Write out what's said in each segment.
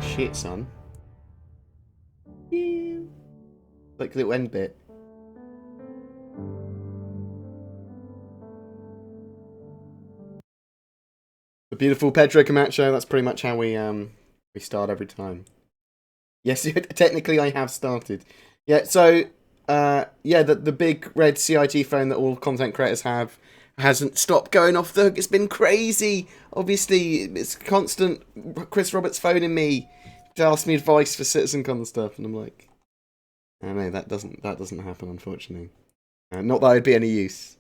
Shit, son. Like the little end bit. The beautiful Pedro Camacho. That's pretty much how we start every time. Yes, technically I have started. Yeah, so yeah, the big red CIG phone that all content creators have hasn't stopped going off the hook. It's been crazy. Obviously, it's constant Chris Roberts phoning me to ask me advice for Citizencon stuff, and I'm like, I know that doesn't happen, unfortunately. Not that I'd be any use.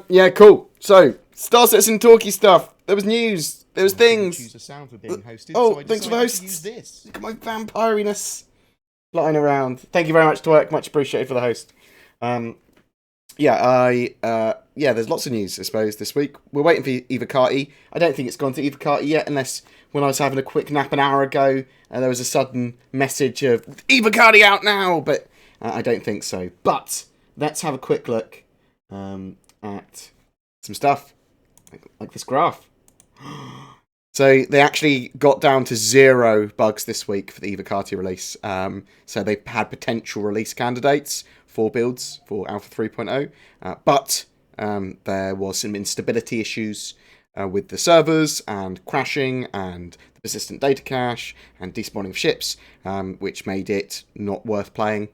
Yeah, cool. So, Star Citizen talkie stuff. There was news. There was things. Choose a sound for being hosted, oh, so I thanks for the hosts. use this. Look at my vampiriness flying around. Thank you very much, Twerk. Much appreciated for the host. Yeah, there's lots of news, I suppose, this week. We're waiting for Evocati. I don't think it's gone to Evocati yet, unless when I was having a quick nap an hour ago, there was a sudden message of Evocati out now, but I don't think so. But let's have a quick look at some stuff, like this graph. So they actually got down to 0 bugs this week for the Evocati release. So they've had potential release candidates for builds for Alpha 3.0, but there was some instability issues with the servers and crashing and the persistent data cache and despawning of ships, which made it not worth playing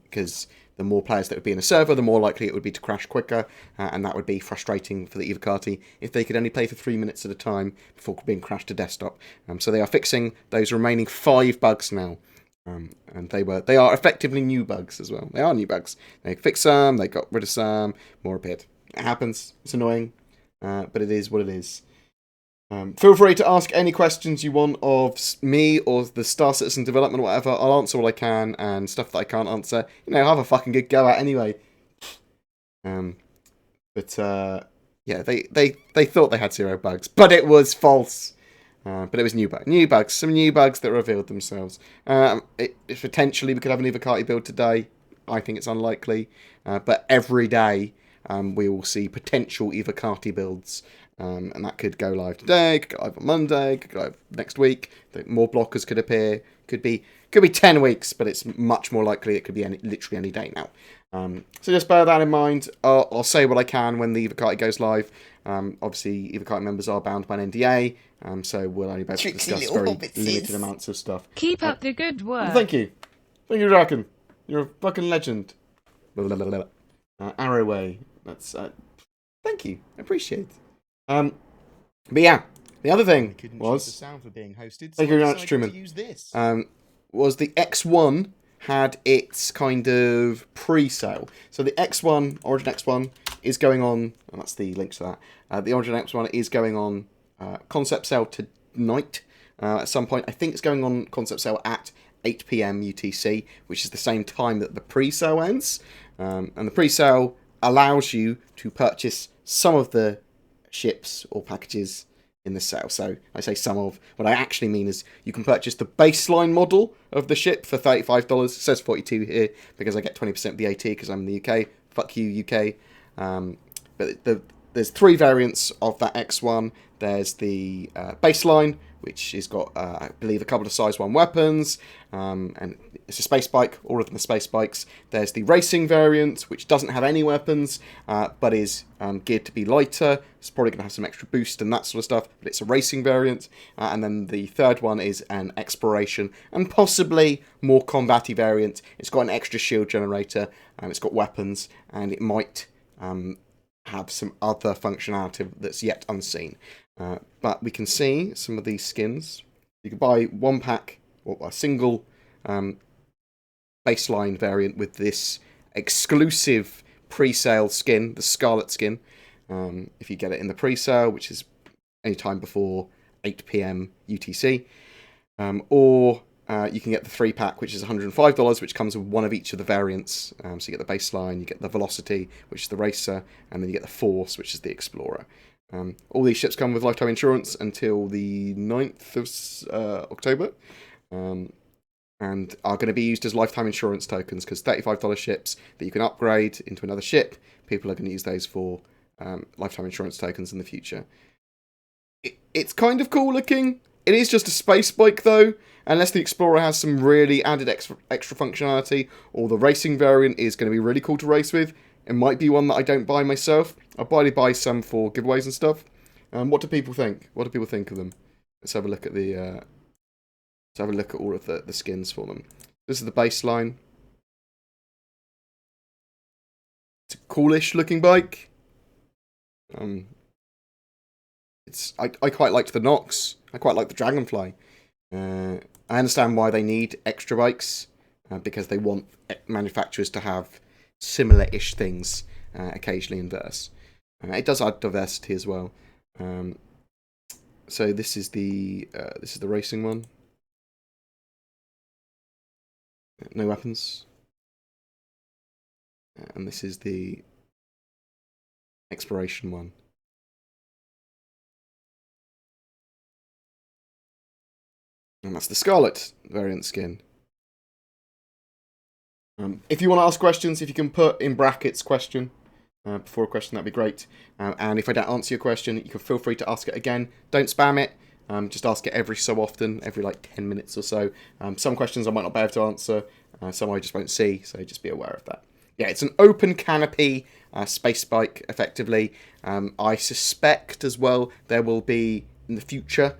because the more players that would be in a server, the more likely it would be to crash quicker, and that would be frustrating for the Evocati if they could only play for 3 minutes at a time before being crashed to desktop. So they are fixing those remaining 5 bugs now, and they are effectively new bugs as well. They are new bugs. They fixed some, they got rid of some, more appeared. It happens. It's annoying, but it is what it is. Feel free to ask any questions you want of me or the Star Citizen development or whatever. I'll answer all I can, and stuff that I can't answer, have a fucking good go at anyway. But yeah, they thought they had 0 bugs, but it was false. But it was some new bugs that revealed themselves. Potentially we could have an Evocati build today. I think it's unlikely, but every day we will see potential Evocati builds. And that could go live today, could go live on Monday, could go live next week. More blockers could appear. Could be 10 weeks, but it's much more likely it could be literally any day now. So just bear that in mind. I'll say what I can when the Evocati goes live. Obviously, Evocati members are bound by an NDA, so we'll only be able to discuss very limited amounts of stuff. Keep up the good work. Thank you. Thank you, Draken. You're a fucking legend. Arrowway. That's thank you. I appreciate it. But yeah, the other thing was the sound for being hosted, thank you very much, Truman. Was the X1 had its kind of pre-sale. So the X1, Origin X1, is going on, and that's the link to that. The Origin X1 is going on concept sale tonight. At some point, I think it's going on concept sale at 8 PM UTC, which is the same time that the pre-sale ends. And the pre-sale allows you to purchase some of the ships or packages in the sale. So I say some of, what I actually mean is you can purchase the baseline model of the ship for $35. It says 42 here because I get 20% VAT because I'm in the UK. Fuck you, UK. But there's 3 variants of that X1. There's the baseline, which has got, I believe, a couple of size 1 weapons, and it's a space bike. All of them are space bikes. There's the racing variant, which doesn't have any weapons, but is geared to be lighter. It's probably going to have some extra boost and that sort of stuff, but it's a racing variant. And then the third one is an exploration and possibly more combat-y variant. It's got an extra shield generator, it's got weapons, and it might have some other functionality that's yet unseen. But we can see some of these skins. You can buy one pack, or a single baseline variant with this exclusive pre-sale skin, the Scarlet Skin. If you get it in the pre-sale, which is any time before 8 PM UTC. Or you can get the 3-pack, which is $105, which comes with one of each of the variants. So you get the baseline, you get the Velocity, which is the Racer, and then you get the Force, which is the Explorer. All these ships come with lifetime insurance until the 9th of October, and are going to be used as lifetime insurance tokens, because $35 ships that you can upgrade into another ship, people are going to use those for lifetime insurance tokens in the future. It's kind of cool looking. It is just a space bike, though, unless the Explorer has some really added extra functionality, or the racing variant is going to be really cool to race with. It might be one that I don't buy myself. I'll probably buy some for giveaways and stuff. What do people think? What do people think of them? Let's have a look at the. Let's have a look at all of the skins for them. This is the baseline. It's a coolish looking bike. I quite liked the Nox. I quite like the Dragonfly. I understand why they need extra bikes, because they want manufacturers to have similar-ish things occasionally in verse. It does add diversity as well. So this is the racing one. No weapons. And this is the exploration one. And that's the Scarlet variant skin. If you want to ask questions, if you can put in brackets question before a question, that'd be great. And if I don't answer your question, you can feel free to ask it again. Don't spam it. Just ask it every so often, every like 10 minutes or so. Some questions I might not be able to answer. Some I just won't see, so just be aware of that. Yeah, it's an open canopy space bike, effectively. I suspect as well there will be, in the future,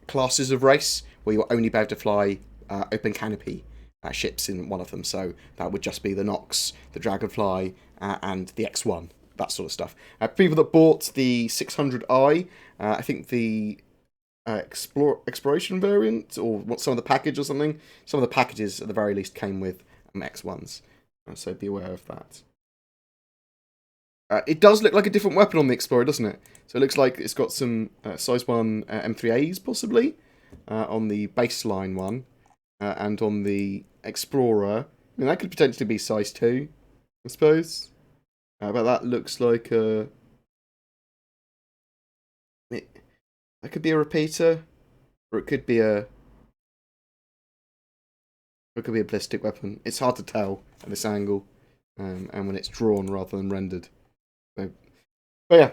classes of race where you'll only be able to fly open canopy ships in one of them. So that would just be the Nox, the Dragonfly, and the X1, that sort of stuff. People that bought the 600i, I think the exploration variant, or some of the package or something, some of the packages at the very least came with X1s. So be aware of that. It does look like a different weapon on the Explorer, doesn't it? So it looks like it's got some size 1 M3As, possibly, on the baseline one. And on the Explorer, I mean, that could potentially be size 2, I suppose. But that looks like a... That could be a repeater, or it could be a... It could be a ballistic weapon. It's hard to tell at this angle, and when it's drawn rather than rendered. So, but yeah.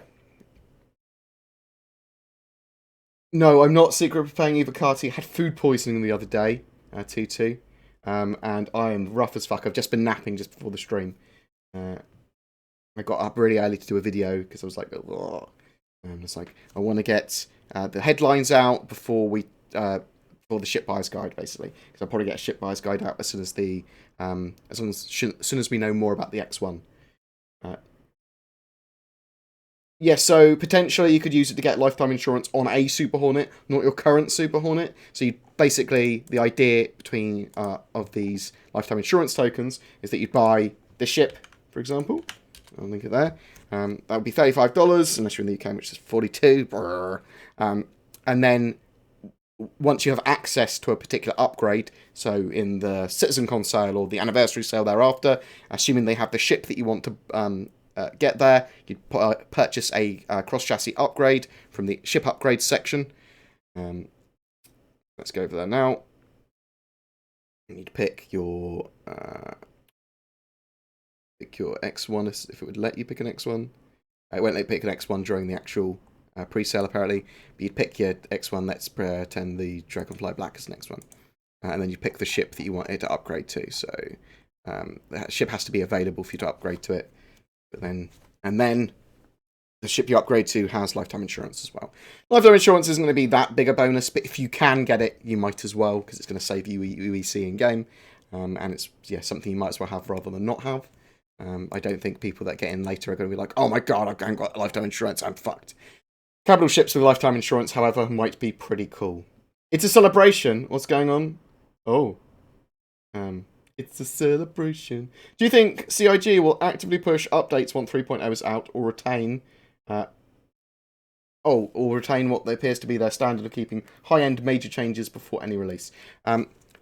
No, I'm not secretly playing Evocati. I had food poisoning the other day, 2-2. And I am rough as fuck. I've just been napping just before the stream. I got up really early to do a video because I was like, ugh. And it's like, I want to get the headlines out before for the ship buyer's guide, basically. Because I'll probably get a ship buyer's guide out as soon as soon as we know more about the X1. Yeah, so potentially you could use it to get lifetime insurance on a Super Hornet, not your current Super Hornet. So you basically, the idea between of these lifetime insurance tokens is that you buy the ship, for example. I'll link it there. That would be $35 unless you're in the UK, which is $42. And then once you have access to a particular upgrade, so in the Citizencon sale or the anniversary sale thereafter, assuming they have the ship that you want to get there, you'd purchase a cross-chassis upgrade from the ship upgrades section. Let's go over there now. You need to pick your X1 if it would let you pick an X1. It won't let you pick an X1 during the actual pre-sale apparently, but you'd pick your X1. Let's pretend the Dragonfly Black is the next one, and then you pick the ship that you want it to upgrade to. So the ship has to be available for you to upgrade to it. But then the ship you upgrade to has lifetime insurance as well. Lifetime insurance isn't going to be that big a bonus, but if you can get it, you might as well, because it's going to save you UEC in game, and it's something you might as well have rather than not have. I don't think people that get in later are going to be like, oh my god, I haven't got lifetime insurance, I'm fucked. Capital ships with lifetime insurance, however, might be pretty cool. It's a celebration. What's going on? Oh. It's a celebration. Do you think CIG will actively push updates once 3.0 is out, or retain what appears to be their standard of keeping high-end major changes before any release?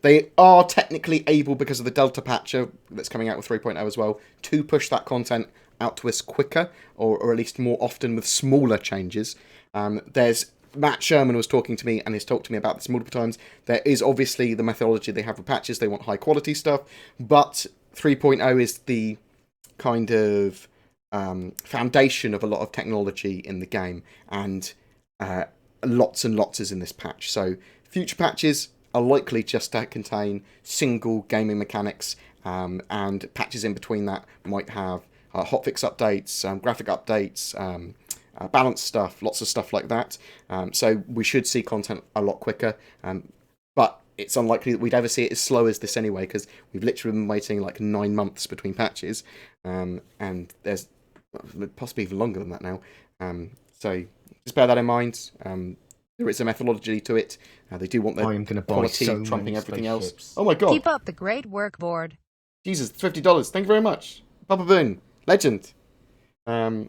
They are technically able, because of the Delta patcher that's coming out with 3.0 as well, to push that content out to us quicker, or at least more often with smaller changes. There's Matt Sherman was talking to me and has talked to me about this multiple times. There is obviously the methodology they have for patches. They want high quality stuff, but 3.0 is the kind of foundation of a lot of technology in the game. And lots and lots is in this patch. So future patches are likely just to contain single gaming mechanics, and patches in between that might have hotfix updates, graphic updates, balance stuff, lots of stuff like that. So we should see content a lot quicker, but it's unlikely that we'd ever see it as slow as this anyway, because we've literally been waiting like 9 months between patches, and there's possibly even longer than that now. So just bear that in mind. There is a methodology to it. They do want their quality trumping everything else. Oh my god! Keep up the great work, Bored. Jesus, $50. Thank you very much, Papa Boone, legend. Oh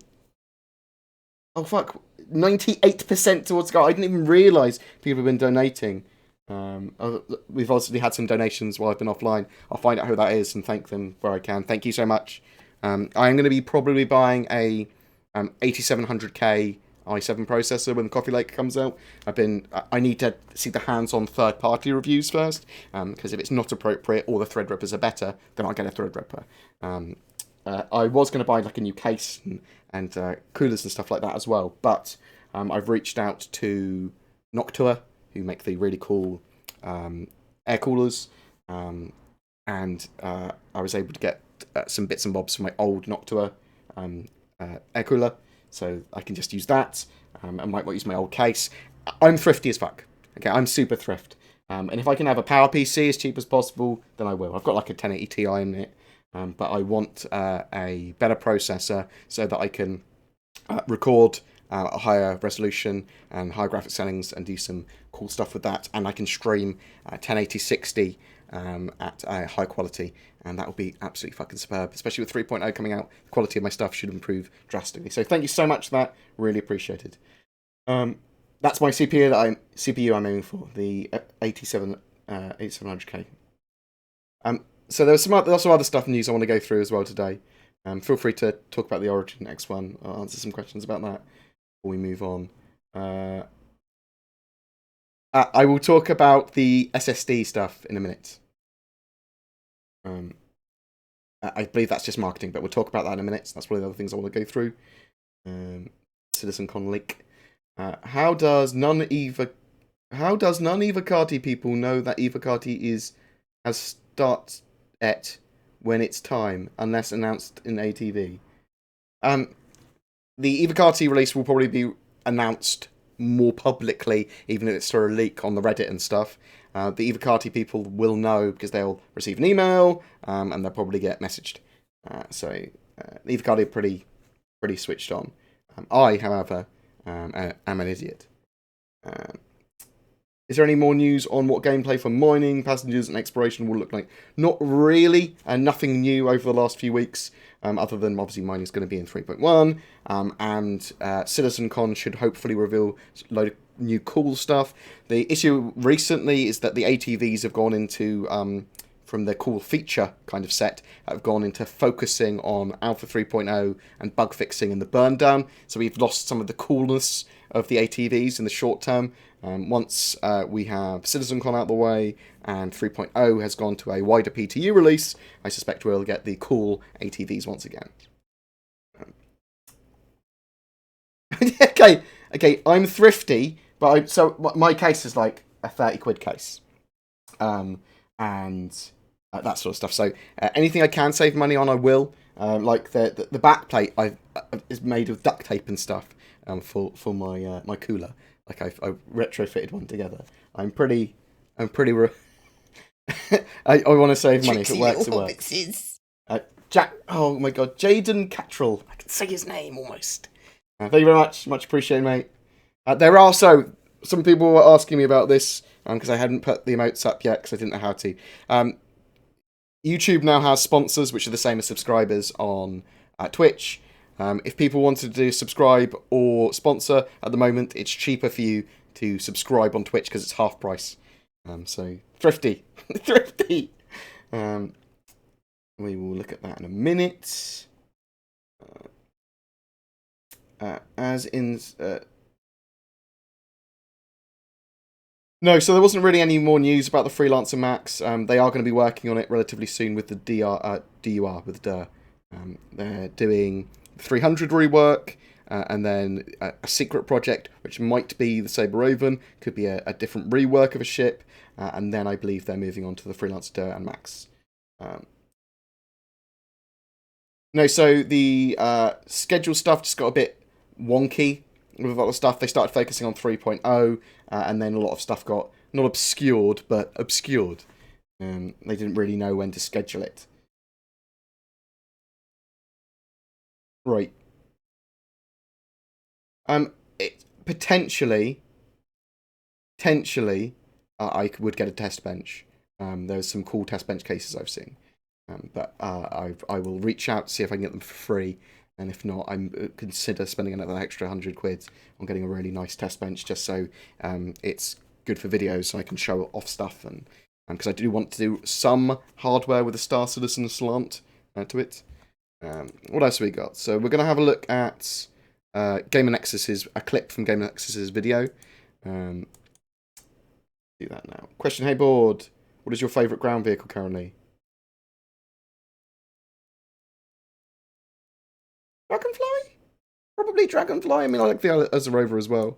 fuck, 98% towards Scarlet. I didn't even realise people have been donating. We've obviously had some donations while I've been offline. I'll find out who that is and thank them where I can. Thank you so much. I am going to be probably buying a 8700K i7 processor when the Coffee Lake comes out. I need to see the hands-on third-party reviews first, because if it's not appropriate or the Threadrippers are better, then I'll get a Threadripper. I was going to buy like a new case and coolers and stuff like that as well, but I've reached out to Noctua, who make the really cool air coolers, and I was able to get some bits and bobs from my old Noctua air cooler, so I can just use that. I might use my old case. I'm thrifty as fuck. Okay, I'm super thrift. And if I can have a power PC as cheap as possible, then I will. I've got like a 1080 Ti in it, but I want a better processor so that I can record a higher resolution and higher graphic settings and do some cool stuff with that. And I can stream 1080-60 at a high quality, and that will be absolutely fucking superb. Especially with 3.0 coming out, the quality of my stuff should improve drastically. So thank you so much for that. Really appreciated. That's my CPU I'm aiming for, the 8700K. So there's some other stuff news I want to go through as well today. Feel free to talk about the Origin X1. I'll answer some questions about that before we move on. I will talk about the SSD stuff in a minute. I believe that's just marketing, but we'll talk about that in a minute. So that's one of the other things I want to go through. Citizencon link. How does non-Evocati people know that Evocati has started when it's time, unless announced in ATV? The Evocati release will probably be announced more publicly, even if it's through a leak on the Reddit and stuff. The Evocati people will know because they'll receive an email, and they'll probably get messaged. So the Evocati are pretty switched on. I, however, am an idiot. Is there any more news on what gameplay for mining, passengers, and exploration will look like? Not really, and nothing new over the last few weeks, other than obviously mining is going to be in 3.1, and Citizencon should hopefully reveal a load of new cool stuff. The issue recently is that the ATVs have gone into, from the cool feature kind of set, have gone into focusing on Alpha 3.0 and bug fixing and the burn down, so we've lost some of the coolness of the ATVs in the short term. Once we have Citizencon out the way and 3.0 has gone to a wider PTU release, I suspect we'll get the cool ATVs once again. Okay, I'm thrifty, but so my case is like a 30 quid case, and that sort of stuff. So anything I can save money on, I will. Like the back plate is made of duct tape and stuff for my my cooler. Like I retrofitted one together. I want to save money. If it works, it works. Oh my god, Jaden Cattrall. I can say his name almost. Thank you very much. Much appreciated, mate. There are also some people were asking me about this because I hadn't put the emotes up yet because I didn't know how to. YouTube now has sponsors, which are the same as subscribers on Twitch. If people wanted to do subscribe or sponsor, at the moment it's cheaper for you to subscribe on Twitch because it's half price. So thrifty, thrifty. We will look at that in a minute. No, so there wasn't really any more news about the Freelancer Max. They are going to be working on it relatively soon with the DUR with DUR. They're doing 300 rework, and then a secret project, which might be the Saber Raven, could be a different rework of a ship, and then I believe they're moving on to the Freelancer Max. No, so the schedule stuff just got a bit wonky with a lot of stuff. They started focusing on 3.0, and then a lot of stuff got, not obscured, but obscured. They didn't really know when to schedule it. Right. Potentially, I would get a test bench. There's some cool test bench cases I've seen. But I will reach out to see if I can get them for free, and if not, I consider spending another extra £100 on getting a really nice test bench, just so it's good for videos, so I can show off stuff, and because I do want to do some hardware with a Star Citizen slant to it. What else have we got? So we're going to have a look at Gamer Nexus's, a clip from Gamer Nexus's video. Do that now. Question: Hey Bored, what is your favourite ground vehicle currently? Dragonfly? Probably Dragonfly. I mean, I like the as a rover as well.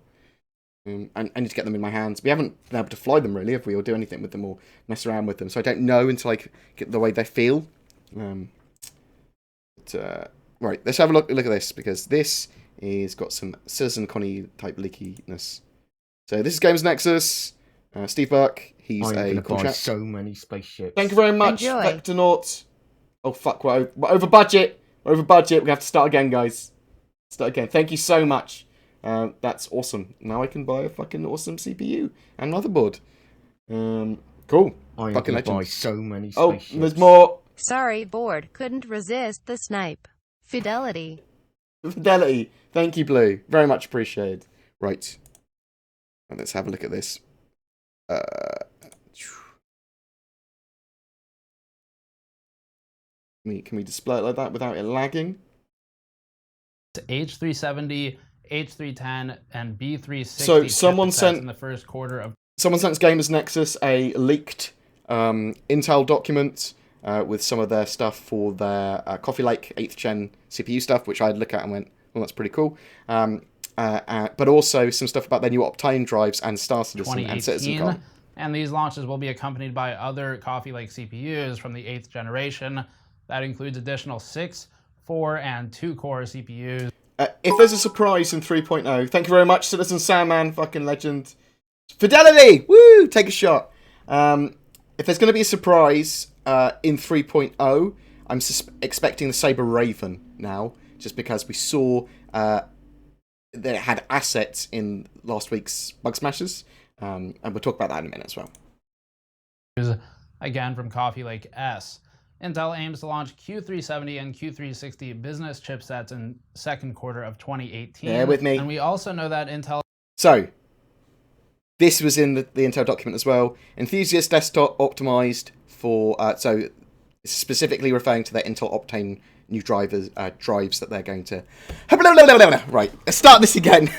I need to get them in my hands. We haven't been able to fly them really, have we, or do anything with them, or mess around with them. So I don't know until I get the way they feel. Right, let's have a look at this, because this is got some Citizencon type leakiness. So this is Games Nexus. Steve Buck. He's a contract. So many spaceships. Thank you very much, Vectornaut. Oh fuck, we're over budget. We're over budget. We have to start again, guys. Start again. Thank you so much. That's awesome. Now I can buy a fucking awesome CPU and motherboard. Cool. I'm fucking legend. buy so many spaceships. Oh, there's more. Sorry, Bored. Couldn't resist the snipe. Fidelity. Fidelity. Thank you, Blue. Very much appreciated. Right. And let's have a look at this. Can we display it like that without it lagging? H370, H310, and B360. So someone sent in the first quarter of. Someone sent Gamers Nexus a leaked Intel document with some of their stuff for their Coffee Lake 8th Gen CPU stuff, which I'd look at and went, well, that's pretty cool. But also some stuff about their new Optane drives and Star Citizen and Citizencon. And these launches will be accompanied by other Coffee Lake CPUs from the 8th generation. That includes additional 6, 4, and 2-core CPUs. If there's a surprise in 3.0, thank you very much, Citizen Sandman, fucking legend. Fidelity! Woo! Take a shot. If there's going to be a surprise in 3.0, I'm expecting the Saber Raven now, just because we saw that it had assets in last week's Bug Smashers, and we'll talk about that in a minute as well. Again, from Coffee Lake S. Intel aims to launch Q370 and Q360 business chipsets in second quarter of 2018. Bear with me. And we also know that Intel... So, this was in the Intel document as well. Enthusiast desktop optimized for... so, specifically referring to their Intel Optane new drives that they're going to... Right, let's start this again.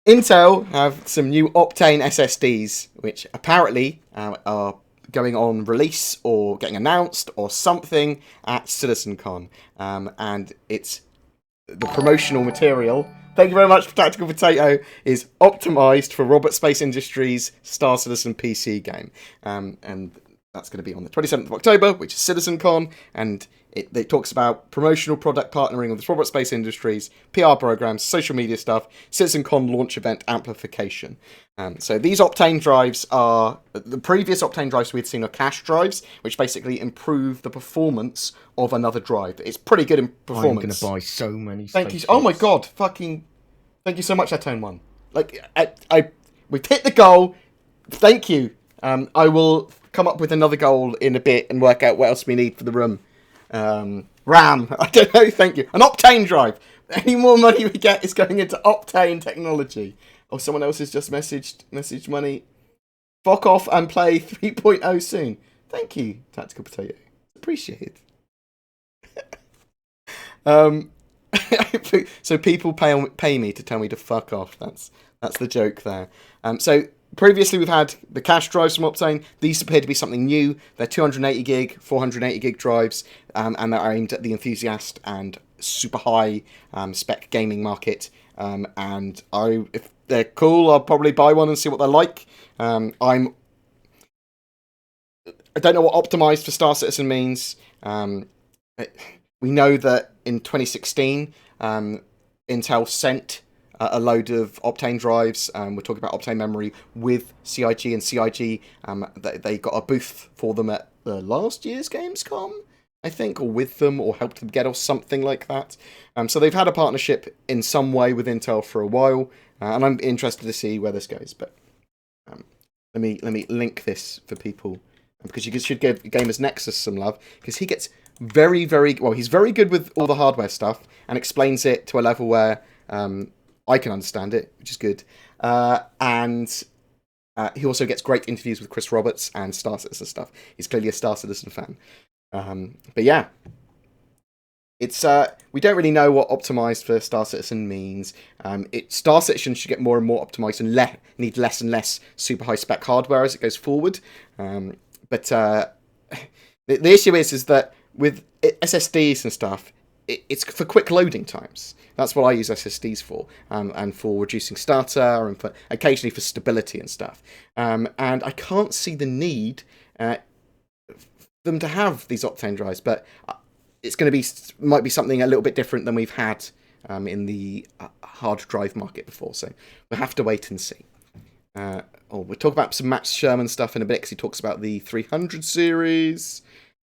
Intel have some new Optane SSDs, which apparently are going on release or getting announced or something at Citizencon. And it's the promotional material. Thank you very much for Tactical Potato. Is optimized for Robert Space Industries' Star Citizen PC game. And that's going to be on the 27th of October, which is Citizencon. And it talks about promotional product partnering with Robert Space Industries, PR programs, social media stuff, Citizencon launch event amplification. So these Optane drives are... The previous Optane drives we'd seen are cache drives, which basically improve the performance of another drive. It's pretty good in performance. I'm going to buy so many Thank you. Oh my god, fucking... Thank you so much, Atone 1. Like, we've hit the goal. Thank you. I will come up with another goal in a bit and work out what else we need for the room. RAM. I don't know, thank you. An Optane drive. Any more money we get is going into Optane technology. Oh, someone else has just messaged money. Fuck off and play 3.0 soon. Thank you, Tactical Potato. Appreciate it. So people pay me to tell me to fuck off. That's the joke there. So previously we've had the cache drives from Optane. These appear to be something new. They're 280 gig, 480 gig drives, and they're aimed at the enthusiast and super high spec gaming market. And if they're cool, I'll probably buy one and see what they're like. I don't know what optimized for Star Citizen means. We know that in 2016, Intel sent a load of Optane drives. We're talking about Optane memory with CIG, and CIG, they got a booth for them at the last year's Gamescom, I think, or with them, or helped them get, or something like that. So they've had a partnership in some way with Intel for a while, and I'm interested to see where this goes. But let me link this for people, because you should give Gamers Nexus some love, because he gets very, very well. He's very good with all the hardware stuff and explains it to a level where I can understand it, which is good. And he also gets great interviews with Chris Roberts and Star Citizen stuff. He's clearly a Star Citizen fan. But yeah, it's we don't really know what optimized for Star Citizen means. Star Citizen should get more and more optimized and need less and less super high spec hardware as it goes forward. But the issue is that with SSDs and stuff, it's for quick loading times. That's what I use SSDs for, and for reducing stutter, and for occasionally for stability and stuff. And I can't see the need them to have these Optane drives, but it's going to might be something a little bit different than we've had in the hard drive market before. So we'll have to wait and see. We'll talk about some Matt Sherman stuff in a bit, because he talks about the 300 series.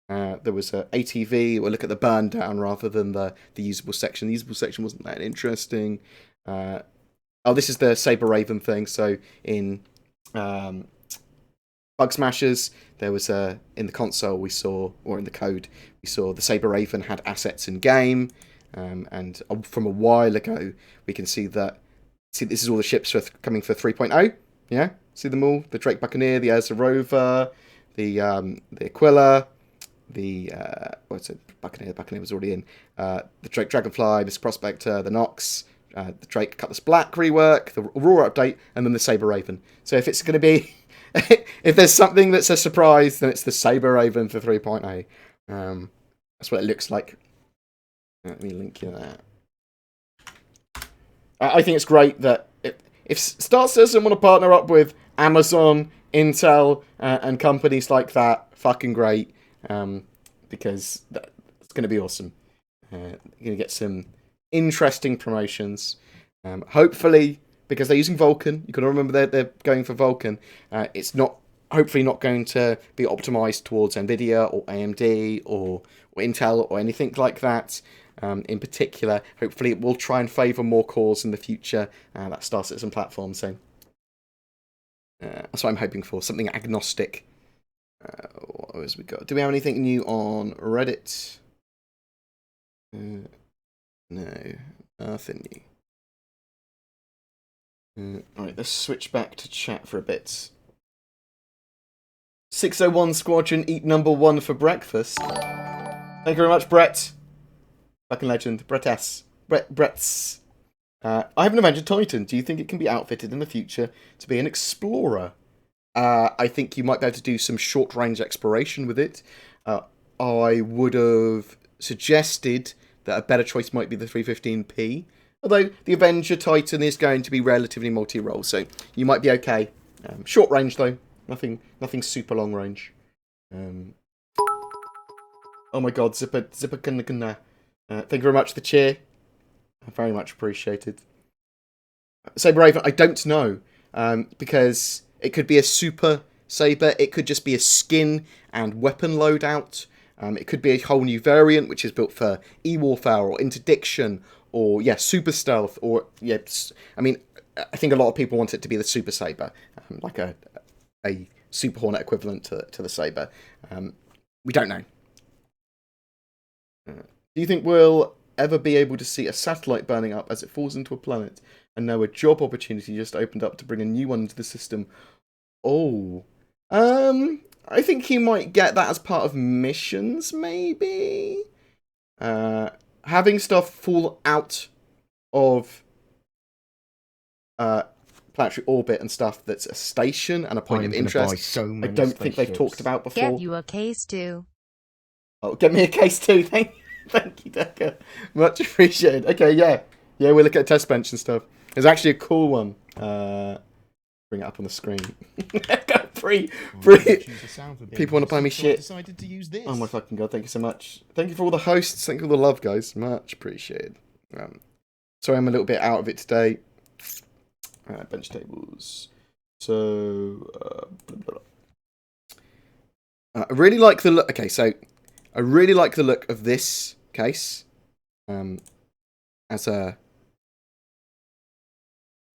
There was a ATV. We'll look at the burn down rather than the usable section. The usable section wasn't that interesting. This is the Saber Raven thing. So in Bug Smashers, there was in the console we saw, or in the code we saw, the Saber Raven had assets in game, and from a while ago we can see that. See, this is all the ships coming for 3.0. Yeah, see them all: the Drake Buccaneer, the Ursa Rover, the Aquila. What's it? Buccaneer. Buccaneer was already in. The Drake Dragonfly, Mr. Prospector, the Nox, the Drake Cutlass Black rework, the Aurora update, and then the Saber Raven. So if it's going to be, if there's something that's a surprise, then it's the Saber Raven for 3.0. That's what it looks like. Let me link you that. I think it's great that if Star Citizen want to partner up with Amazon, Intel, and companies like that, fucking great. Because it's going to be awesome. You're going to get some interesting promotions. Hopefully, because they're using Vulkan, you've got to remember they're going for Vulkan. It's hopefully not going to be optimized towards NVIDIA or AMD or Intel or anything like that. In particular, hopefully it will try and favour more cores in the future, that Star Citizen platform. So that's what I'm hoping for, something agnostic. What else we got? Do we have anything new on Reddit? No, nothing new. Alright, let's switch back to chat for a bit. 601 Squadron eat number 1 for breakfast. Thank you very much, Brett. Fucking legend. Brett S. Brett's. I have an Avenger Titan. Do you think it can be outfitted in the future to be an explorer? I think you might be able to do some short-range exploration with it. I would have suggested that a better choice might be the 315p. Although the Avenger Titan is going to be relatively multi-role, so you might be okay. Short range though, nothing super long range. Oh my god, Zipper Thank you very much for the cheer. Very much appreciated. Saber Raven, I don't know, because it could be a super saber, it could just be a skin and weapon loadout. It could be a whole new variant which is built for e-warfare or interdiction or super stealth, or I mean, I think a lot of people want it to be the super saber, like a Super Hornet equivalent to the saber. We don't know. Do you think we'll ever be able to see a satellite burning up as it falls into a planet, and know a job opportunity just opened up to bring a new one into the system? I think you might get that as part of missions, maybe? Having stuff fall out of planetary orbit and stuff that's a station and a point of interest, I don't think they've talked about before. Get you a case too. Oh, get me a case too, thank you. Thank you, Decker. Much appreciated. Okay, yeah. Yeah, we'll look at test bench and stuff. There's actually a cool one. Bring it up on the screen. People want to buy me shit. Decided to use this. Oh my fucking god, thank you so much. Thank you for all the hosts. Thank you for all the love, guys. Much appreciated. Sorry I'm a little bit out of it today. Bench tables. So, I really like the look. Okay, so I really like the look of this case. As a,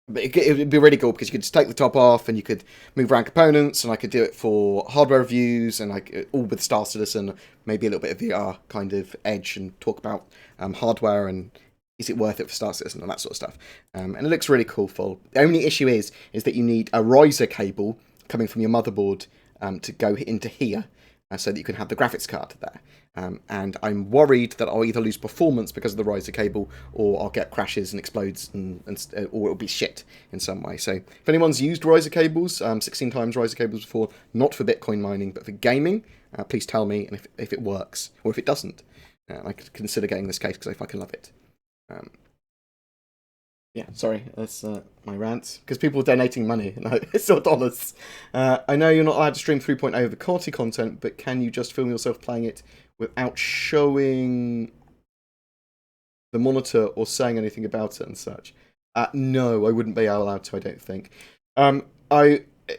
but it would be really cool because you could just take the top off and you could move around components, and I could do it for hardware reviews and like all with Star Citizen, maybe a little bit of VR kind of edge, and talk about hardware and is it worth it for Star Citizen and that sort of stuff. And it looks really cool. The only issue is that you need a riser cable coming from your motherboard to go into here, so that you can have the graphics card there. And I'm worried that I'll either lose performance because of the riser cable, or I'll get crashes and explodes, or it'll be shit in some way. So if anyone's used riser cables, 16 times riser cables before, not for Bitcoin mining, but for gaming, please tell me and if it works, or if it doesn't. I could consider getting this case because I fucking love it. Yeah, sorry, that's my rant. Because people are donating money, no, it's all dollars. I know you're not allowed to stream 3.0 Evocati content, but can you just film yourself playing it without showing the monitor or saying anything about it and such? No, I wouldn't be allowed to, I don't think.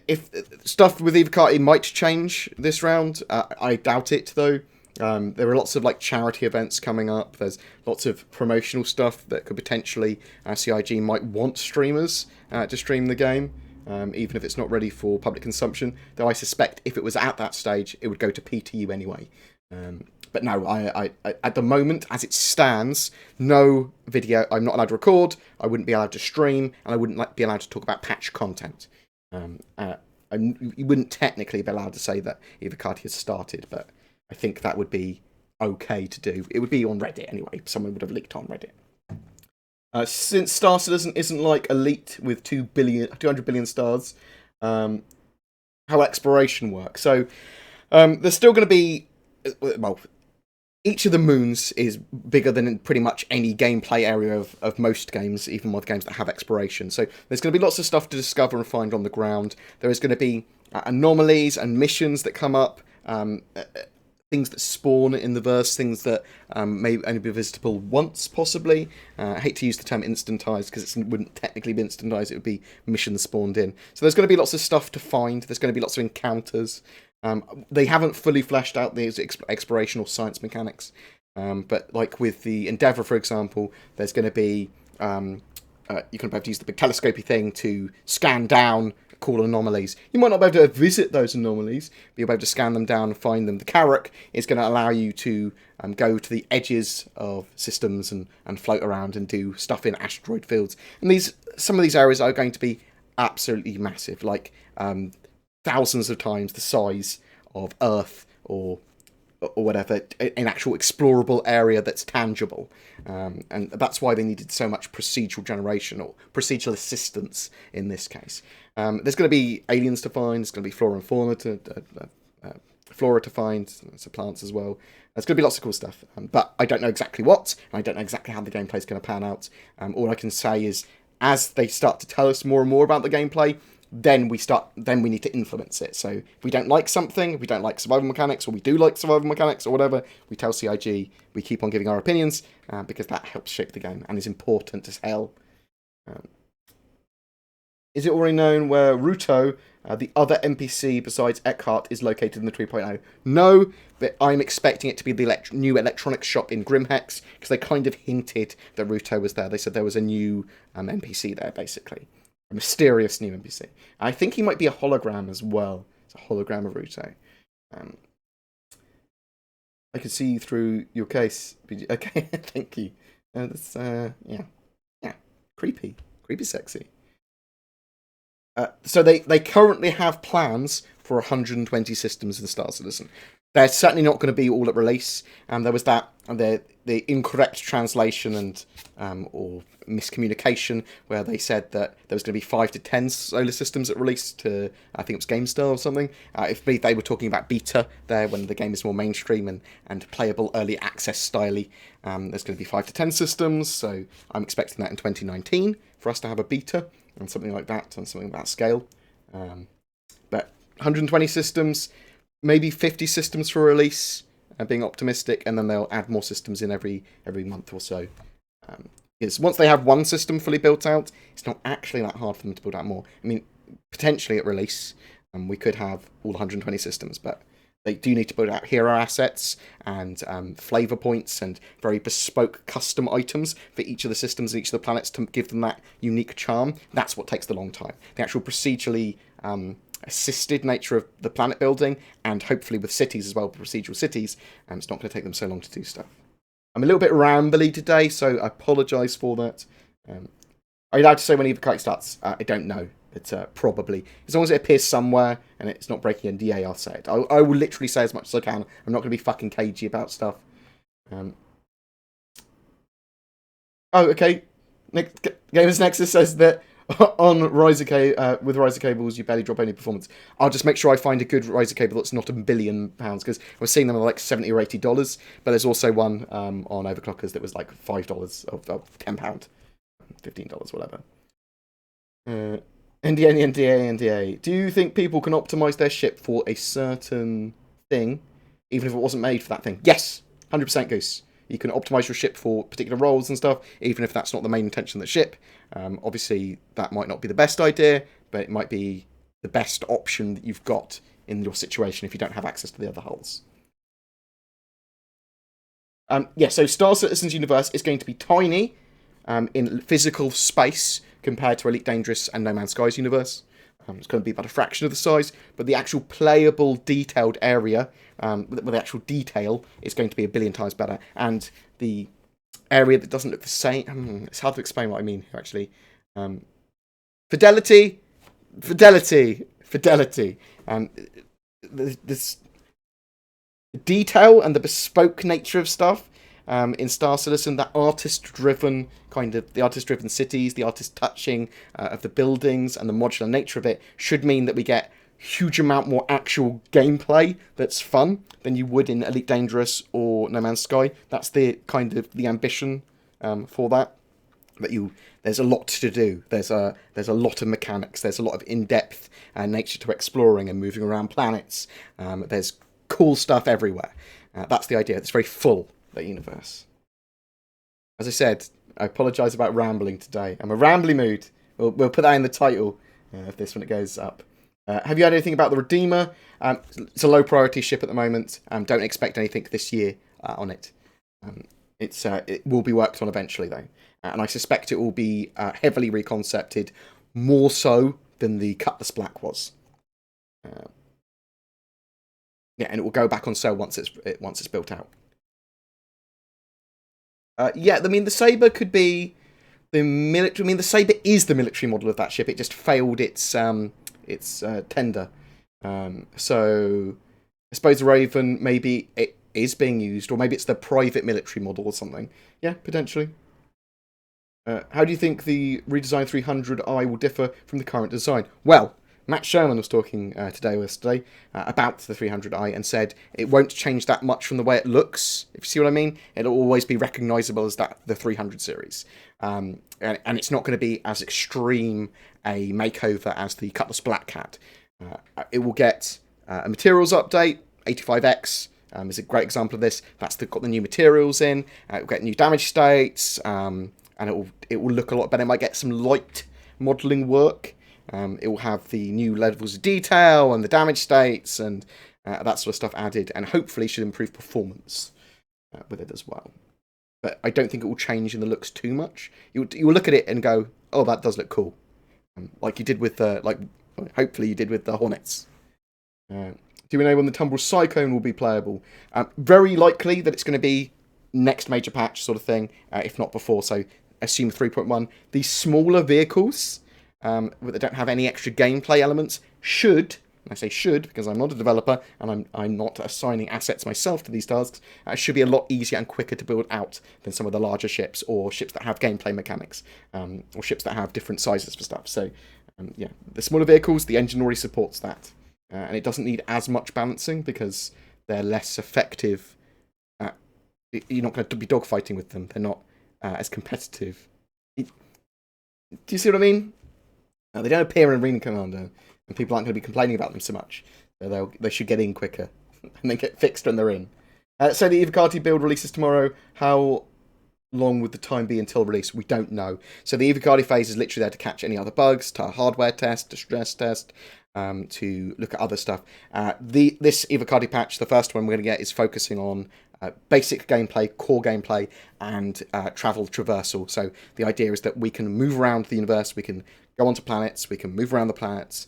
If stuff with Evocati might change this round, I doubt it, though. There are lots of like charity events coming up. There's lots of promotional stuff that could potentially CIG might want streamers to stream the game, even if it's not ready for public consumption. Though I suspect if it was at that stage, it would go to PTU anyway. But no, I at the moment, as it stands, no video. I'm not allowed to record. I wouldn't be allowed to stream, and I wouldn't be allowed to talk about patch content. You wouldn't technically be allowed to say that Evocati has started, but I think that would be okay to do. It would be on Reddit anyway. Someone would have leaked on Reddit. Since Star Citizen isn't like Elite with 200 billion stars, how exploration works. So there's still going to be, well, each of the moons is bigger than in pretty much any gameplay area of most games, even with games that have exploration. So there's going to be lots of stuff to discover and find on the ground. There is going to be anomalies and missions that come up. Things that spawn in the verse, things that may only be visitable once, possibly. I hate to use the term instantized because it wouldn't technically be instantized, it would be missions spawned in. So there's going to be lots of stuff to find, there's going to be lots of encounters. They haven't fully fleshed out these exploration or science mechanics, but like with the Endeavour, for example, there's going to be, you're going to be able to use the big telescopy thing to scan down cool anomalies. You might not be able to visit those anomalies, but you'll be able to scan them down and find them. The Carrack is going to allow you to go to the edges of systems and float around and do stuff in asteroid fields. And some of these areas are going to be absolutely massive, like thousands of times the size of Earth or whatever, an actual explorable area that's tangible. And that's why they needed so much procedural generation or procedural assistance in this case. There's going to be aliens to find, there's going to be flora and fauna flora to find, so plants as well. There's going to be lots of cool stuff, but I don't know exactly what, and I don't know exactly how the gameplay is going to pan out. All I can say is, as they start to tell us more and more about the gameplay, then we need to influence it. So if we don't like something, if we don't like survival mechanics, or we do like survival mechanics, or whatever, we tell CIG, we keep on giving our opinions, because that helps shape the game, and is important as hell. Is it already known where Ruto, the other NPC besides Eckhart, is located in the 3.0? No, but I'm expecting it to be the new electronics shop in Grimhex, because they kind of hinted that Ruto was there. They said there was a new NPC there, basically. A mysterious new NPC. I think he might be a hologram as well. It's a hologram of Ruto. I can see through your case. Okay, thank you. That's, yeah. Creepy. Creepy sexy. So they currently have plans for 120 systems in Star Citizen. they're certainly not going to be all at release. There was that the incorrect translation and or miscommunication where they said that there was going to be 5 to 10 solar systems at release to, I think it was GameStar or something. If they were talking about beta there when the game is more mainstream and playable early access styly, there's going to be 5 to 10 systems, so I'm expecting that in 2019 for us to have a beta and something like that, on something of that scale. But 120 systems, maybe 50 systems for release, being optimistic, and then they'll add more systems in every month or so. Because once they have one system fully built out, it's not actually that hard for them to build out more. I mean, potentially at release, we could have all 120 systems, but they do need to build out hero assets and flavor points and very bespoke custom items for each of the systems and each of the planets to give them that unique charm. That's what takes the long time. The actual procedurally assisted nature of the planet building, and hopefully with cities as well, procedural cities, it's not going to take them so long to do stuff. I'm a little bit rambly today, so I apologise for that. Are you allowed to say when Evocati starts? I don't know, but probably. As long as it appears somewhere and it's not breaking NDA, I'll say it. I will literally say as much as I can. I'm not going to be fucking cagey about stuff. Oh, okay. Gamers Nexus says that on Riser with Riser cables, you barely drop any performance. I'll just make sure I find a good Riser cable that's not £1 billion, because I was seeing them at like $70 or $80, but there's also one on Overclockers that was like $5 or £10, $15, whatever. NDA. Do you think people can optimize their ship for a certain thing, even if it wasn't made for that thing? Yes, 100% Goose. You can optimize your ship for particular roles and stuff, even if that's not the main intention of the ship. Obviously, that might not be the best idea, but it might be the best option that you've got in your situation if you don't have access to the other hulls. So Star Citizen's universe is going to be tiny in physical space compared to Elite Dangerous and No Man's Sky's universe. It's going to be about a fraction of the size, but the actual playable, detailed area, with the actual detail, is going to be 1 billion times better. And the area that doesn't look the same, it's hard to explain what I mean here, actually. Fidelity. This detail and the bespoke nature of stuff in Star Citizen, that artist-driven cities, the artist-touching of the buildings and the modular nature of it should mean that we get huge amount more actual gameplay that's fun than you would in Elite Dangerous or No Man's Sky. That's the kind of the ambition for that. But there's a lot to do. There's a lot of mechanics. There's a lot of in-depth nature to exploring and moving around planets. There's cool stuff everywhere. That's the idea. It's very full, that universe. As I said, I apologise about rambling today. I'm a rambly mood. We'll put that in the title of this when it goes up. Have you heard anything about the Redeemer? It's a low priority ship at the moment. Don't expect anything this year on it. It will be worked on eventually though, and I suspect it will be heavily reconcepted, more so than the Cutlass Black was. And it will go back on sale once it's built out. I mean the Saber could be the military. I mean the Saber is the military model of that ship. It just failed its tender. So I suppose the Raven, maybe it is being used, or maybe it's the private military model or something. Yeah, potentially. How do you think the redesigned 300i will differ from the current design? Well, Matt Sherman was talking today or yesterday about the 300i and said it won't change that much from the way it looks, if you see what I mean. It'll always be recognisable as the 300 series. And it's not going to be as extreme a makeover as the Cutlass Black had. It will get a materials update. 85X is a great example of this. That's got the new materials in. It will get new damage states, and it will look a lot better. It might get some light modelling work. It will have the new levels of detail and the damage states and that sort of stuff added, and hopefully should improve performance with it as well. But I don't think it will change in the looks too much. You will look at it and go, "Oh, that does look cool," like you did with hopefully you did with the Hornets. Do we know when the Tumbrils Cyclone will be playable? Very likely that it's going to be next major patch sort of thing, if not before. So assume 3.1. These smaller vehicles that don't have any extra gameplay elements should and I say should because I'm not a developer and I'm not assigning assets myself to these tasks, it should be a lot easier and quicker to build out than some of the larger ships or ships that have gameplay mechanics, or ships that have different sizes for stuff. So, yeah, the smaller vehicles, the engine already supports that. And it doesn't need as much balancing because they're less effective. You're not going to be dogfighting with them. They're not as competitive. Do you see what I mean? They don't appear in Arena Commander, and people aren't going to be complaining about them so much. So they should get in quicker, and then get fixed when they're in. So the Evocati build releases tomorrow. How long would the time be until release? We don't know. So the Evocati phase is literally there to catch any other bugs, to hardware test, to stress test, to look at other stuff. This Evocati patch, the first one we're going to get, is focusing on basic gameplay, core gameplay, and travel traversal. So the idea is that we can move around the universe, we can go onto planets, we can move around the planets,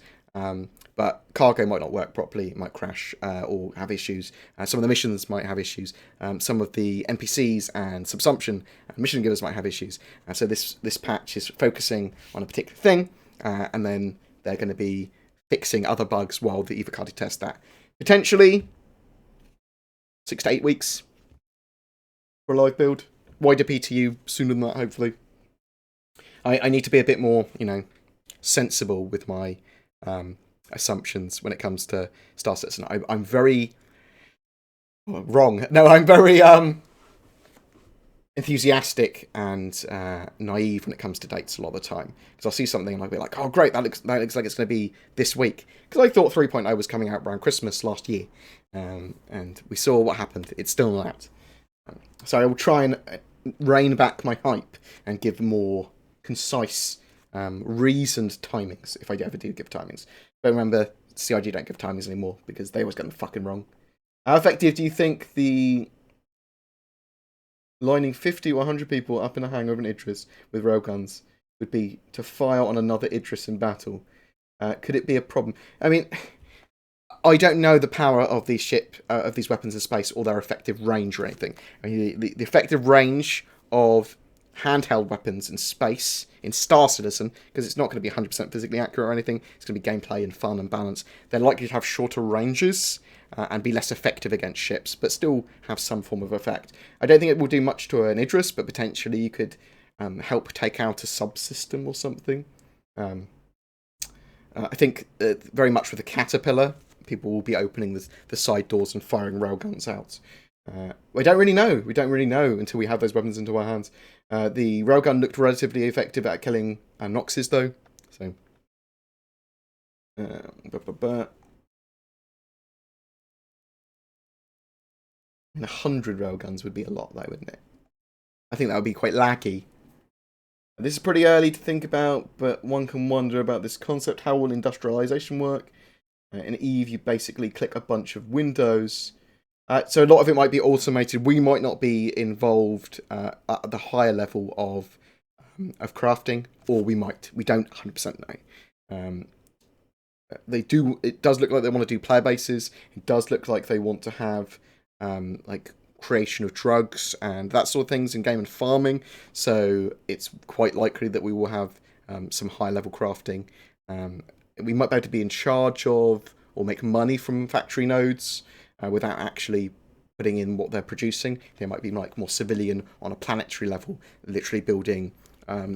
but cargo might not work properly, it might crash or have issues. Some of the missions might have issues. Some of the NPCs and subsumption and mission givers might have issues. So this patch is focusing on a particular thing, and then they're going to be fixing other bugs while the Evocati test that. Potentially 6 to 8 weeks for a live build. Wider PTU sooner than that, hopefully. I need to be a bit more, sensible with my assumptions when it comes to Star Citizen. I'm very wrong. No, I'm very enthusiastic and naive when it comes to dates a lot of the time, because I'll see something and I'll be like, oh great, that looks like it's going to be this week, because I thought 3.0 was coming out around Christmas last year, and we saw what happened. It's still not out. So I will try and rein back my hype and give more concise, reasoned timings, if I ever do give timings. But remember, CIG don't give timings anymore because they always get them fucking wrong. How effective do you think the lining 50 or 100 people up in a hangar of an Idris with railguns would be to fire on another Idris in battle? Could it be a problem? I mean, I don't know the power of these of these weapons in space, or their effective range or anything. I mean, the effective range of handheld weapons in space, in Star Citizen, because it's not going to be 100% physically accurate or anything, it's going to be gameplay and fun and balance. They're likely to have shorter ranges and be less effective against ships, but still have some form of effect. I don't think it will do much to an Idris, but potentially you could help take out a subsystem or something. I think very much with the Caterpillar, people will be opening the side doors and firing railguns out. We don't really know. We don't really know until we have those weapons into our hands. The railgun looked relatively effective at killing Noxes, though. So, 100 railguns would be a lot, though, wouldn't it? I think that would be quite laggy. This is pretty early to think about, but one can wonder about this concept. How will industrialization work? In Eve, you basically click a bunch of windows. So a lot of it might be automated. We might not be involved at the higher level of crafting, or we might. We don't 100% know. They do. It does look like they want to do player bases. It does look like they want to have like creation of drugs and that sort of things in game and farming. So it's quite likely that we will have some high level crafting. We might be able to be in charge of or make money from factory nodes without actually putting in what they're producing. They might be like more civilian on a planetary level, literally building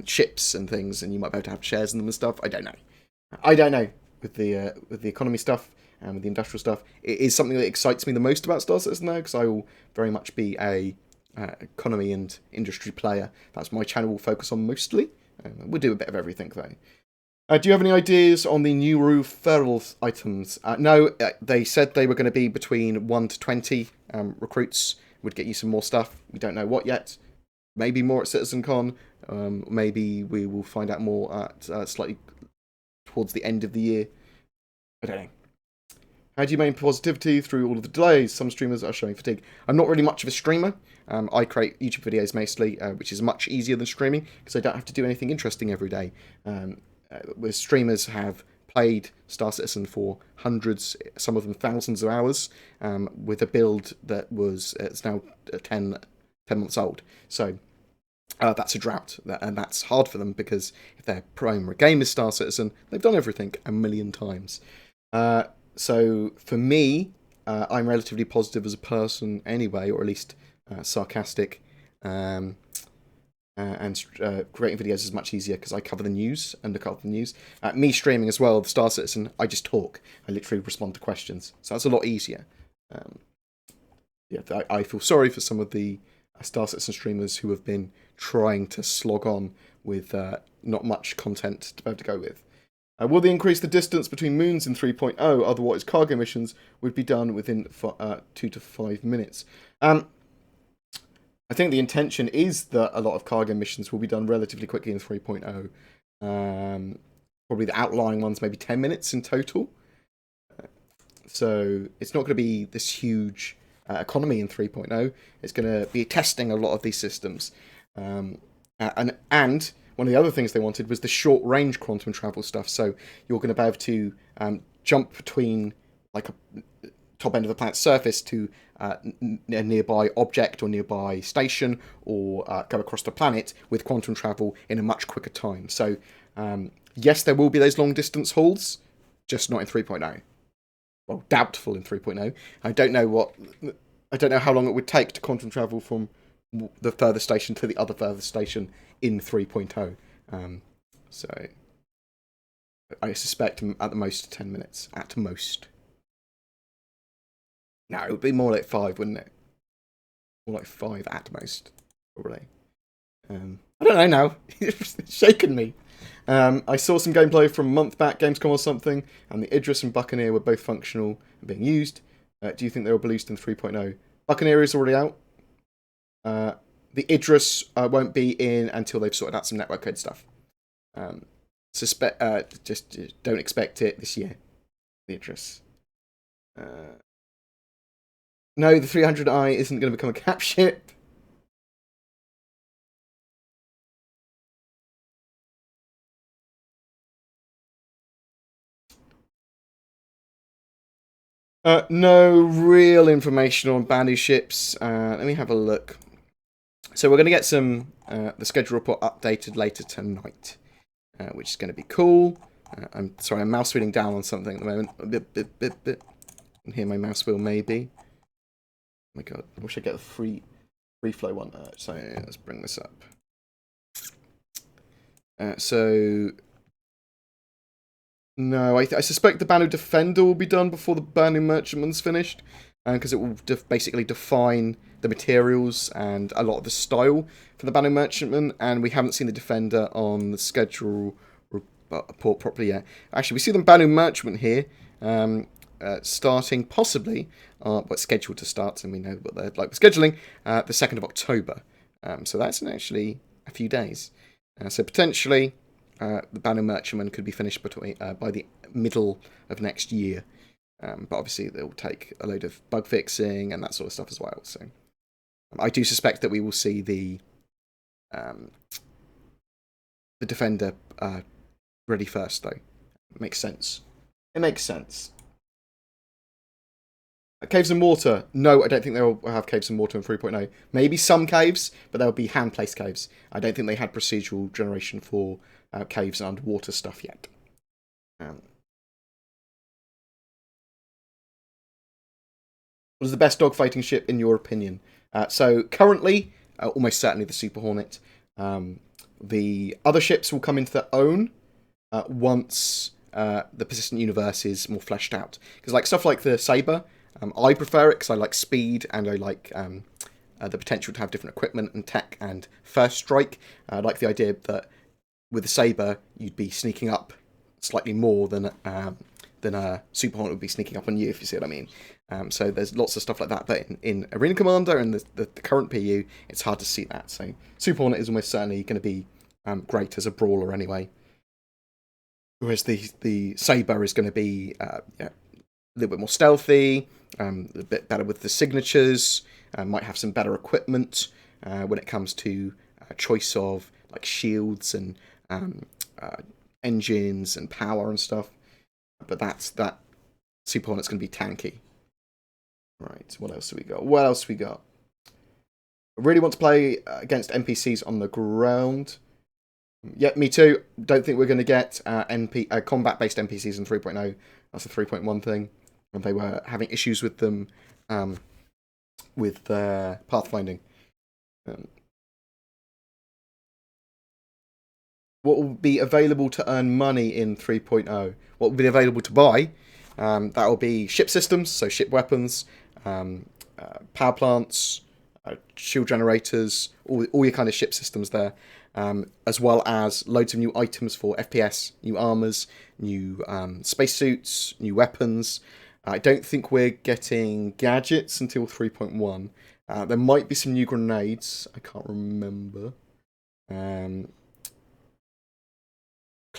ships and things, and you might be able to have shares in them and stuff. I don't know. With the economy stuff and with the industrial stuff, it is something that excites me the most about Star Citizen now, because I will very much be a economy and industry player. That's my channel will focus on mostly. We'll do a bit of everything though. Do you have any ideas on the new referral items? No, they said they were going to be between 1 to 20 recruits. Would get you some more stuff. We don't know what yet. Maybe more at Citizencon. Maybe we will find out more at slightly towards the end of the year. I don't know. How do you maintain positivity through all of the delays? Some streamers are showing fatigue. I'm not really much of a streamer. I create YouTube videos mostly, which is much easier than streaming because I don't have to do anything interesting every day. Where streamers have played Star Citizen for hundreds, some of them thousands of hours, with a build that was it's now 10 months old. So that's a drought, and that's hard for them because if their primary game is Star Citizen, they've done everything a million times. So for me, I'm relatively positive as a person anyway, or at least sarcastic. And creating videos is much easier because I cover the news and look up the news. Me streaming as well, the Star Citizen, I just talk. I literally respond to questions. So that's a lot easier. I feel sorry for some of the Star Citizen streamers who have been trying to slog on with not much content to be able to go with. Will they increase the distance between moons in 3.0? Otherwise, cargo missions would be done within 2 to 5 minutes. I think the intention is that a lot of cargo missions will be done relatively quickly in 3.0. Probably the outlying ones, maybe 10 minutes in total. So it's not going to be this huge economy in 3.0. It's going to be testing a lot of these systems. And one of the other things they wanted was the short-range quantum travel stuff. So you're going to be able to jump between like a top end of the planet's surface to a nearby object or nearby station, or go across the planet with quantum travel in a much quicker time. So yes, there will be those long-distance hauls, just not in 3.0. Well, doubtful in 3.0. I don't know how long it would take to quantum travel from the further station to the other further station in 3.0. So I suspect at the most 10 minutes. At most. No, it would be more like 5, wouldn't it? More like 5 at most, probably. I don't know now. It's shaken me. I saw some gameplay from a month back, Gamescom or something, and the Idris and Buccaneer were both functional and being used. Do you think they will be released in 3.0? Buccaneer is already out. The Idris won't be in until they've sorted out some network code stuff. Just don't expect it this year. The Idris. No, the 300i isn't going to become a cap ship. No real information on bounty ships. Let me have a look. So we're going to get some the schedule report updated later tonight, which is going to be cool. I'm sorry, I'm mouse wheeling down on something at the moment. A bit. You can hear my mouse wheel maybe. Oh my god, I wish I get the free flow one. So let's bring this up. No, I suspect the Banu Defender will be done before the Banu Merchantman's finished, because it will basically define the materials and a lot of the style for the Banu Merchantman, and we haven't seen the Defender on the schedule report properly yet. Actually, we see the Banu Merchantman here, starting possibly, what's scheduled to start, and we know what they're like with scheduling, the 2nd of October. So that's in actually a few days. So potentially, the Banu Merchantman could be finished by the middle of next year. But obviously, it will take a load of bug fixing and that sort of stuff as well. So I do suspect that we will see the Defender ready first, though. It makes sense. It makes sense. Caves and Water. No, I don't think they will have Caves and Water in 3.0. Maybe some caves, but they'll be hand-placed caves. I don't think they had procedural generation for caves and underwater stuff yet. What is the best dogfighting ship in your opinion? So currently, almost certainly the Super Hornet. The other ships will come into their own once the Persistent Universe is more fleshed out. Because like stuff like the Saber, I prefer it because I like speed and I like the potential to have different equipment and tech and first strike. I like the idea that with the Saber, you'd be sneaking up slightly more than a Super Hornet would be sneaking up on you, if you see what I mean. So there's lots of stuff like that. But in Arena Commander and the current PU, it's hard to see that. So Super Hornet is almost certainly going to be great as a brawler anyway. Whereas the Saber is going to be a little bit more stealthy, a bit better with the signatures, might have some better equipment when it comes to choice of like shields and engines and power and stuff. But that Super Hornet's going to be tanky. Right, what else have we got? I really want to play against NPCs on the ground. Yeah, me too. Don't think we're going to get combat-based NPCs in 3.0. That's a 3.1 thing. and they were having issues with them with their pathfinding. What will be available to earn money in 3.0? What will be available to buy? That will be ship systems, so ship weapons, power plants, shield generators, all your kind of ship systems there, as well as loads of new items for FPS, new armors, new spacesuits, new weapons. I don't think we're getting gadgets until 3.1. There might be some new grenades. I can't remember.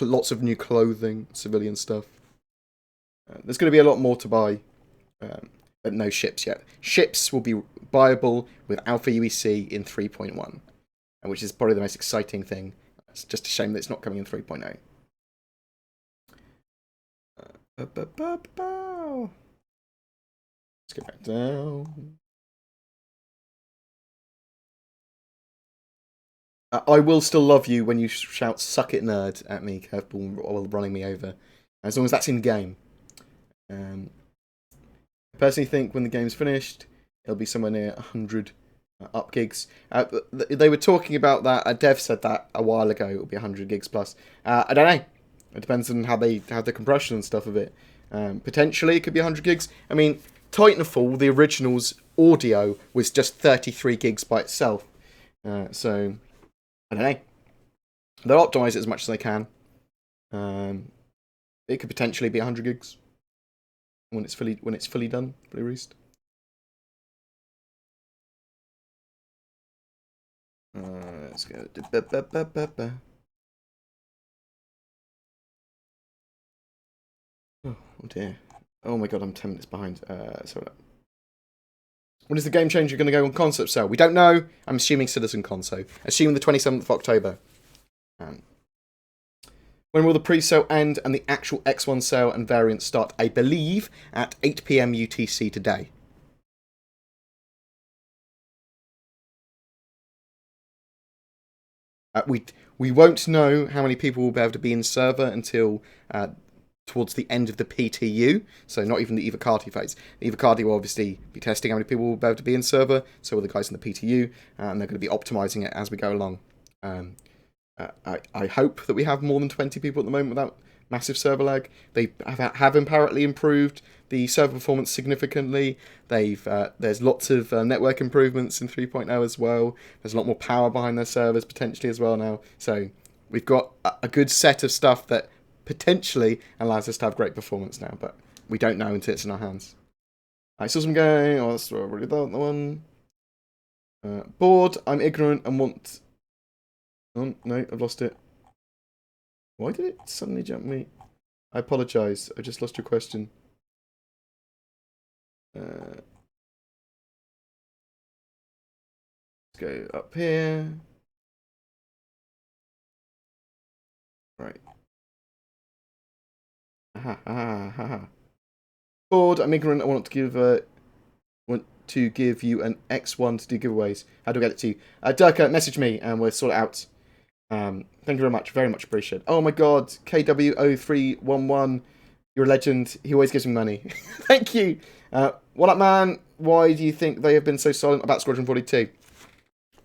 Lots of new clothing, civilian stuff. There's going to be a lot more to buy, but no ships yet. Ships will be buyable with Alpha UEC in 3.1, which is probably the most exciting thing. It's just a shame that it's not coming in 3.0. Let's go back down. I will still love you when you shout "suck it, nerd" at me, curveball, while running me over, as long as that's in game. I personally think when the game's finished, it'll be somewhere near 100 up gigs. They were talking about that. A dev said that a while ago. It'll be 100 gigs plus. I don't know. It depends on how they have the compression and stuff of it. Potentially, it could be 100 gigs. I mean, Titanfall, the original's audio was just 33 gigs by itself. So I don't know. They'll optimize it as much as they can. It could potentially be 100 gigs when it's fully done, fully released. Let's go. Oh dear. Oh my god, I'm 10 minutes behind. When is the Game Changer going to go on concept sale? We don't know. I'm assuming Citizencon, so assuming the 27th of October. When will the pre-sale end and the actual X1 sale and variant start? I believe at 8 PM UTC today. We won't know how many people will be able to be in server until towards the end of the PTU, so not even the Evocati phase. The Evocati will obviously be testing how many people will be able to be in server, so will the guys in the PTU, and they're going to be optimizing it as we go along. I hope that we have more than 20 people at the moment without massive server lag. They have apparently improved the server performance significantly. There's lots of network improvements in 3.0 as well. There's a lot more power behind their servers potentially as well now. So we've got a good set of stuff that potentially allows us to have great performance now, but we don't know until it's in our hands. I saw some going. Oh, that's already that one. Bored. I'm ignorant and want. Oh no, I've lost it. Why did it suddenly jump me? I apologise. I just lost your question. Let's go up here. Right. Bored. I'm ignorant. I want to give you an X1 to do giveaways. How do I get it to you? Durka, message me and we'll sort it out. Thank you very much. Very much appreciated. Oh my god, KW0311. You're a legend. He always gives me money. Thank you. What up, man? Why do you think they have been so silent about Squadron 42?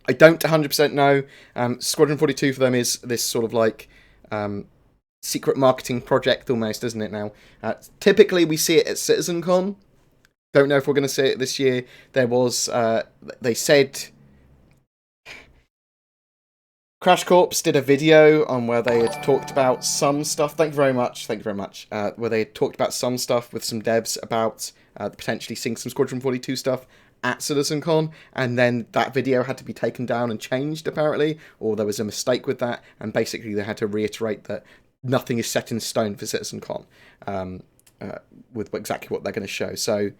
I don't 100% know. Squadron 42 for them is this sort of like secret marketing project almost, isn't it now? Typically we see it at Citizencon. Don't know if we're going to see it this year. There was, they said, Crash Corps did a video on where they had talked about some stuff. Thank you very much. Where they had talked about some stuff with some devs about potentially seeing some Squadron 42 stuff at Citizencon, and then that video had to be taken down and changed apparently, or there was a mistake with that, and basically they had to reiterate that nothing is set in stone for Citizencon with exactly what they're going to show. So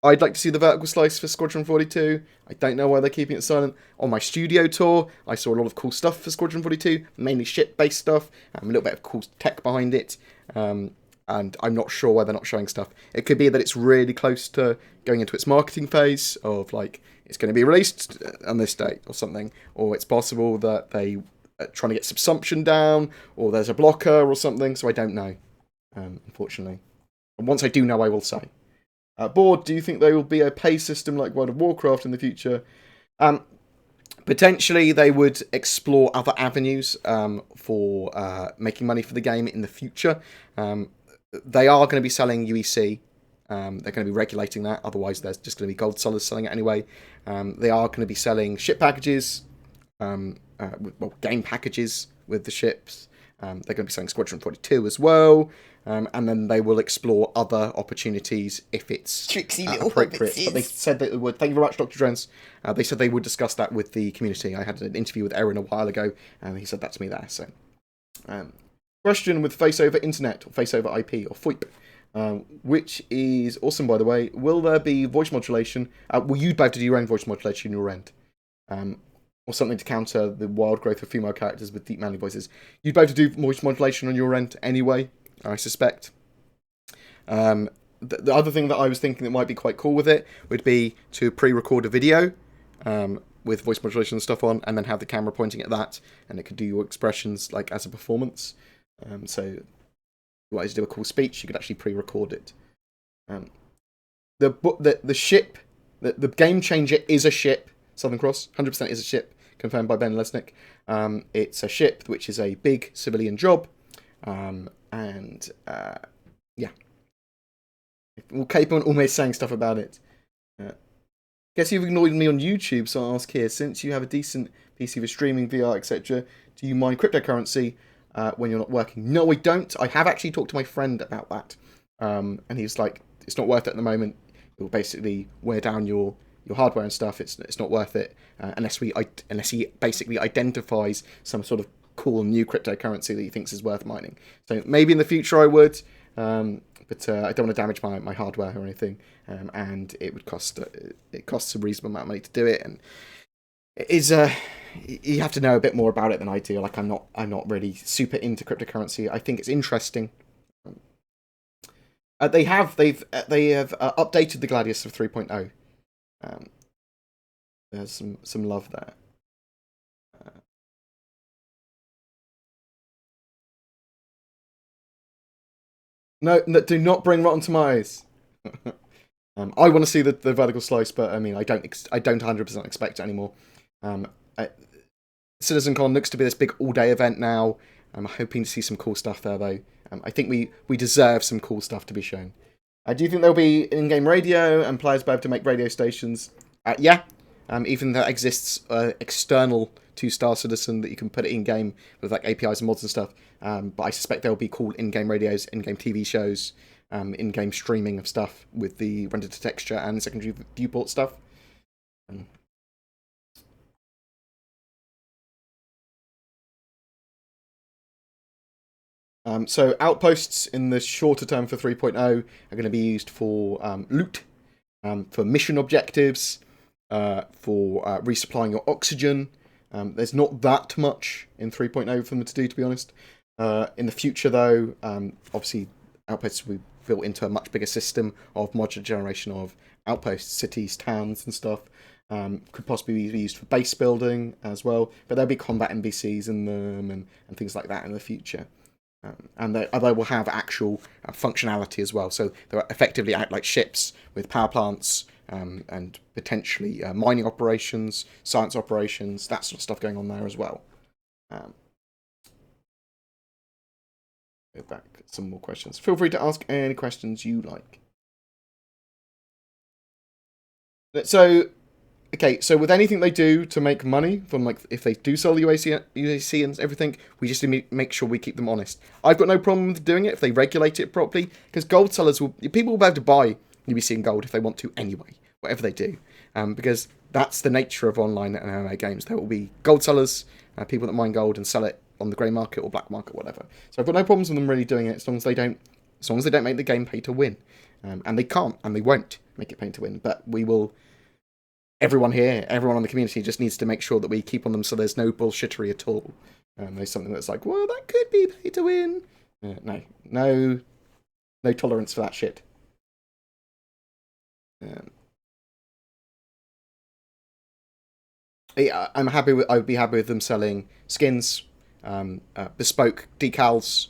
I'd like to see the vertical slice for Squadron 42. I don't know why they're keeping it silent. On my studio tour, I saw a lot of cool stuff for Squadron 42, mainly ship-based stuff, a little bit of cool tech behind it, and I'm not sure why they're not showing stuff. It could be that it's really close to going into its marketing phase of, like, it's going to be released on this date or something, or it's possible that they are trying to get subsumption down, or there's a blocker or something, so I don't know, unfortunately. And once I do know, I will say. Board, do you think there will be a pay system like World of Warcraft in the future? Potentially, they would explore other avenues for making money for the game in the future. They are going to be selling UEC. They're going to be regulating that. Otherwise, there's just going to be gold sellers selling it anyway. They are going to be selling ship packages, game packages with the ships. They're going to be selling Squadron 42 as well. And then they will explore other opportunities if it's Tricksy little appropriate. hobbitses. But they said that they would. Thank you very much, Dr. Jones. They said they would discuss that with the community. I had an interview with Aaron a while ago, and he said that to me there. So, question with Face over Internet, or Face over IP, or FOIP, which is awesome, by the way. Will there be voice modulation? Will you be able to do your own voice modulation in your end? Or something to counter the wild growth of female characters with deep manly voices. You'd be able to do voice modulation on your end anyway, I suspect. The other thing that I was thinking that might be quite cool with it would be to pre-record a video with voice modulation and stuff on, and then have the camera pointing at that, and it could do your expressions like as a performance. So, if you wanted to do a cool speech, you could actually pre-record it. The ship, the game changer is a ship. Southern Cross, 100% is a ship, confirmed by Ben Lesnick. It's a ship which is a big civilian job, yeah. We'll keep on almost saying stuff about it. Guess you've ignored me on YouTube, so I'll ask here, since you have a decent PC for streaming, VR, etc., do you mine cryptocurrency when you're not working? No, I don't. I have actually talked to my friend about that, and he's like, it's not worth it at the moment. It will basically wear down your hardware and stuff. It's not worth it unless he basically identifies some sort of cool new cryptocurrency that he thinks is worth mining. So maybe in the future I would, but I don't want to damage my hardware or anything, and it would cost it costs a reasonable amount of money to do it, and it is you have to know a bit more about it than I do. Like I'm not really super into cryptocurrency. I think it's interesting. They have updated the Gladius of 3.0. There's some love there. No, do not bring Rotten Tomatoes. I want to see the vertical slice, but I mean, I don't 100% expect it anymore. Citizencon looks to be this big all-day event now. I'm hoping to see some cool stuff there, though. I think we deserve some cool stuff to be shown. Do you think there'll be in-game radio and players be able to make radio stations? Yeah. Even that exists external to Star Citizen that you can put it in-game with like APIs and mods and stuff. But I suspect there'll be cool in-game radios, in-game TV shows, in-game streaming of stuff with the render-to-texture and secondary viewport stuff. So outposts in the shorter term for 3.0 are going to be used for loot, for mission objectives, for resupplying your oxygen. There's not that much in 3.0 for them to do, to be honest. In the future, though, obviously outposts will be built into a much bigger system of modular generation of outposts, cities, towns, and stuff. Could possibly be used for base building as well, but there'll be combat NPCs in them and things like that in the future. And they will have actual functionality as well. So they're effectively act like ships with power plants and potentially mining operations, science operations, that sort of stuff going on there as well. Go back, some more questions. Feel free to ask any questions you like. So, okay, so with anything they do to make money from, like, if they do sell UAC and everything, we just need to make sure we keep them honest. I've got no problem with doing it if they regulate it properly, because gold sellers people will be able to buy UBC and gold if they want to anyway, whatever they do, because that's the nature of online and MMO games. There will be gold sellers, people that mine gold and sell it on the grey market or black market, whatever. So I've got no problems with them really doing it as long as they don't make the game pay to win, and they can't and they won't make it pay to win. But we will. Everyone here, everyone on the community just needs to make sure that we keep on them so there's no bullshittery at all. There's something that's like, well, that could be pay to win. No tolerance for that shit. Yeah, I would be happy with them selling skins, bespoke decals,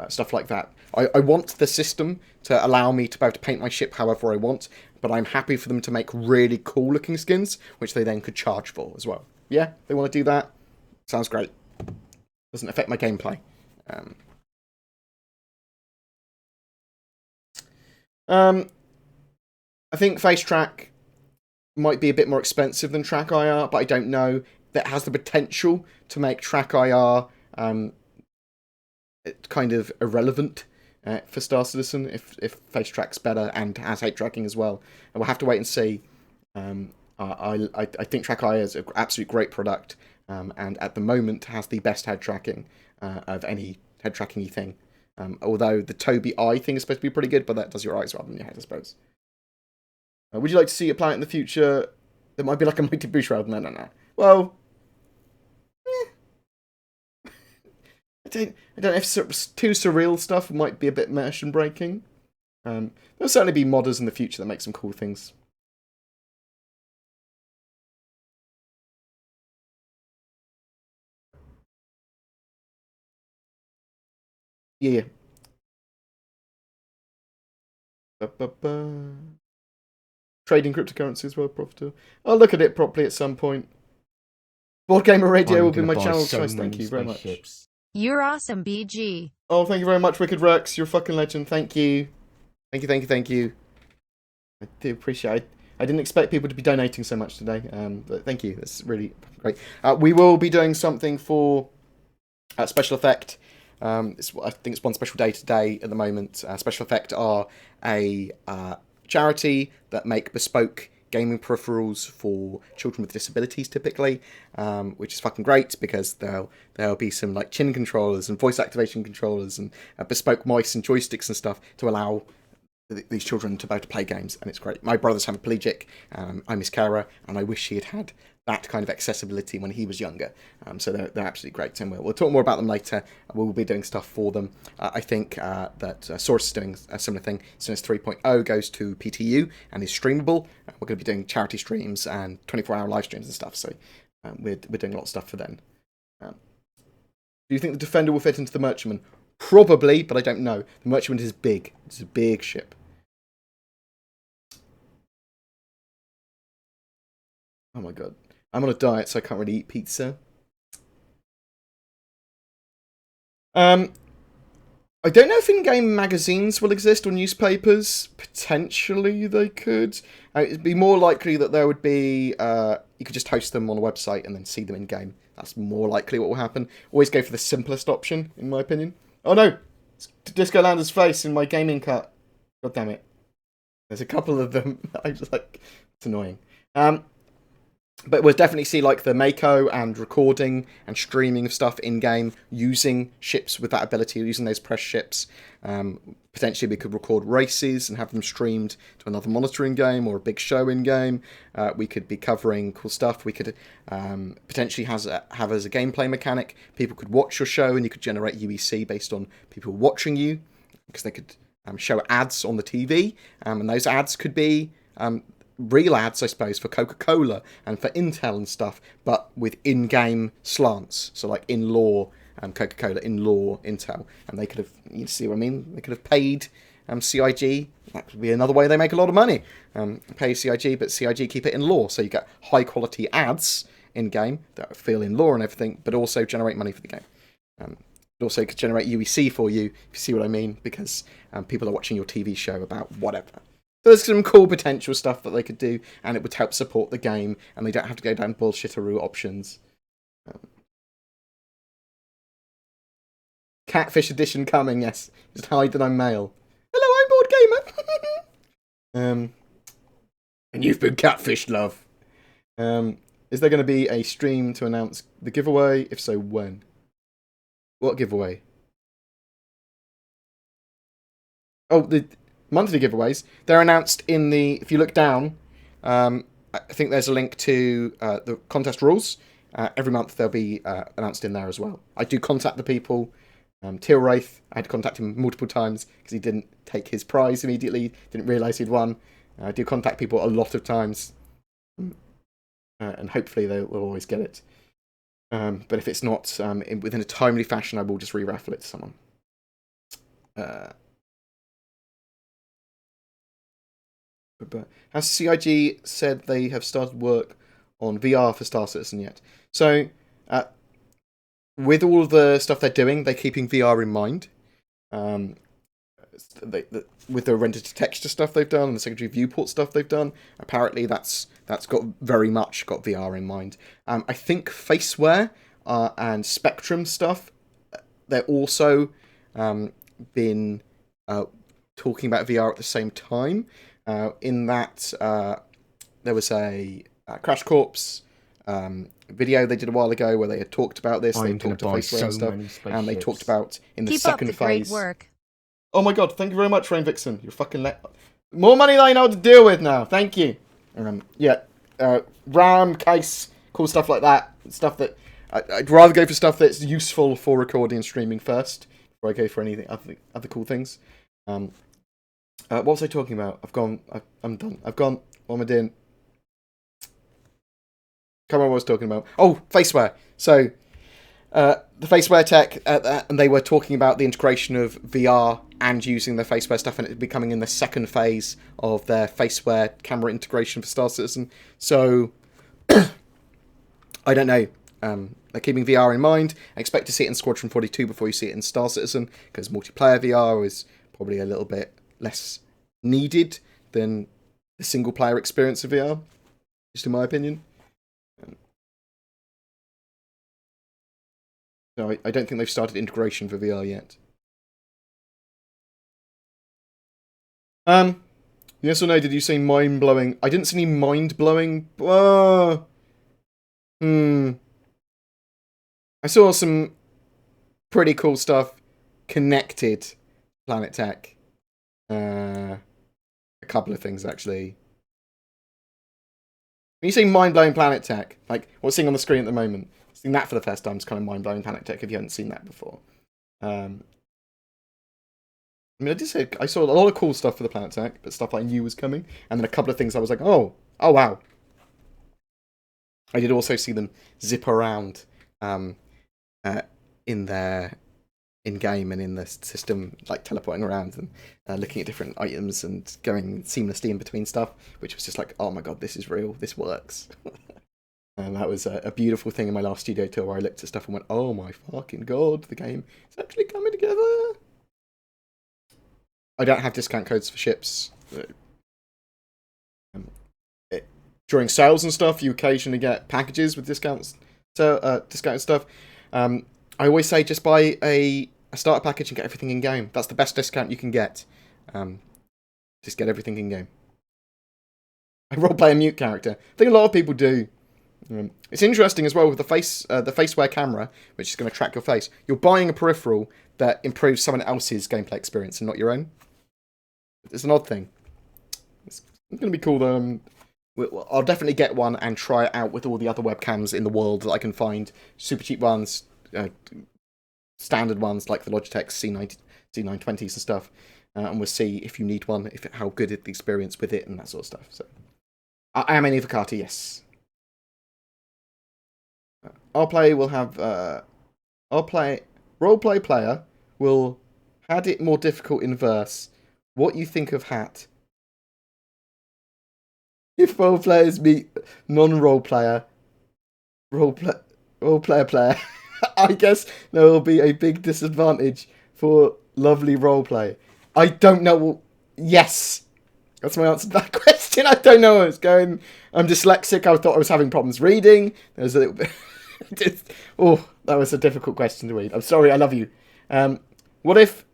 stuff like that. I want the system to allow me to be able to paint my ship however I want, but I'm happy for them to make really cool looking skins, which they then could charge for as well. Yeah, they want to do that. Sounds great. Doesn't affect my gameplay. I think Face Track might be a bit more expensive than Track IR, but I don't know. That has the potential to make Track IR kind of irrelevant for Star Citizen if Face Track's better and has head tracking as well. And we'll have to wait and see. I think Track IR is an absolute great product, and at the moment has the best head tracking of any head tracking thing. Although the Toby Eye thing is supposed to be pretty good, but that does your eyes rather than your head, I suppose. Would you like to see a planet in the future that might be like a mighty bushroud? No. Well, I don't know if too surreal stuff might be a bit immersion breaking. There'll certainly be modders in the future that make some cool things. Yeah. Trading cryptocurrency as well, profitable. I'll look at it properly at some point. BoredGamer Radio will be my channel of choice. Thank you very much. You're awesome, BG. Oh, thank you very much, Wicked Rex. You're a fucking legend. Thank you. Thank you. I do appreciate it. I didn't expect people to be donating so much today. But thank you. That's really great. We will be doing something for Special Effect. I think it's one special day today at the moment. Special Effect are a charity that make bespoke gaming peripherals for children with disabilities typically, which is fucking great because there'll be some like chin controllers and voice activation controllers and bespoke mice and joysticks and stuff to allow these children to be able to play games, and it's great. My brother's paraplegic, I'm his carer, and I wish he had that kind of accessibility when he was younger. So they're absolutely great, and we'll talk more about them later. We'll be doing stuff for them. I think that Source is doing a similar thing. As soon as 3.0 goes to PTU and is streamable, we're going to be doing charity streams and 24-hour live streams and stuff. So we're doing a lot of stuff for them. Do you think the Defender will fit into the Merchantman? Probably, but I don't know. The Merchantman is big. It's a big ship. Oh my god. I'm on a diet, so I can't really eat pizza. I don't know if in-game magazines will exist or newspapers. Potentially they could. It'd be more likely that there would be... you could just host them on a website and then see them in-game. That's more likely what will happen. Always go for the simplest option, in my opinion. Oh no! It's Disco Lander's face in my gaming cut. God damn it. There's a couple of them. I just like... It's annoying. But we'll definitely see like the Mako and recording and streaming of stuff in-game using ships with that ability, using those press ships. Potentially we could record races and have them streamed to another monitoring game or a big show in-game. We could be covering cool stuff. We could potentially have as a gameplay mechanic, people could watch your show and you could generate UEC based on people watching you, because they could show ads on the TV, and those ads could be... real ads, I suppose, for Coca-Cola and for Intel and stuff, but with in-game slants. So like in-law Coca-Cola, in-law Intel. And they could have, you see what I mean? They could have paid CIG. That could be another way they make a lot of money. Pay CIG, but CIG keep it in law. So you get high-quality ads in-game that feel in law and everything, but also generate money for the game. It also could generate UEC for you, if you see what I mean, because people are watching your TV show about whatever. There's some cool potential stuff that they could do, and it would help support the game, and they don't have to go down bullshitteroo options. Catfish edition coming, yes. Just hide that I'm male. Hello, I'm BoredGamer! And you've been catfished, love. Is there going to be a stream to announce the giveaway? If so, when? What giveaway? Oh, the... monthly giveaways. They're announced in the... If you look down, I think there's a link to the contest rules. Every month they'll be announced in there as well. I do contact the people. Teal Wraith, I had to contact him multiple times because he didn't take his prize immediately. Didn't realise he'd won. I do contact people a lot of times. And hopefully they'll always get it. But if it's not within a timely fashion, I will just re-raffle it to someone. has CIG said they have started work on VR for Star Citizen yet? So, with all the stuff they're doing, they're keeping VR in mind. With the render-to-texture stuff they've done and the secondary viewport stuff they've done, apparently that's got very much got VR in mind. I think Faceware and Spectrum stuff, they're also been talking about VR at the same time. In that there was a Crash Corps video they did a while ago where they had talked about this. They talked about Faceware and stuff, and they talked about in the second Keep up the phase. great work. Oh my god, thank you very much, Rain Vixen. You're fucking more money than I know what to deal with now. Thank you. RAM, case, cool stuff like that. Stuff that I'd rather go for stuff that's useful for recording and streaming first before I go for anything other cool things. What was I talking about? I'm done. What am I doing? Can't remember what I was talking about. Oh, Faceware. So, the Faceware tech, and they were talking about the integration of VR and using the Faceware stuff, and it becoming in the second phase of their Faceware camera integration for Star Citizen. So, I don't know. They're keeping VR in mind. I expect to see it in Squadron 42 before you see it in Star Citizen, because multiplayer VR is probably a little bit less needed than the single-player experience of VR, just in my opinion. So I don't think they've started integration for VR yet. Yes or no, did you say mind-blowing? I didn't see any mind-blowing. I saw some pretty cool stuff connected Planet Tech. A couple of things, actually. When you say mind-blowing Planet Tech, like what's seeing on the screen at the moment, seeing that for the first time is kind of mind-blowing Planet Tech if you haven't seen that before. I mean, I saw a lot of cool stuff for the Planet Tech, but stuff I knew was coming, and then a couple of things I was like, oh wow. I did also see them zip around in their in-game and in the system, like teleporting around and looking at different items and going seamlessly in between stuff, which was just like, oh my god, this is real, this works. And that was a beautiful thing in my last studio tour where I looked at stuff and went, oh my fucking god, the game is actually coming together. I don't have discount codes for ships. During sales and stuff, you occasionally get packages with discounts, discounted stuff. I always say just buy a starter package and get everything in game. That's the best discount you can get. Just get everything in game. I roleplay a mute character. I think a lot of people do. It's interesting as well with the Faceware camera, which is going to track your face. You're buying a peripheral that improves someone else's gameplay experience and not your own. It's an odd thing. It's going to be cool though. I'll definitely get one and try it out with all the other webcams in the world that I can find. Super cheap ones, standard ones like the Logitech C920s and stuff. And we'll see if you need one, how good is the experience with it and that sort of stuff. So, I am an Evocati, yes. Roleplay player will had it more difficult in verse. What you think of Hat? If role players meet non-role player, role player, I guess there will be a big disadvantage for lovely role play. I don't know. Yes, that's my answer to that question. I don't know where it's going. I'm dyslexic. I thought I was having problems reading. There's a little bit. That was a difficult question to read. I'm sorry. I love you. What if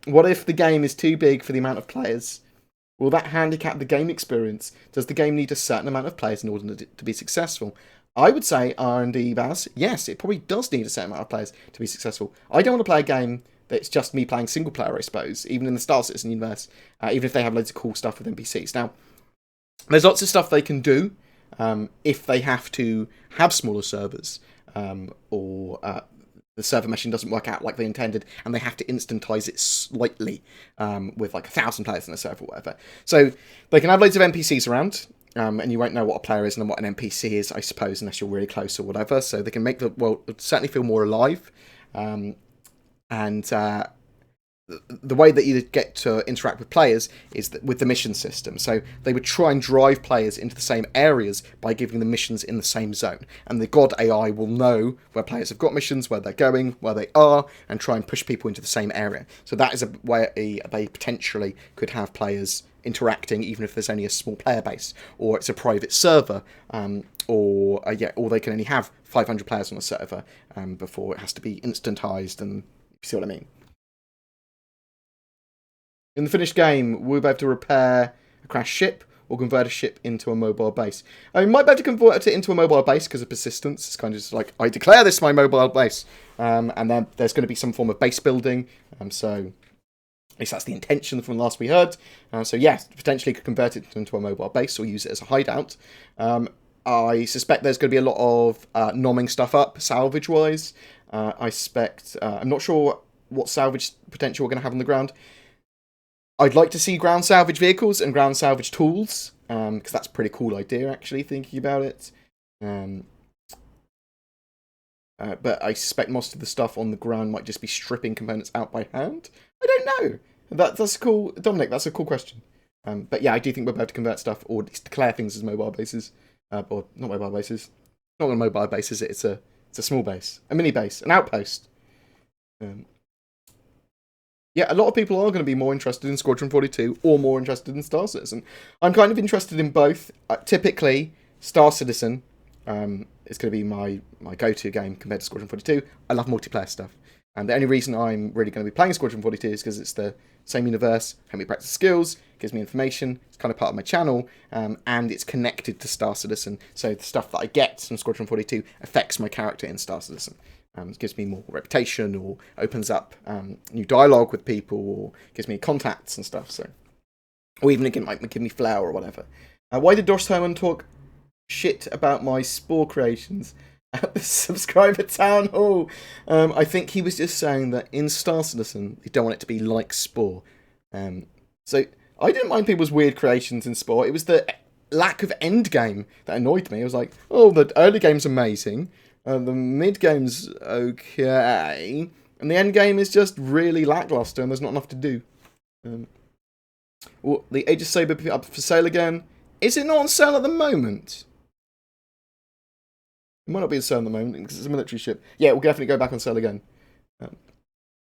the game is too big for the amount of players? Will that handicap the game experience? Does the game need a certain amount of players in order to be successful? I would say R&D Baz, yes, it probably does need a certain amount of players to be successful. I don't want to play a game that's just me playing single player, I suppose, even in the Star Citizen universe, even if they have loads of cool stuff with NPCs. Now, there's lots of stuff they can do if they have to have smaller servers or the server meshing doesn't work out like they intended, and they have to instantize it slightly with like 1,000 players in a server or whatever. So they can have loads of NPCs around, and you won't know what a player is and what an NPC is, I suppose, unless you're really close or whatever. So they can make the world certainly feel more alive, and the way that you get to interact with players is with the mission system. So they would try and drive players into the same areas by giving them missions in the same zone. And the God AI will know where players have got missions, where they're going, where they are, and try and push people into the same area. So that is a way they potentially could have players interacting, even if there's only a small player base, or it's a private server, or they can only have 500 players on a server before it has to be instantized, and you see what I mean. In the finished game, we'll be able to repair a crashed ship or convert a ship into a mobile base. I might be able to convert it into a mobile base because of persistence. It's kind of just like, I declare this my mobile base. And then there's going to be some form of base building. So at least that's the intention from the last we heard. So yes, potentially could convert it into a mobile base or use it as a hideout. I suspect there's going to be a lot of nomming stuff up, salvage-wise. I suspect... I'm not sure what salvage potential we're going to have on the ground. I'd like to see ground salvage vehicles and ground salvage tools, because that's a pretty cool idea, actually, thinking about it. But I suspect most of the stuff on the ground might just be stripping components out by hand. I don't know. That's cool. Dominic, that's a cool question. But yeah, I do think we're about to convert stuff, or at least declare things as mobile bases. Or not mobile bases. Not a mobile base, is it? It's a small base. A mini base. An outpost. Yeah, a lot of people are going to be more interested in Squadron 42 or more interested in Star Citizen. I'm kind of interested in both. Typically, Star Citizen is going to be my go-to game compared to Squadron 42. I love multiplayer stuff. And the only reason I'm really going to be playing Squadron 42 is because it's the same universe, helps me practice skills, gives me information, it's kind of part of my channel, and it's connected to Star Citizen. So the stuff that I get from Squadron 42 affects my character in Star Citizen. It gives me more reputation, or opens up new dialogue with people, or gives me contacts and stuff. So, or even it might give me flair or whatever. Why did Dosh Herman talk shit about my Spore creations at the subscriber town hall? I think he was just saying that in Star Citizen, they don't want it to be like Spore. So I didn't mind people's weird creations in Spore. It was the lack of end game that annoyed me. I was like, oh, the early game's amazing. The mid-game's okay, and the end-game is just really lackluster, and there's not enough to do. The Age of Saber up for sale again. Is it not on sale at the moment? It might not be on sale at the moment, because it's a military ship. Yeah, it will definitely go back on sale again.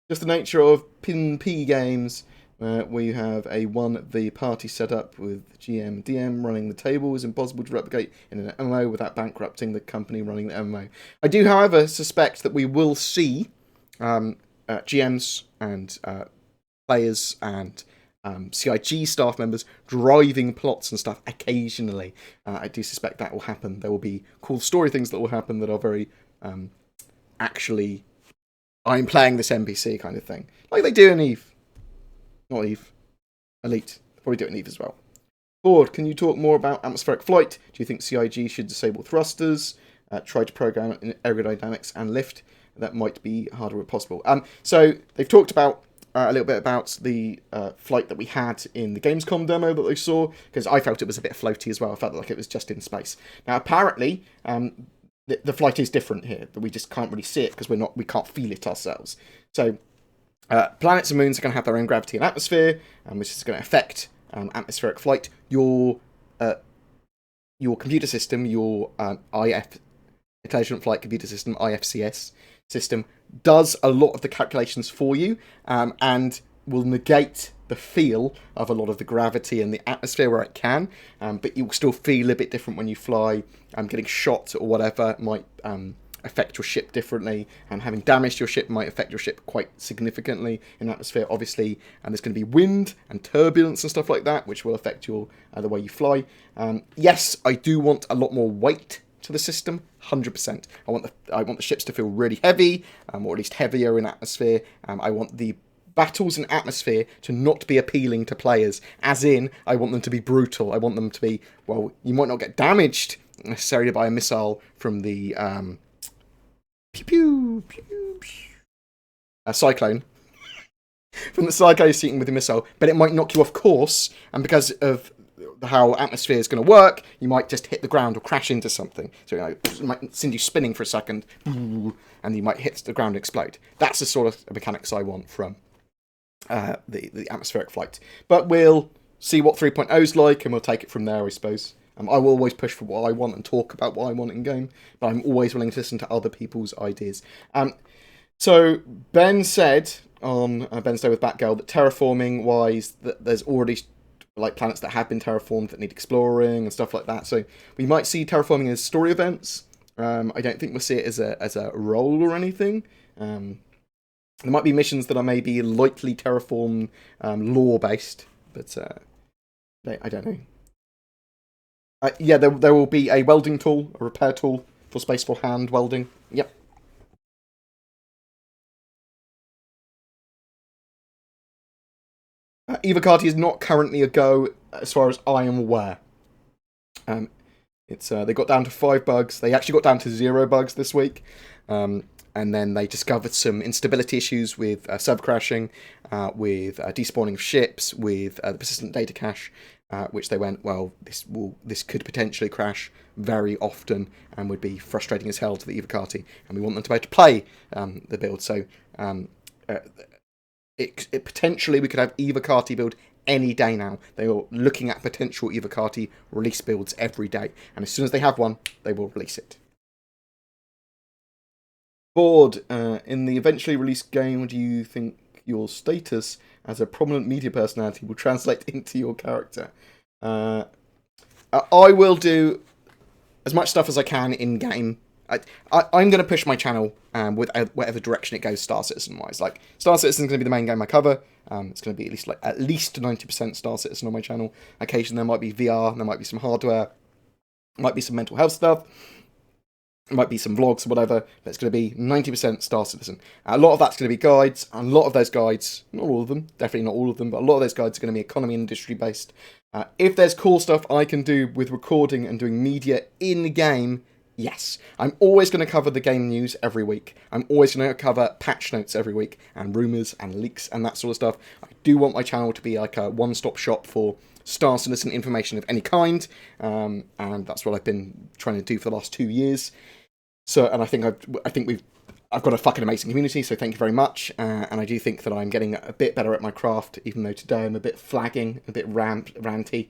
Just the nature of P games, where you have a 1v party setup with GM, DM running the table is impossible to replicate in an MMO without bankrupting the company running the MMO. I do, however, suspect that we will see GMs and players and CIG staff members driving plots and stuff occasionally. I do suspect that will happen. There will be cool story things that will happen that are very actually, I'm playing this NPC kind of thing. Like they do in EVE. Not EVE. Elite. Probably do it in EVE as well. Bored, can you talk more about atmospheric flight? Do you think CIG should disable thrusters? Try to program in aerodynamics and lift. That might be harder if possible. So they've talked about a little bit about the flight that we had in the Gamescom demo that they saw, because I felt it was a bit floaty as well. I felt like it was just in space. Now apparently the flight is different here, but we just can't really see it because we can't feel it ourselves. So planets and moons are going to have their own gravity and atmosphere, which is going to affect atmospheric flight. Your computer system, your Intelligent Flight Computer System, IFCS system, does a lot of the calculations for you, and will negate the feel of a lot of the gravity in the atmosphere where it can, but you'll still feel a bit different when you fly. Getting shot or whatever might affect your ship differently, and having damaged your ship might affect your ship quite significantly in atmosphere, obviously, and there's going to be wind and turbulence and stuff like that, which will affect your the way you fly. Yes, I do want a lot more weight to the system, 100%. I want the ships to feel really heavy, or at least heavier in atmosphere. I want the battles in atmosphere to not be appealing to players, as in, I want them to be brutal. I want them to be, well, you might not get damaged necessarily by a missile from the Cyclone. From the Cyclone shooting with the missile, but it might knock you off course, and because of how atmosphere is going to work, you might just hit the ground or crash into something. So it might send you spinning for a second, and you might hit the ground and explode. That's the sort of mechanics I want from the atmospheric flight. But we'll see what 3.0 is like, and we'll take it from there, I suppose. I will always push for what I want and talk about what I want in game, but I'm always willing to listen to other people's ideas. So Ben said on Ben's Day with Batgirl that terraforming-wise, that there's already like planets that have been terraformed that need exploring and stuff like that. So we might see terraforming as story events. I don't think we'll see it as a role or anything. There might be missions that are maybe lightly terraform lore-based, but I don't know. Yeah, there will be a welding tool, a repair tool for space for hand welding. Yep. Evocati is not currently a go, as far as I am aware. They got down to 5 bugs. They actually got down to 0 bugs this week. And then they discovered some instability issues with server crashing, with despawning of ships, with the persistent data cache, which they went, well, this could potentially crash very often and would be frustrating as hell to the Evocati, and we want them to be able to play the build. So it potentially we could have Evocati build any day now. They are looking at potential Evocati release builds every day, and as soon as they have one, they will release it. Bored, in the eventually released game, do you think your status as a prominent media personality will translate into your character? I will do as much stuff as I can in game. I'm going to push my channel with whatever direction it goes, Star Citizen wise. Like Star Citizen is going to be the main game I cover. It's going to be at least 90% Star Citizen on my channel. Occasionally there might be VR, there might be some hardware, might be some mental health stuff. It might be some vlogs or whatever, but it's going to be 90% Star Citizen. A lot of that's going to be guides, and a lot of those guides, not all of them, definitely not all of them, but a lot of those guides are going to be economy and industry based. If there's cool stuff I can do with recording and doing media in-game, yes. I'm always going to cover the game news every week. I'm always going to cover patch notes every week, and rumours and leaks and that sort of stuff. I do want my channel to be like a one-stop shop for Star Citizen information of any kind, and that's what I've been trying to do for the last 2 years. So, and I think I've got a fucking amazing community, so thank you very much. And I do think that I'm getting a bit better at my craft, even though today I'm a bit flagging, a bit ranty.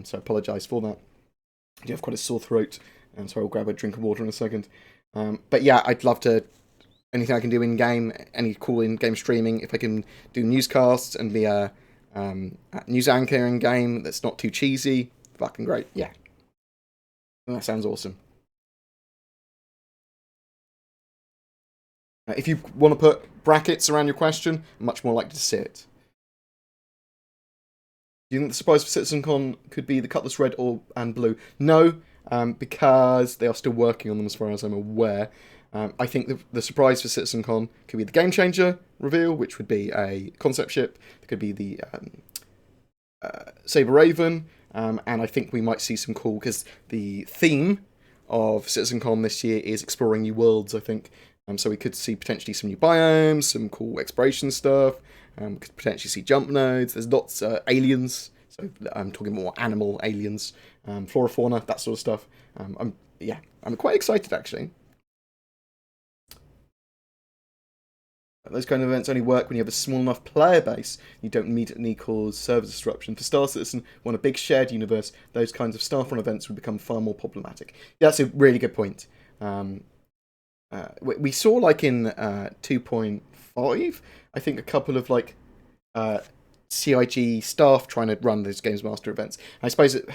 So I apologise for that. I do have quite a sore throat, so I'll grab a drink of water in a second. But yeah, I'd love to, anything I can do in game, any cool in game streaming. If I can do newscasts and be a news anchor in game that's not too cheesy, fucking great. Yeah, that sounds awesome. If you want to put brackets around your question, I'm much more likely to see it. Do you think the surprise for Citizencon could be the Cutlass Red and Blue? No, because they are still working on them as far as I'm aware. I think the surprise for Citizencon could be the Game Changer reveal, which would be a concept ship. It could be the Saber Raven, and I think we might see some cool, because the theme of Citizencon this year is exploring new worlds, I think. So we could see potentially some new biomes, some cool exploration stuff. We could potentially see jump nodes. There's lots of aliens. So I'm talking more animal aliens, flora, fauna, that sort of stuff. I'm quite excited actually. Those kind of events only work when you have a small enough player base. You don't immediately cause server disruption. For Star Citizen, on a big shared universe, those kinds of staff run events would become far more problematic. Yeah, that's a really good point. We saw, like, in 2.5, I think a couple of, like, CIG staff trying to run those Games Master events. I suppose it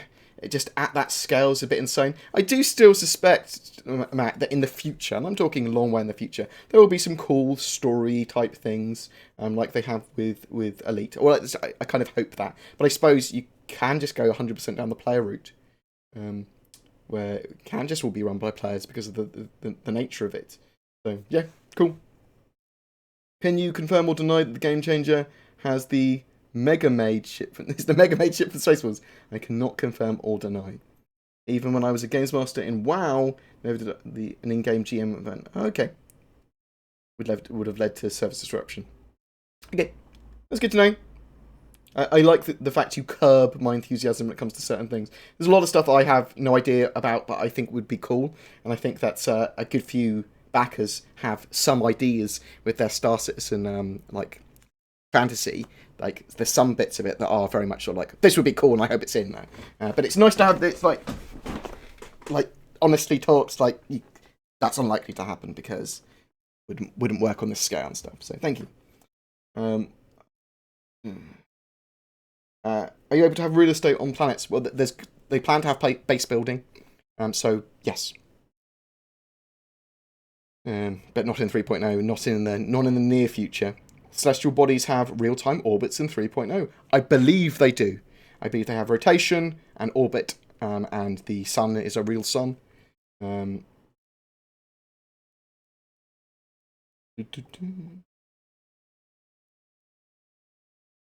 just, at that scale, is a bit insane. I do still suspect, Matt, that in the future, and I'm talking a long way in the future, there will be some cool story-type things, like they have with Elite. Well, I kind of hope that. But I suppose you can just go 100% down the player route. Where it can just all be run by players because of the nature of it. So, yeah, cool. Can you confirm or deny that the Game Changer has the Mega Maid ship? It's the Mega Maid ship for Space Wars. I cannot confirm or deny. Even when I was a Games Master in WoW, never did an in-game GM event. Okay. Would have led to service disruption. Okay, that's good to know. I like the fact you curb my enthusiasm when it comes to certain things. There's a lot of stuff I have no idea about, but I think would be cool. And I think that's a good few backers have some ideas with their Star Citizen, like, fantasy. Like, there's some bits of it that are very much sort of like, this would be cool, and I hope it's in there. But it's nice to have this, like honestly talks, like, that's unlikely to happen because wouldn't work on this scale and stuff. So thank you. Are you able to have real estate on planets? Well, they plan to have base building. So yes. But not in 3.0, not in the near future. Celestial bodies have real-time orbits in 3.0. I believe they do. I believe they have rotation and orbit, and the sun is a real sun. Thank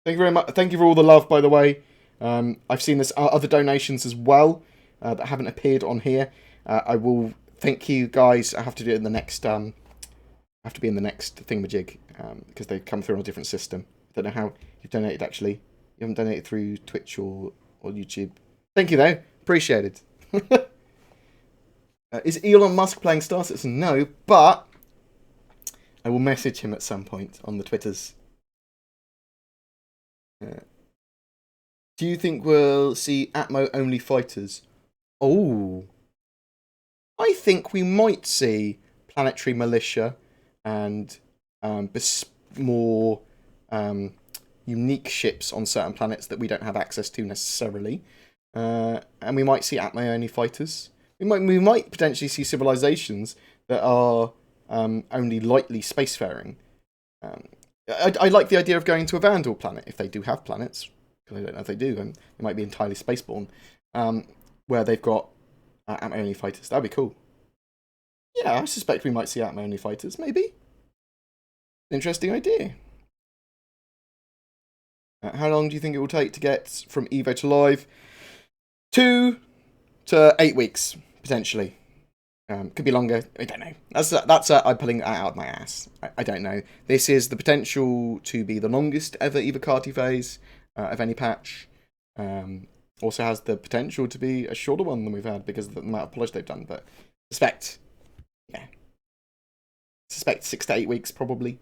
you very much. Thank you for all the love, by the way. I've seen this other donations as well that haven't appeared on here. I will thank you guys. I have to do it in the next. I have to be in the next thingamajig because they come through on a different system. I don't know how you've donated actually. You haven't donated through Twitch or YouTube. Thank you though. Appreciate it. Is Elon Musk playing Star Citizen? No, but I will message him at some point on the Twitters. Do you think we'll see Atmo-only fighters? Oh. I think we might see planetary militia and more unique ships on certain planets that we don't have access to necessarily. And we might see Atmo-only fighters. We might potentially see civilizations that are only lightly spacefaring. I like the idea of going to a Vandal planet, if they do have planets, because I don't know if they do, and they might be entirely spaceborne, where they've got Atmo-only fighters. That'd be cool. Yeah, I suspect we might see Atmo-only fighters, maybe. Interesting idea. How long do you think it will take to get from Evo to live? 2 to 8 weeks, potentially. Could be longer. I don't know. That's I'm pulling that out of my ass. I don't know. This is the potential to be the longest ever Evocati phase of any patch. Also has the potential to be a shorter one than we've had because of the amount of polish they've done. But suspect 6 to 8 weeks probably.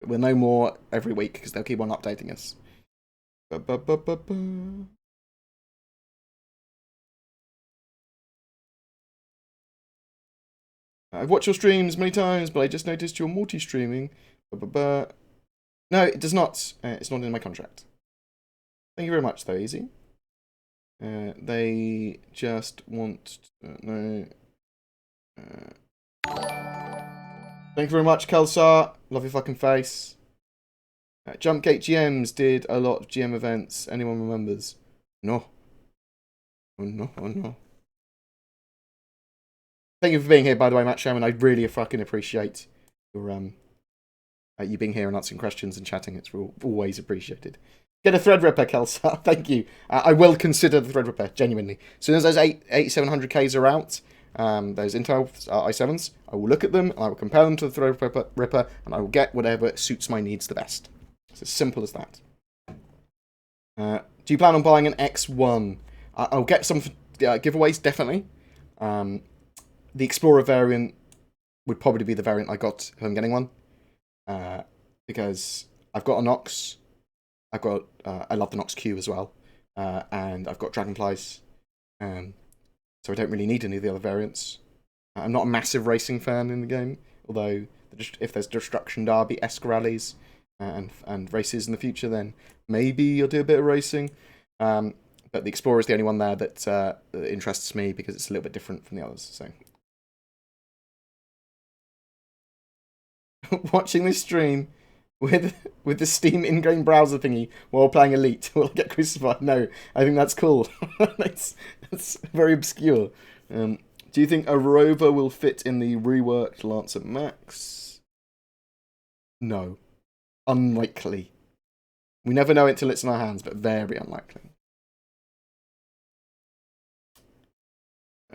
We'll know more every week because they'll keep on updating us. I've watched your streams many times, but I just noticed you're multi-streaming. No, it does not. It's not in my contract. Thank you very much, though, Easy. They just want to know. Thank you very much, Kelsar. Love your fucking face. Jumpgate GMs did a lot of GM events. Anyone remembers? No. Oh no, oh no. Thank you for being here, by the way, Matt Sherman. I really fucking appreciate your you being here and answering questions and chatting. It's always appreciated. Get a Threadripper, Kelsar. Thank you. I will consider the Threadripper, genuinely. As soon as those 8700Ks are out, those Intel i7s, I will look at them, and I will compare them to the Threadripper, and I will get whatever suits my needs the best. It's as simple as that. Do you plan on buying an X1? I'll get some giveaways, definitely. The Explorer variant would probably be the variant I got if I'm getting one. Because I've got a Nox. I've got I love the Nox Q as well. And I've got Dragonflies. So I don't really need any of the other variants. I'm not a massive racing fan in the game. Although, if there's Destruction Derby-esque rallies and races in the future, then maybe I'll do a bit of racing. But the Explorer is the only one there that interests me because it's a little bit different from the others. So. Watching this stream with the Steam in-game browser thingy while playing Elite, will I get crucified? No, I think that's cool. that's very obscure. Do you think a rover will fit in the reworked Lancer Max? No. Unlikely. We never know until it's in our hands, but very unlikely.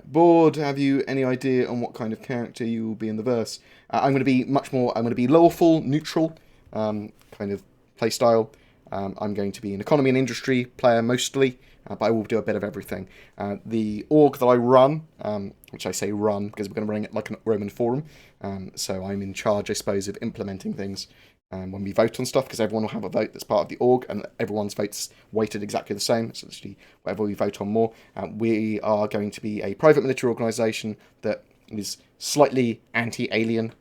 Bored, have you any idea on what kind of character you will be in the verse? I'm going to be I'm going to be lawful, neutral, kind of playstyle. I'm going to be an economy and industry player mostly, but I will do a bit of everything. The org that I run, which I say run because we're going to run it like a Roman forum, so I'm in charge, I suppose, of implementing things. when we vote on stuff, because everyone will have a vote that's part of the org, and everyone's votes weighted exactly the same. So literally, whatever we vote on more. We are going to be a private military organisation that is slightly anti-alien,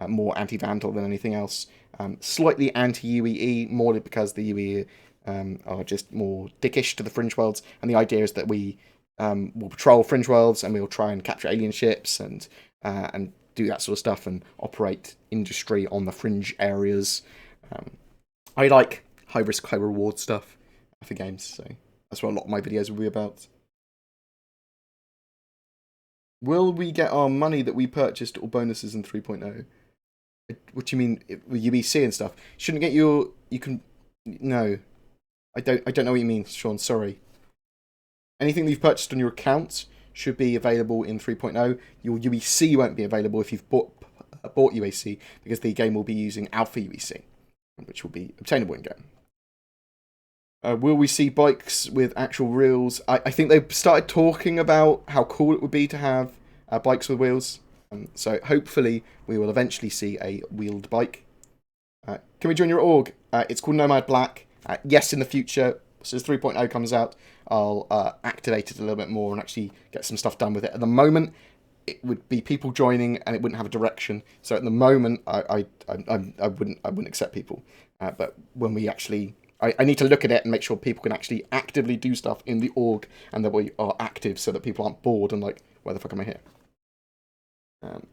more anti-vandal than anything else. Slightly anti-UEE, more because the UEE are just more dickish to the fringe worlds, and the idea is that we will patrol fringe worlds, and we'll try and capture alien ships and do that sort of stuff and operate industry on the fringe areas. I like high risk, high reward stuff for games, so that's what a lot of my videos will be about. Will we get our money that we purchased or bonuses in 3.0? What do you mean with UBC and stuff? Shouldn't get your... You can... No. I don't know what you mean, Sean, sorry. Anything that you've purchased on your account should be available in 3.0. Your UEC won't be available if you've bought UEC, because the game will be using Alpha UEC, which will be obtainable in-game. Will we see bikes with actual wheels? I think they've started talking about how cool it would be to have bikes with wheels. So hopefully we will eventually see a wheeled bike. Can we join your org? It's called Nomad Black. Yes, in the future, as 3.0 comes out, I'll activate it a little bit more and actually get some stuff done with it. At the moment, it would be people joining and it wouldn't have a direction. So at the moment, I wouldn't accept people. But when we actually, I need to look at it and make sure people can actually actively do stuff in the org and that we are active, so that people aren't bored and like, why the fuck am I here?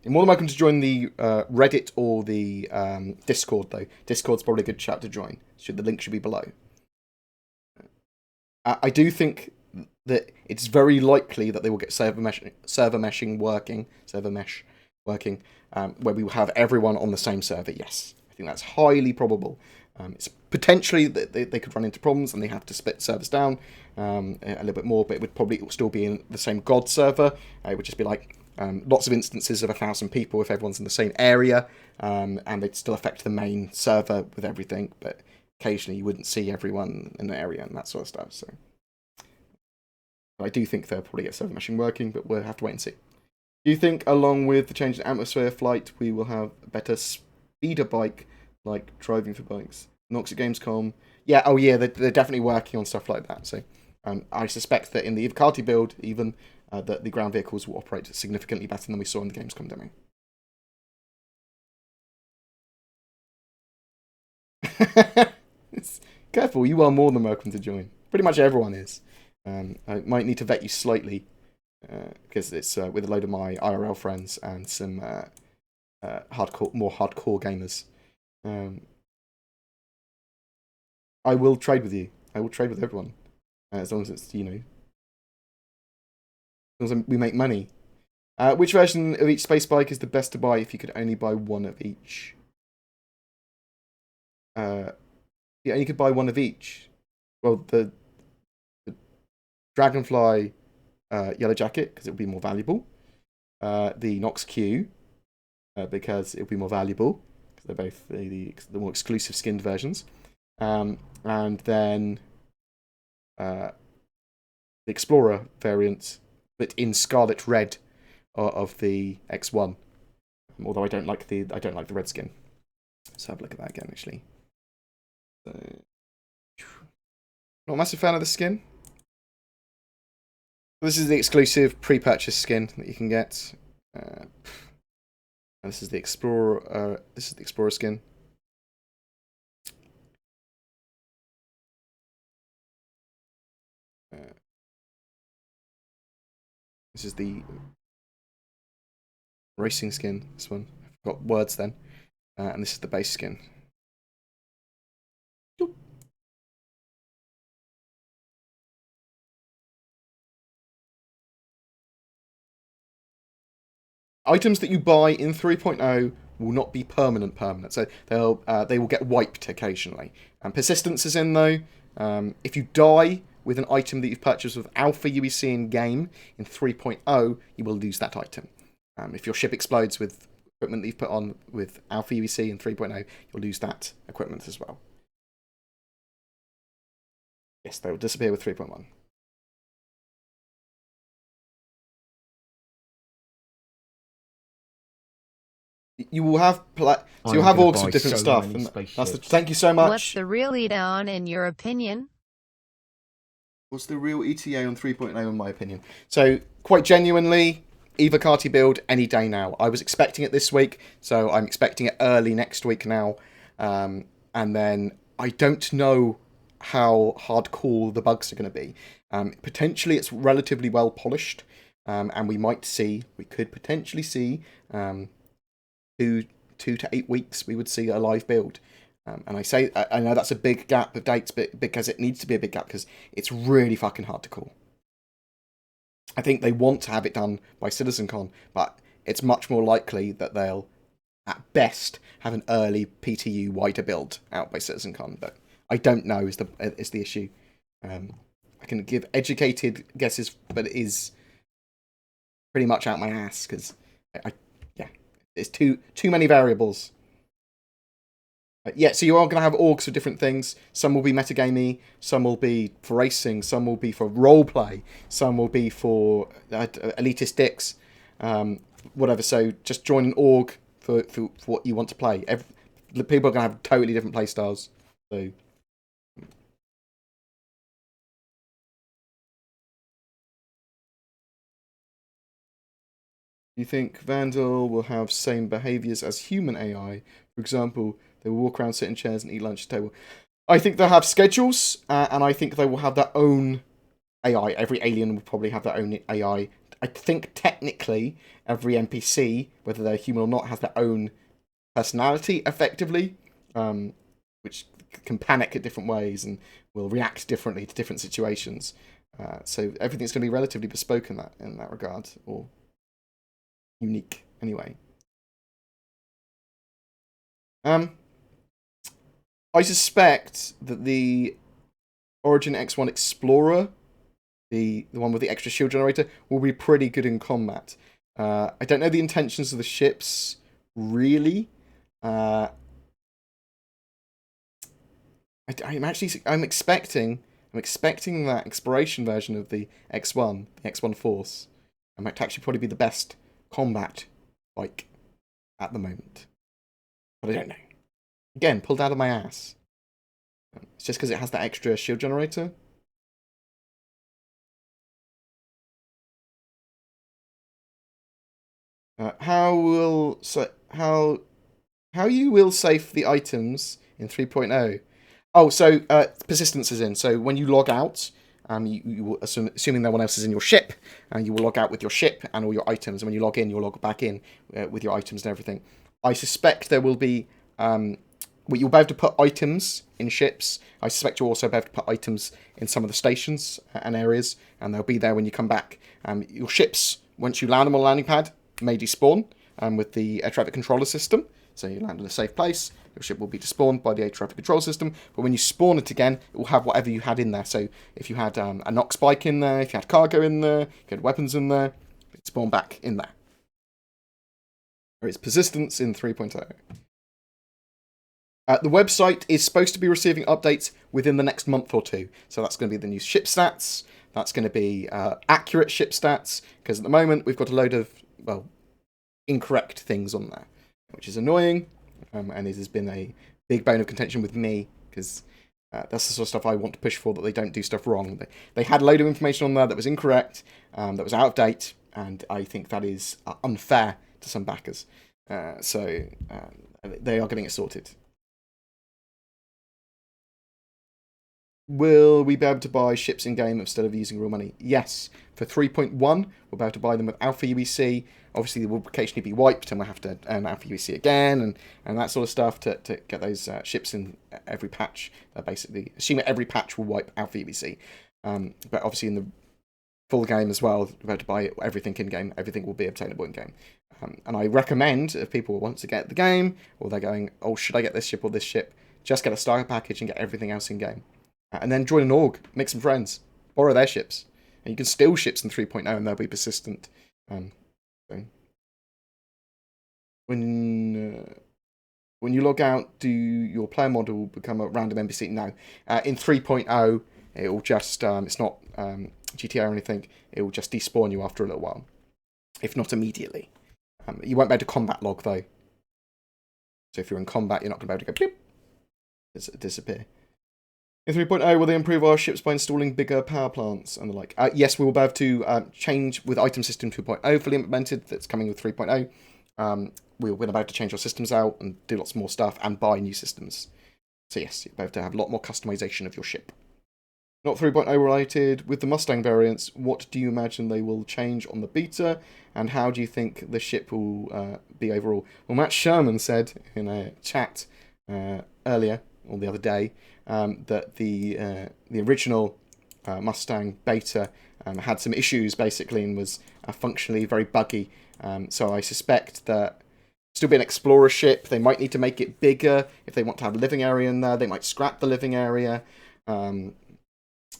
You're more than welcome to join the Reddit or the Discord, though. Discord's probably a good chat to join. The link should be below. I do think that it's very likely that they will get server mesh working, where we will have everyone on the same server. Yes, I think that's highly probable. It's potentially that they could run into problems and they have to split servers down a little bit more, but it would probably still be in the same God server. It would just be like lots of instances of 1,000 people if everyone's in the same area, and they'd still affect the main server with everything, but occasionally you wouldn't see everyone in the area and that sort of stuff. So I do think they'll probably get server meshing working, but we'll have to wait and see. Do you think, along with the change in atmosphere flight, we will have a better speeder bike, like driving for bikes? Nox at Gamescom. Yeah, oh yeah, they're definitely working on stuff like that. So I suspect that in the Evocati build, even, that the ground vehicles will operate significantly better than we saw in the Gamescom demo. Careful, you are more than welcome to join. Pretty much everyone is. I might need to vet you slightly, because it's with a load of my IRL friends and some more hardcore gamers. I will trade with you. I will trade with everyone, as long as it's, you know, as long as we make money. Which version of each space bike is the best to buy if you could only buy one of each? Yeah, you could buy one of each. Well, the Dragonfly Yellow Jacket, because it would be more valuable. The Nox Q, because it would be more valuable, because they're both the more exclusive skinned versions. And then the Explorer variant, but in Scarlet Red of the X1. Although I don't like the red skin. Let's have a look at that again, actually. So, not a massive fan of the skin. This is the exclusive pre-purchase skin that you can get. And this is the Explorer. This is the Explorer skin. This is the racing skin. This one. I've got words then. And this is the base skin. Items that you buy in 3.0 will not be permanent. So they will get wiped occasionally. And persistence is in though. If you die with an item that you've purchased with Alpha UEC in game in 3.0, you will lose that item. If your ship explodes with equipment that you've put on with Alpha UEC in 3.0, you'll lose that equipment as well. Yes, they will disappear with 3.1. you will have so you'll I'm have gonna orgs buy of different so stuff. many And spaceships. thank you so What's much. the real eat-on in your opinion? What's the real ETA on 3.0 in my opinion? So quite genuinely, Evocati build any day now. I was expecting it this week, so I'm expecting it early next week now. And then I don't know how hardcore the bugs are going to be. Potentially it's relatively well polished, and we could potentially see 2 to 8 weeks we would see a live build. And I know that's a big gap of dates, but because it needs to be a big gap because it's really fucking hard to call. I think they want to have it done by Citizencon, but it's much more likely that they'll, at best, have an early PTU wider build out by Citizencon. But I don't know is the issue. I can give educated guesses, but it is pretty much out my ass because there's too many variables. So you are going to have orgs for different things. Some will be metagamey, some will be for racing, some will be for roleplay, some will be for elitist dicks, whatever. So just join an org for what you want to play. The people are going to have totally different play styles. So. Do you think Vandal will have same behaviours as human AI? For example, they will walk around, sit in chairs, and eat lunch at the table. I think they'll have schedules, and I think they will have their own AI. Every alien will probably have their own AI. I think technically every NPC, whether they're human or not, has their own personality, effectively, which can panic at different ways and will react differently to different situations. So everything's going to be relatively bespoke in that regard, or unique anyway. I suspect that the Origin X1 Explorer, the one with the extra shield generator, will be pretty good in combat. I don't know the intentions of the ships really. I'm expecting that exploration version of the X1, the X1 Force, might actually probably be the best combat bike at the moment. But I don't know. Again, pulled out of my ass. It's just because it has that extra shield generator. How you will save the items in 3.0? Oh, so persistence is in. So when you log out, you will, assuming no one else is in your ship, and you will log out with your ship and all your items. And when you log in, you'll log back in with your items and everything. I suspect there will be you'll be able to put items in ships. I suspect you'll also be able to put items in some of the stations and areas, and they'll be there when you come back. Your ships, once you land them on a landing pad, may despawn with the air traffic controller system. So you land in a safe place, your ship will be despawned by the air traffic control system, but when you spawn it again, it will have whatever you had in there. So if you had a Nox bike in there, if you had cargo in there, if you had weapons in there, it spawn back in there. There is persistence in 3.0. The website is supposed to be receiving updates within the next month or two. So that's going to be the new ship stats. That's going to be accurate ship stats. Because at the moment, we've got a load of, incorrect things on there, which is annoying. And it has been a big bone of contention with me. Because that's the sort of stuff I want to push for, that they don't do stuff wrong. They had a load of information on there that was incorrect, that was out of date. And I think that is unfair to some backers. So they are getting it sorted. Will we be able to buy ships in-game instead of using real money? Yes. For 3.1, we'll be able to buy them with Alpha UEC. Obviously, they will occasionally be wiped, and we'll have to earn Alpha UEC again, and that sort of stuff to get those ships in every patch. Basically, assume that every patch will wipe Alpha UEC. But obviously, in the full game as well, we'll be able to buy everything in-game. Everything will be obtainable in-game. And I recommend, if people want to get the game, or they're going, oh, should I get this ship or this ship, just get a starter package and get everything else in-game. And then join an org, make some friends, borrow their ships. And you can steal ships in 3.0 and they'll be persistent. When you log out, do your player model become a random NPC? No. In 3.0, it will just, it's not GTA or anything, it will just despawn you after a little while. If not immediately. You won't be able to combat log though. So if you're in combat, you're not going to be able to go disappear. In 3.0, will they improve our ships by installing bigger power plants and the like? Yes, we will be able to change with item system 2.0 fully implemented. That's coming with 3.0. We're going to be able to change our systems out and do lots more stuff and buy new systems. So yes, you'll be able to have a lot more customization of your ship. Not 3.0 related, with the Mustang variants, what do you imagine they will change on the beta, and how do you think the ship will be overall? Well, Matt Sherman said in a chat earlier, or the other day, that the original Mustang beta had some issues, basically, and was functionally very buggy. So I suspect that still be an explorer ship. They might need to make it bigger if they want to have a living area in there. They might scrap the living area.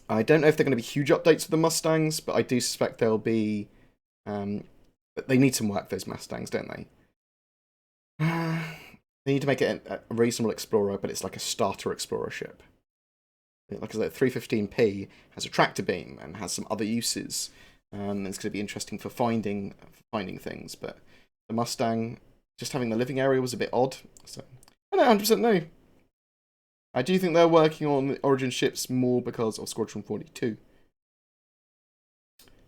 I don't know if they're going to be huge updates for the Mustangs, but I do suspect there'll be... they need some work, those Mustangs, don't they? They need to make it a reasonable explorer, but it's like a starter explorer ship. Like I said, 315p has a tractor beam and has some other uses. It's going to be interesting for finding things, but the Mustang, just having the living area was a bit odd. So I don't 100% know. I do think they're working on the Origin ships more because of Squadron 42.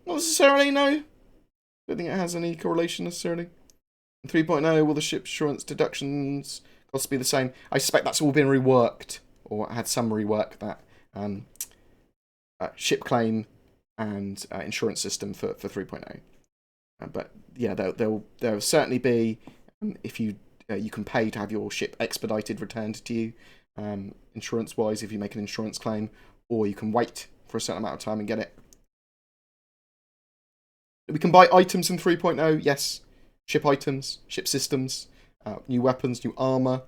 Not necessarily, no. Don't think it has any correlation necessarily. In 3.0, will the ship insurance deductions costs be the same? I suspect that's all been reworked, or had some rework, that ship claim and insurance system for 3.0. But yeah, there'll certainly be, if you can pay to have your ship expedited returned to you, insurance-wise, if you make an insurance claim, or you can wait for a certain amount of time and get it. We can buy items in 3.0, yes. Ship items, ship systems, new weapons, new armor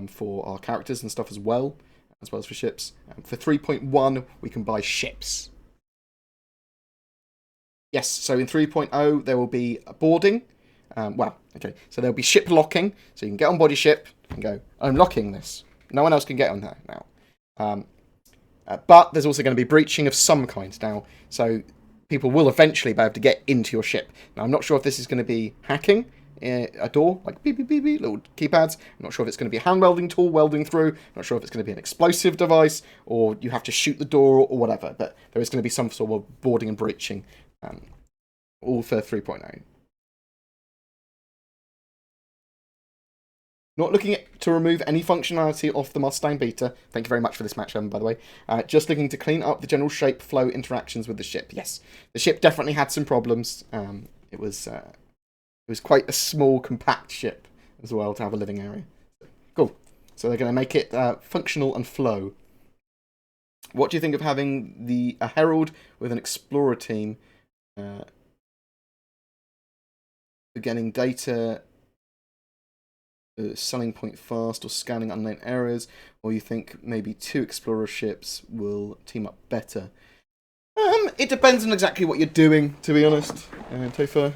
for our characters and stuff as well as for ships. For 3.1, we can buy ships. Yes, so in 3.0, there will be boarding. So there'll be ship locking, so you can get on board your ship and go, I'm locking this. No one else can get on there now. But there's also going to be breaching of some kind now, so people will eventually be able to get into your ship. Now, I'm not sure if this is going to be hacking a door, like beep, beep, beep, beep, little keypads. I'm not sure if it's going to be a hand welding tool welding through. I'm not sure if it's going to be an explosive device, or you have to shoot the door, or whatever. But there is going to be some sort of boarding and breaching, all for 3.0. Not looking to remove any functionality off the Mustang beta. Thank you very much for this match, by the way. Just looking to clean up the general shape, flow, interactions with the ship. Yes, the ship definitely had some problems. It was quite a small, compact ship as well to have a living area. Cool. So they're going to make it functional and flow. What do you think of having a Herald with an Explorer team for getting data... selling point fast or scanning unknown areas, or you think maybe 2 explorer ships will team up better? It depends on exactly what you're doing, to be honest, Topher.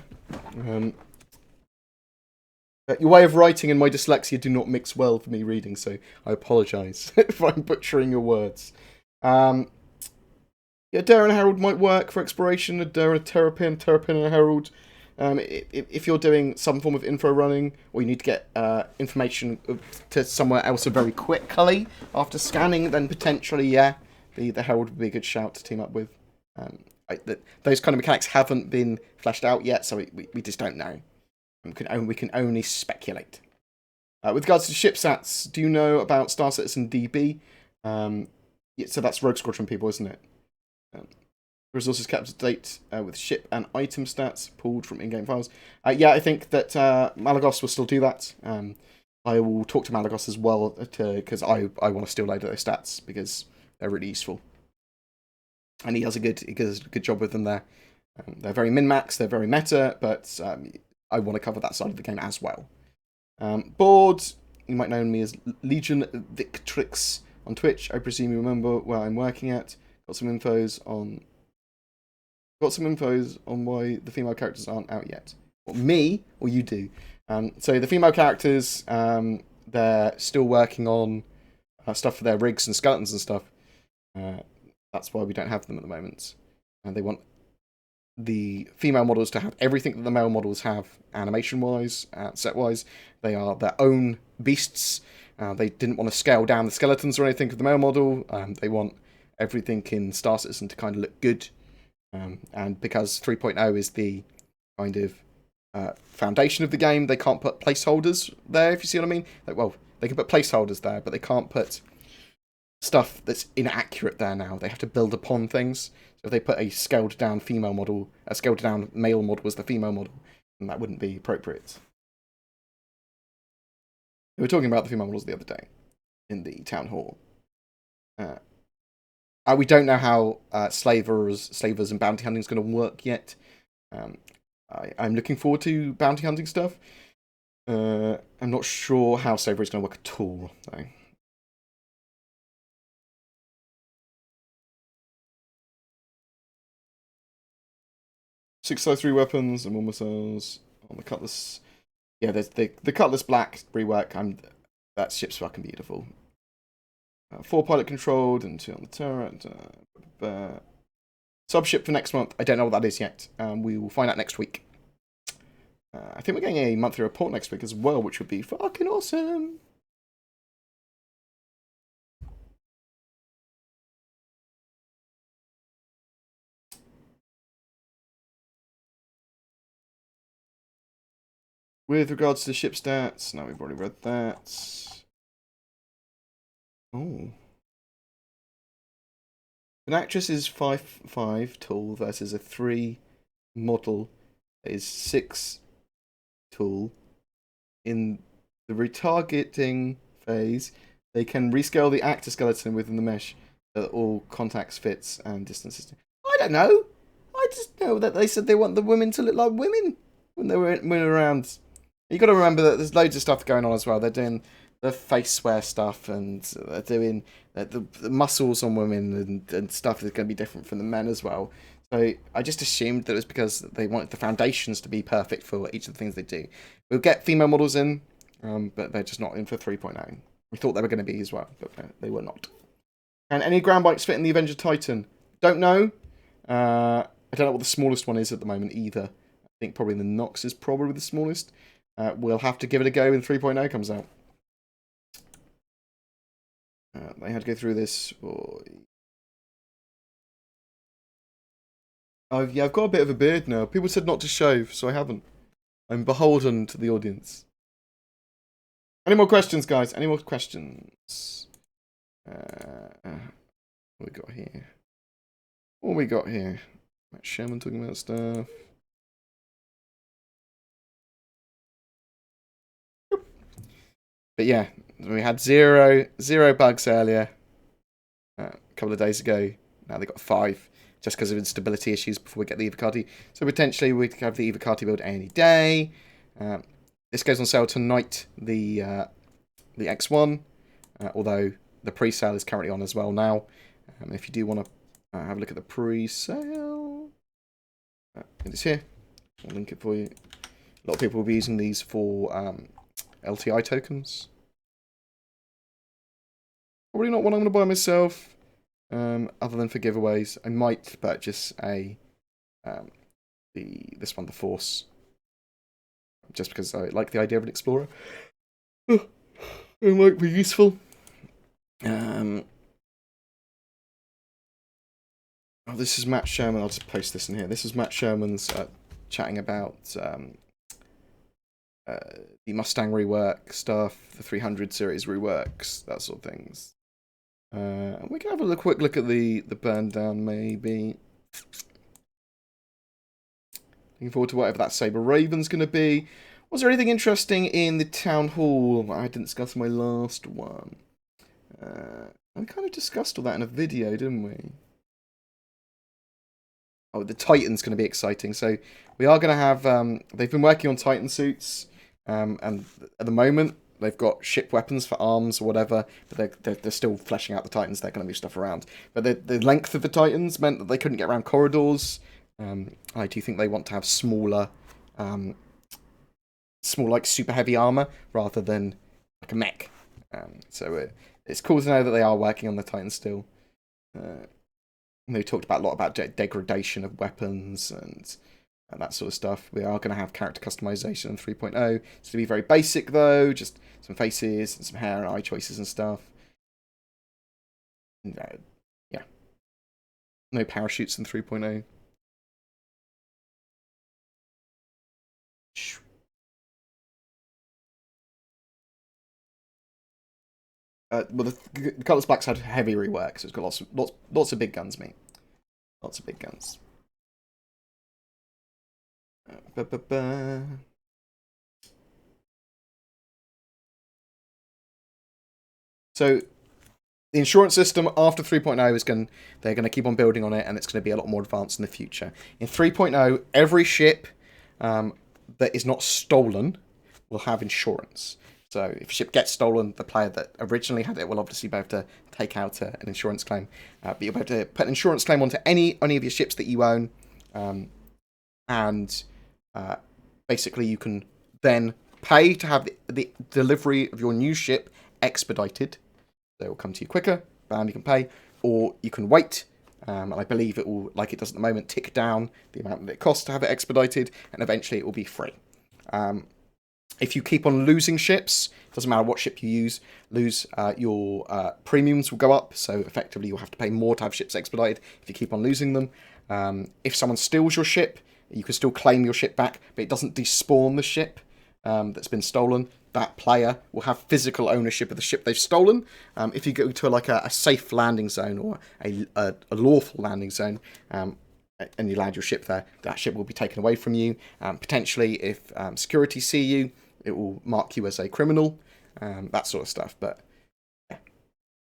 Your way of writing and my dyslexia do not mix well for me reading, so I apologise if I'm butchering your words. Yeah, Dare and Herald might work for exploration. A Dare and a Terrapin and a Herald. If you're doing some form of info running, or you need to get information to somewhere else very quickly after scanning, then potentially, yeah, the Herald would be a good shout to team up with. Those kind of mechanics haven't been fleshed out yet, so we just don't know. We can only speculate. With regards to ship stats, do you know about Star Citizen DB? Yeah, so that's Rogue Squadron people, isn't it? Resources kept up to date with ship and item stats pulled from in-game files. Yeah, I think that Malagos will still do that. I will talk to Malagos as well, because I want to still load those stats, because they're really useful. And he does a good job with them there. They're very min-max, they're very meta, but I want to cover that side of the game as well. Bored, you might know me as Legion Victrix on Twitch. I presume you remember where I'm working at. Got some infos on why the female characters aren't out yet. Or me, or you do. So the female characters, they're still working on stuff for their rigs and skeletons and stuff. That's why we don't have them at the moment. And they want the female models to have everything that the male models have, animation-wise, set-wise. They are their own beasts. They didn't want to scale down the skeletons or anything of the male model. They want everything in Star Citizen to kind of look good. And because 3.0 is the kind of foundation of the game, they can't put placeholders there, if you see what I mean. Like, well, they can put placeholders there, but they can't put stuff that's inaccurate there now. They have to build upon things. So if they put a scaled down female model, a scaled down male model was the female model, then that wouldn't be appropriate. We were talking about the female models the other day in the town hall. We don't know how slavers and bounty hunting is going to work yet. I'm looking forward to bounty hunting stuff. I'm not sure how slavery is going to work at all, though. Six size 3 weapons and 1 missiles on the Cutlass. Yeah, there's the Cutlass Black rework. That ship's fucking beautiful. 4 pilot controlled and 2 on the turret. Subship for next month. I don't know what that is yet. We will find out next week. I think we're getting a monthly report next week as well, which would be fucking awesome. With regards to the ship stats, now we've already read that. Oh. An actress is 5'5" tall versus a 3 model that is 6 tall. In the retargeting phase, they can rescale the actor skeleton within the mesh that all contacts, fits, and distances. I don't know. I just know that they said they want the women to look like women when they were around. You got to remember that there's loads of stuff going on as well. They're doing the face swear stuff, and they're doing the muscles on women and stuff that's going to be different from the men as well. So I just assumed that it was because they wanted the foundations to be perfect for each of the things they do. We'll get female models in, but they're just not in for 3.0. We thought they were going to be as well, but they were not. And any ground bikes fit in the Avenger Titan? Don't know. I don't know what the smallest one is at the moment either. I think probably the Nox is probably the smallest. We'll have to give it a go when 3.0 comes out. I had to go through this. Yeah, I've got a bit of a beard now. People said not to shave, so I haven't. I'm beholden to the audience. Any more questions, guys? Any more questions? What we got here? What we got here? Matt Sherman talking about stuff. But yeah, we had zero bugs earlier, a couple of days ago. Now they got 5, just because of instability issues before we get the Evocati. So potentially we could have the Evocati build any day. This goes on sale tonight, the X1, although the pre-sale is currently on as well now. If you do want to have a look at the pre-sale, it is here. I'll link it for you. A lot of people will be using these for LTI tokens. Probably not one I'm going to buy myself, other than for giveaways. I might purchase this one, the Force, just because I like the idea of an explorer. It might be useful. Oh, this is Matt Sherman. I'll just post this in here. This is Matt Sherman's chatting about the Mustang rework stuff, the 300 series reworks, that sort of things. And we can have a quick look at the burn down, maybe. Looking forward to whatever that Saber Raven's going to be. Was there anything interesting in the town hall I didn't discuss in my last one? We kind of discussed all that in a video, didn't we? Oh, the Titan's going to be exciting. So we are going to have... they've been working on Titan suits. And at the moment, they've got ship weapons for arms or whatever. But they're still fleshing out the Titans. They're going to move stuff around. But the length of the Titans meant that they couldn't get around corridors. I do think they want to have smaller, like super heavy armor rather than like a mech. So it's cool to know that they are working on the Titans still. they talked about a lot about degradation of weapons and that sort of stuff. We are going to have character customization in 3.0. It's going to be very basic though, just some faces and some hair and eye choices and stuff. Yeah. No parachutes in 3.0. Well, the Colourless Black's had heavy rework, so it's got lots of big guns, mate. Lots of big guns. So the insurance system after 3.0 is they're going to keep on building on it, and it's going to be a lot more advanced in the future. In 3.0, every ship that is not stolen will have insurance. So if a ship gets stolen, the player that originally had it will obviously be able to take out an insurance claim. But you'll be able to put an insurance claim onto any of your ships that you own. And basically you can then pay to have the delivery of your new ship expedited. So it will come to you quicker. Bam, you can pay. Or you can wait. And I believe it will, like it does at the moment, tick down the amount that it costs to have it expedited. And eventually it will be free. If you keep on losing ships, doesn't matter what ship you lose your premiums will go up. So effectively, you'll have to pay more to have ships expedited if you keep on losing them. If someone steals your ship, you can still claim your ship back, but it doesn't despawn the ship that's been stolen. That player will have physical ownership of the ship they've stolen. If you go to a safe landing zone or a lawful landing zone, and you land your ship there, that ship will be taken away from you. Potentially, if security see you, it will mark you as a criminal, that sort of stuff. But yeah,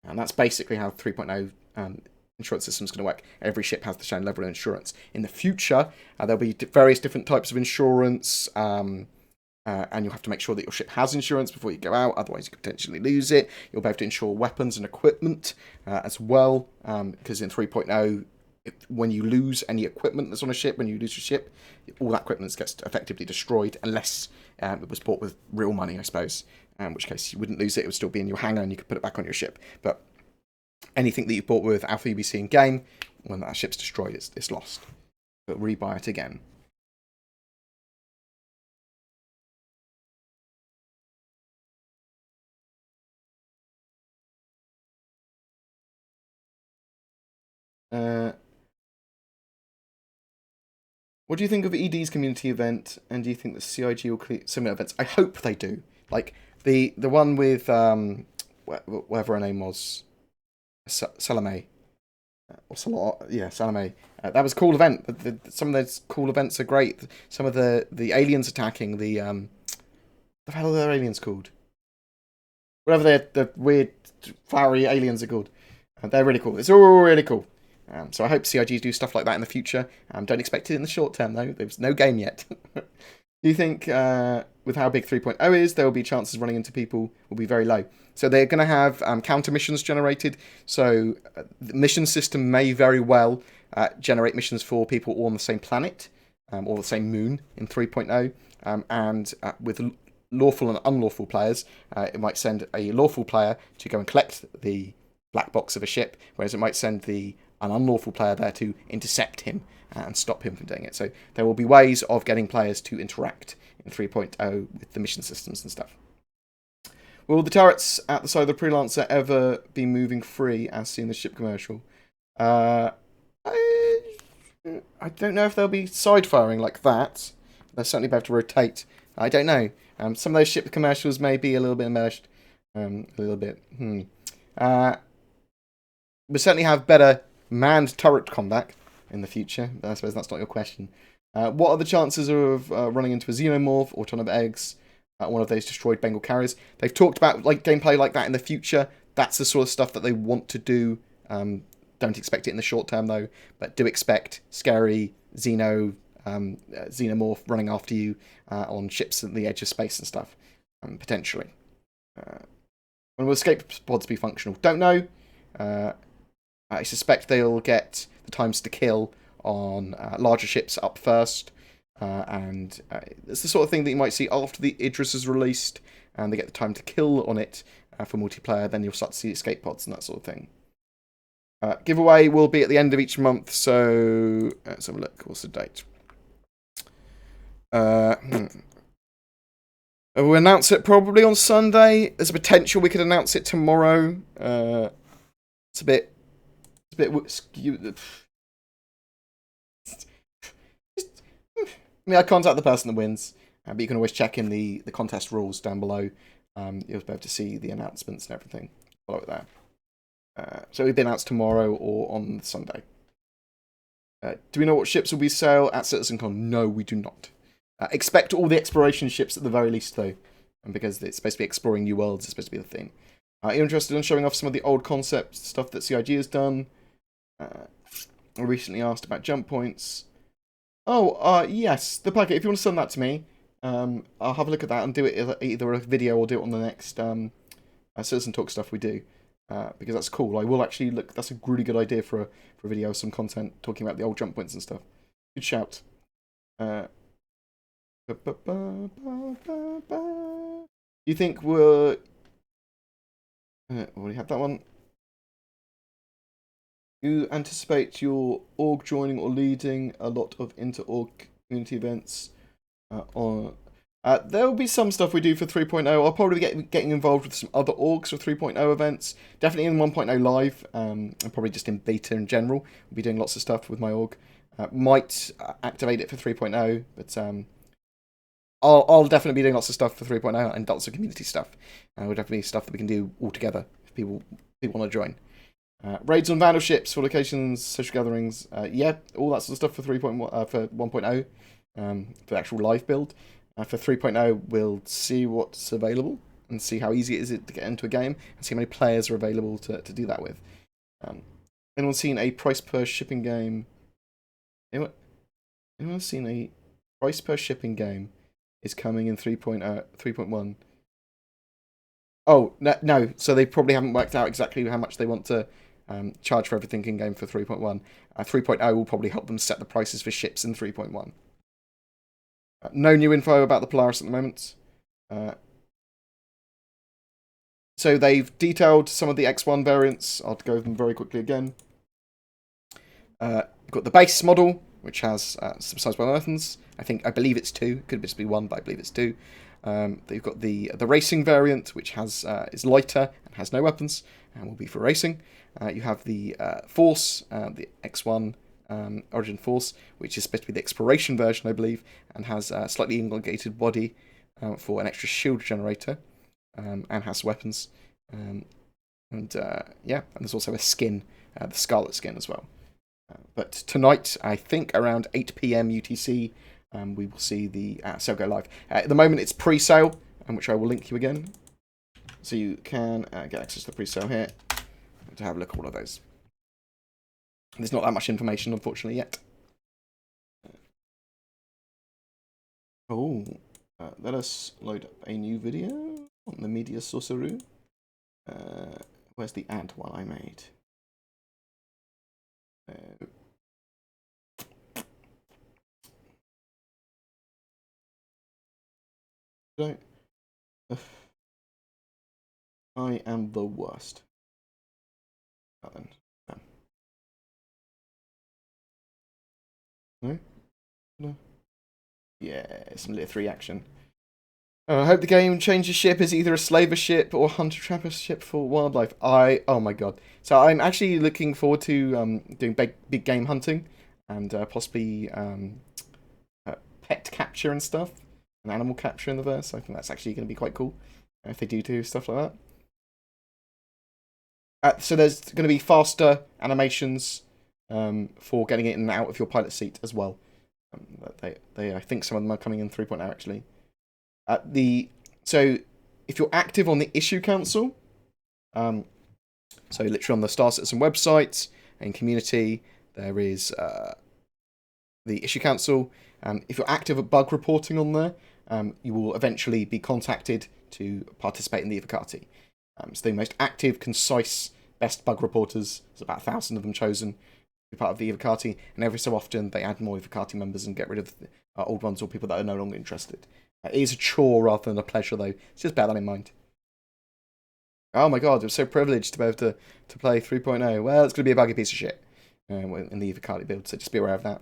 and that's basically how 3.0 insurance system is going to work. Every ship has the same level of insurance. In the future, there'll be various different types of insurance, and you'll have to make sure that your ship has insurance before you go out, otherwise you could potentially lose it. You'll be able to insure weapons and equipment as well, because in 3.0, when you lose any equipment that's on a ship, when you lose your ship, all that equipment gets effectively destroyed unless it was bought with real money, I suppose. In which case you wouldn't lose it; it would still be in your hangar, and you could put it back on your ship. But anything that you've bought with Alpha UBC in game, when that ship's destroyed, it's lost. But rebuy it again. What do you think of ED's community event, and do you think the CIG will create similar events? I hope they do. Like the one with whatever her name was, Salome, or Salome. That was a cool event. Some of those cool events are great. Some of the aliens attacking the what the hell are their aliens called? Whatever the weird flowery aliens are called. They're really cool. It's all really cool. So I hope CIGs do stuff like that in the future. Don't expect it in the short term, though. There's no game yet. Do you think, with how big 3.0 is, there will be chances running into people will be very low? So they're going to have counter missions generated. So the mission system may very well generate missions for people all on the same planet or the same moon in 3.0. And with lawful and unlawful players, it might send a lawful player to go and collect the black box of a ship, whereas it might send an unlawful player there to intercept him and stop him from doing it. So there will be ways of getting players to interact in 3.0 with the mission systems and stuff. Will the turrets at the side of the Freelancer ever be moving free as seen in the ship commercial? I don't know if they'll be side firing like that. They'll certainly be able to rotate. I don't know. Some of those ship commercials may be a little bit embellished. A little bit. We certainly have better manned turret combat in the future, but I suppose that's not your question. What are the chances of running into a xenomorph or ton of eggs, one of those destroyed Bengal carriers? They've talked about gameplay like that in the future. That's the sort of stuff that they want to do. Don't expect it in the short term though, but do expect scary xenomorph running after you on ships at the edge of space and stuff, potentially. When will escape pods be functional? Don't know. I suspect they'll get the times to kill on larger ships up first, and it's the sort of thing that you might see after the Idris is released, and they get the time to kill on it for multiplayer. Then you'll start to see escape pods and that sort of thing. Giveaway will be at the end of each month, so let's have a look. What's the date? We'll announce it probably on Sunday. There's a potential we could announce it tomorrow. It's a bit skewed. I contact the person that wins, but you can always check in the contest rules down below. You'll be able to see the announcements and everything. Follow it there. So it'll be announced tomorrow or on Sunday. Do we know what ships will be sale at Citizencon? No, we do not. Expect all the exploration ships at the very least, though, and because it's supposed to be exploring new worlds, it's supposed to be the theme. Are you interested in showing off some of the old concept stuff that CIG has done? I recently asked about jump points. Oh, yes, the packet. If you want to send that to me, I'll have a look at that and do it either a video or do it on the next Citizen Talk stuff we do. Because that's cool. I will actually look. That's a really good idea for a video, some content talking about the old jump points and stuff. Good shout. You think we're? Already had that one. You anticipate your org joining or leading a lot of inter-org community events there will be some stuff we do for 3.0. I'll probably be getting involved with some other orgs for 3.0 events. Definitely in 1.0 live, and probably just in beta in general. We'll be doing lots of stuff with my org. Might activate it for 3.0, but I'll definitely be doing lots of stuff for 3.0 and lots of community stuff. We'll definitely stuff that we can do all together if people want to join. Raids on vandal ships, for locations, social gatherings. Yeah, all that sort of stuff for 3.1 for 1.0 for the actual live build. For 3.0, we'll see what's available and see how easy it is to get into a game and see how many players are available to do that with. Anyone seen a price per shipping game? Anyone seen a price per shipping game is coming in 3.1? Oh, no. So they probably haven't worked out exactly how much they want to charge for everything in game for 3.1. 3.0 will probably help them set the prices for ships in 3.1. No new info about the Polaris at the moment. So they've detailed some of the X1 variants. I'll go over them very quickly again. You've got the base model, which has some sizable weapons. I believe it's 2. Could just be 1, but I believe it's 2. They've got the racing variant, which is lighter and has no weapons, and will be for racing. You have the Force, the X1 Origin Force, which is supposed to be the exploration version, I believe, and has a slightly elongated body for an extra shield generator, and has weapons. And there's also a skin, the Scarlet Skin as well. But tonight, I think around 8 PM UTC, we will see the sale go live. At the moment, it's pre-sale, which I will link you again, so you can get access to the pre-sale here to have a look at all of those. There's not that much information, unfortunately, yet. Let us load up a new video on the Media Sorcerer. Where's the ad one I made? I am the worst. No? Yeah, some Layer 3 action. I hope the game changes ship as either a slaver ship or hunter-trapper ship for wildlife. Oh my god. So I'm actually looking forward to doing big game hunting and possibly pet capture and stuff, and animal capture in the verse. I think that's actually going to be quite cool if they do stuff like that. So there's going to be faster animations for getting it in and out of your pilot seat as well. I think some of them are coming in 3.0 actually. So if you're active on the issue council, so literally on the Star Citizen website and community, there is the issue council. If you're active at bug reporting on there, you will eventually be contacted to participate in the Evocati. So the most active, concise, best bug reporters, there's about 1,000 of them chosen to be part of the Evocati, and every so often they add more Evocati members and get rid of the old ones or people that are no longer interested. It is a chore rather than a pleasure, though. So just bear that in mind. Oh my god, I'm so privileged to be able to play 3.0. Well, it's going to be a buggy piece of shit in the Evocati build, so just be aware of that.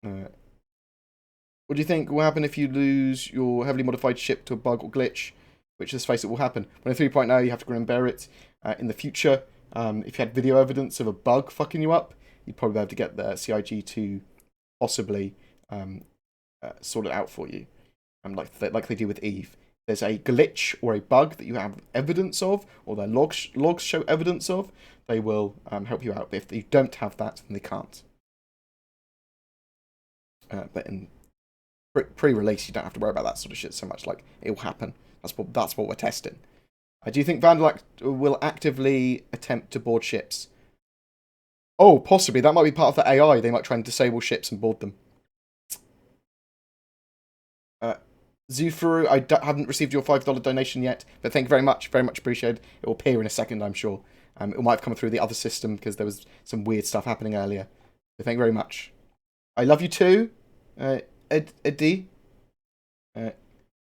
What do you think will happen if you lose your heavily modified ship to a bug or glitch? Which, let's face it, will happen. When in 3.0, you have to grin and bear it. In the future, if you had video evidence of a bug fucking you up, you'd probably be able to get the CIG to possibly sort it out for you. Like they do with Eve. There's a glitch or a bug that you have evidence of, or their logs show evidence of, they will help you out. But if you don't have that, then they can't. But in pre-release, you don't have to worry about that sort of shit so much. Like, it will happen. That's what we're testing. Do you think Vandal will actively attempt to board ships? Oh, possibly. That might be part of the AI. They might try and disable ships and board them. Zufuru, I haven't received your $5 donation yet, but thank you very much. Very much appreciated. It will appear in a second, I'm sure. It might have come through the other system because there was some weird stuff happening earlier. So thank you very much. I love you too, Eddie.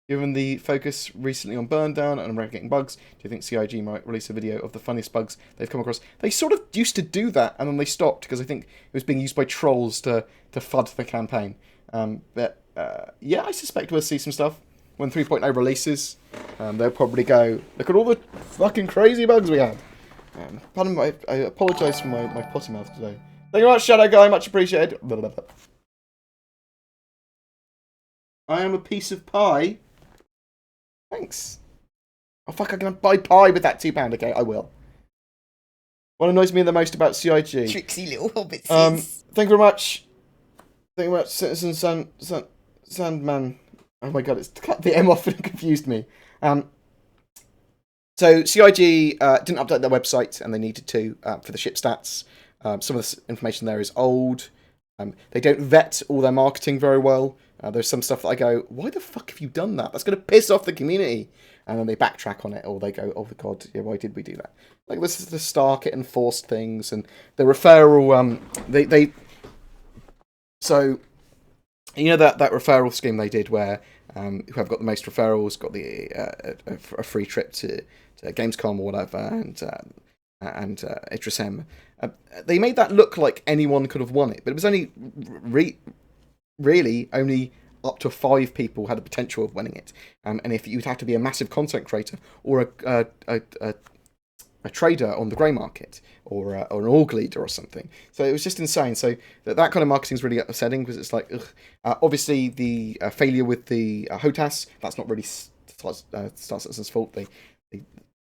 Given the focus recently on burn down and eradicating bugs, do you think CIG might release a video of the funniest bugs they've come across? They sort of used to do that, and then they stopped because I think it was being used by trolls to FUD the campaign. Yeah, I suspect we'll see some stuff when 3.0 releases. They'll probably go, look at all the fucking crazy bugs we had. Pardon me, I apologise for my potty mouth today. Thank you very much, Shadow Guy, much appreciated. I am a piece of pie. Thanks. Oh fuck, I can buy pie with that £2, okay, I will. What annoys me the most about CIG? Tricksy little hobbits. Thank you very much. Thank you very much, Citizen Sandman. Oh my god, it's cut the M off and it confused me. So CIG didn't update their website, and they needed to for the ship stats. Some of the information there is old. They don't vet all their marketing very well. There's some stuff that I go, why the fuck have you done that? That's going to piss off the community. And then they backtrack on it, or they go, oh my god, yeah, why did we do that? Like, this is the Stark it enforced things, and the referral, so, you know that referral scheme they did where whoever got the most referrals got a free trip to Gamescom or whatever, and Idris M. They made that look like anyone could have won it, but it was only really only up to 5 people had the potential of winning it. And if you'd have to be a massive content creator or a trader on the grey market or an org leader or something. So it was just insane. So that kind of marketing is really upsetting because it's like, obviously the failure with the HOTAS, that's not really Star Citizen's fault. They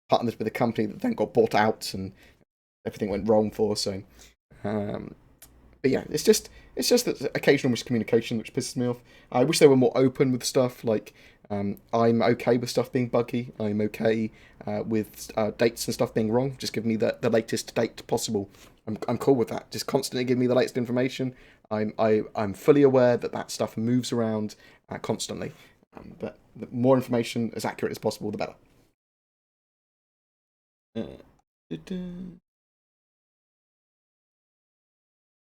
partnered with a company that then got bought out and everything went wrong for. So, but yeah, it's just that occasional miscommunication which pisses me off. I wish they were more open with stuff. Like, I'm okay with stuff being buggy. I'm okay with dates and stuff being wrong. Just give me the latest date possible. I'm cool with that. Just constantly give me the latest information. I'm fully aware that stuff moves around constantly. But the more information, as accurate as possible, the better. Do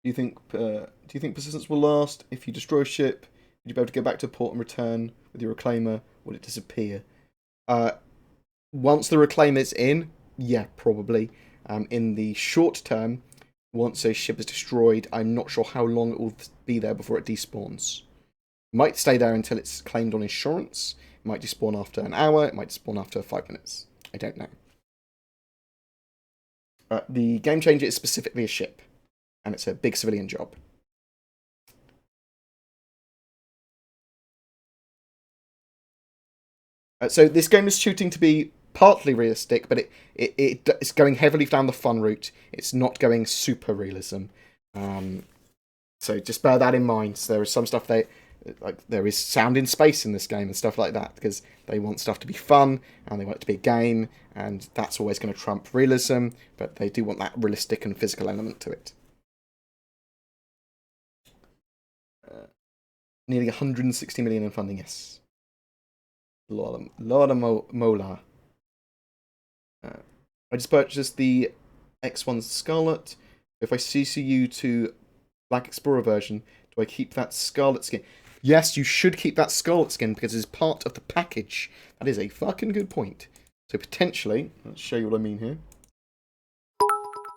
you think persistence will last? If you destroy a ship, would you be able to go back to port and return with your reclaimer? Would it disappear? Once the reclaimer's in, yeah, probably. In the short term, once a ship is destroyed, I'm not sure how long it will be there before it despawns. It might stay there until it's claimed on insurance. It might despawn after an hour. It might despawn after 5 minutes. I don't know. The game changer is specifically a ship. And it's a big civilian job. So this game is shooting to be partly realistic, but it's going heavily down the fun route. It's not going super realism. So just bear that in mind. So there is some stuff there is sound in space in this game and stuff like that, because they want stuff to be fun and they want it to be a game, and that's always going to trump realism, but they do want that realistic and physical element to it. Nearly 160 million in funding, yes. Lord of Mola. I just purchased the X1 Scarlet. If I CC you to Black Explorer version, do I keep that Scarlet Skin? Yes, you should keep that Scarlet Skin because it's part of the package. That is a fucking good point. So potentially, let's show you what I mean here.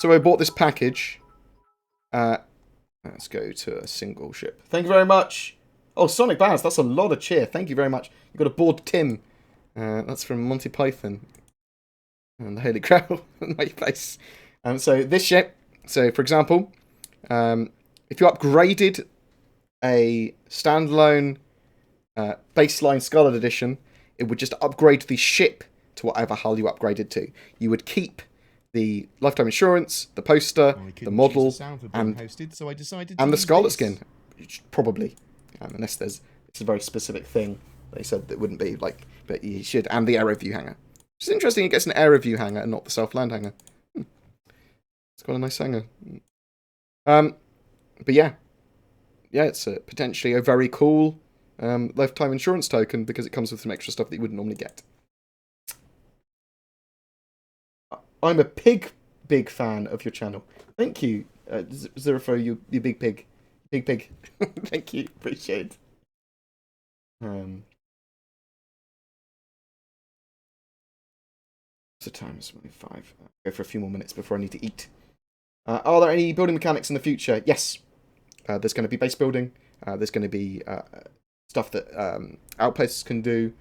So I bought this package. Let's go to a single ship. Thank you very much. Oh, Sonic Baz, that's a lot of cheer. Thank you very much. You got a board Tim. That's from Monty Python. And the Holy Grail in my place. So this ship, so for example, if you upgraded a standalone baseline Scarlet Edition, it would just upgrade the ship to whatever hull you upgraded to. You would keep the lifetime insurance, the poster, the model, and the Scarlet Skin, probably, unless it's a very specific thing. They said that wouldn't be like, but you should, and the aero view hanger. It's interesting. It gets an aero view hanger and not the self-land hanger. It's got a nice hanger. But yeah, it's potentially a very cool lifetime insurance token because it comes with some extra stuff that you wouldn't normally get. I'm a big fan of your channel. Thank you, Zerafo, you big pig. Big pig. Thank you, appreciate it. The time is 25. I'll go for a few more minutes before I need to eat. Are there any building mechanics in the future? Yes. There's going to be base building. There's going to be stuff that outposts can do.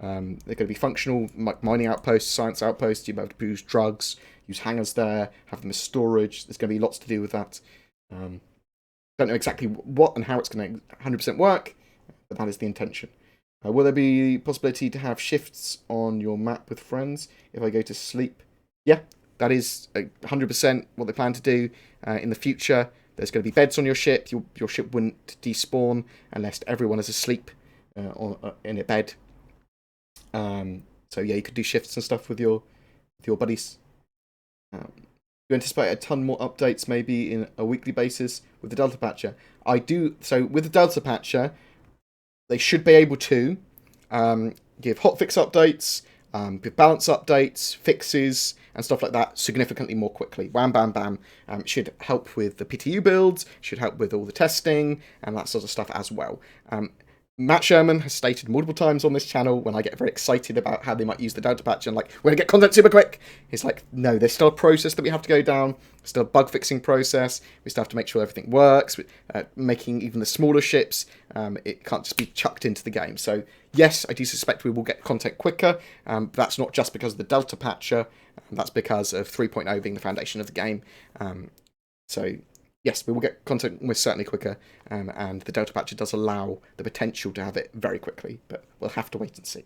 They're going to be functional, like mining outposts, science outposts. You'll be able to use drugs, use hangars there, have them as storage. There's going to be lots to do with that. Don't know exactly what and how it's going to 100% work, but that is the intention. Will there be possibility to have shifts on your map with friends if I go to sleep? Yeah, that is 100% what they plan to do in the future. There's going to be beds on your ship. Your ship wouldn't despawn unless everyone is asleep in a bed. So yeah, you could do shifts and stuff with your buddies. You anticipate a ton more updates maybe in a weekly basis with the Delta Patcher? I do. So with the Delta Patcher, they should be able to give hotfix updates, give balance updates, fixes, and stuff like that significantly more quickly. Wham, bam, bam. Should help with the PTU builds, should help with all the testing, and that sort of stuff as well. Matt Sherman has stated multiple times on this channel when I get very excited about how they might use the Delta Patch and like, we're going to get content super quick. He's like, no, there's still a process that we have to go down. Still a bug fixing process. We still have to make sure everything works. Making even the smaller ships, it can't just be chucked into the game. So yes, I do suspect we will get content quicker. That's not just because of the Delta Patcher. That's because of 3.0 being the foundation of the game. So yes, we will get content most certainly quicker, and the Delta Patcher does allow the potential to have it very quickly, but we'll have to wait and see.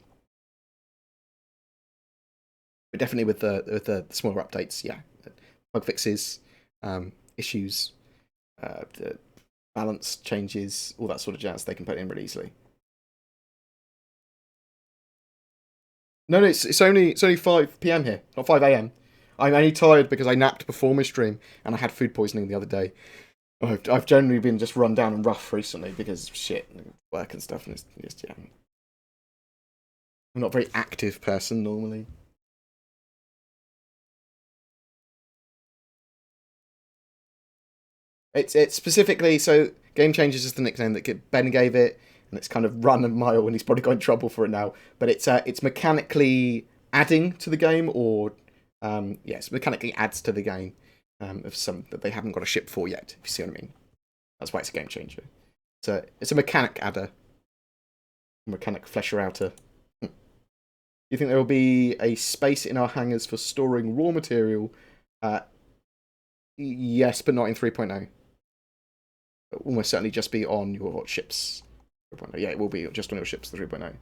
But definitely with the smaller updates, yeah, bug fixes, issues, the balance changes, all that sort of jazz, they can put in really easily. No, it's only 5 PM here, not 5 AM. I'm only tired because I napped before my stream and I had food poisoning the other day. I've generally been just run down and rough recently because of shit, work and stuff, and it's just, yeah. I'm not a very active person normally. It's specifically, so Game Changers is the nickname that Ben gave it, and it's kind of run a mile, and he's probably got in trouble for it now. But it's mechanically adding to the game, or yes, mechanically adds to the game of some that they haven't got a ship for yet. If you see what I mean, that's why it's a game changer. It's a mechanic adder, a mechanic flesher outer. You think there will be a space in our hangars for storing raw material? Yes, but not in 3.0. It will almost certainly just be on your ships. 3.0. Yeah, it will be just on your ships, the 3.0.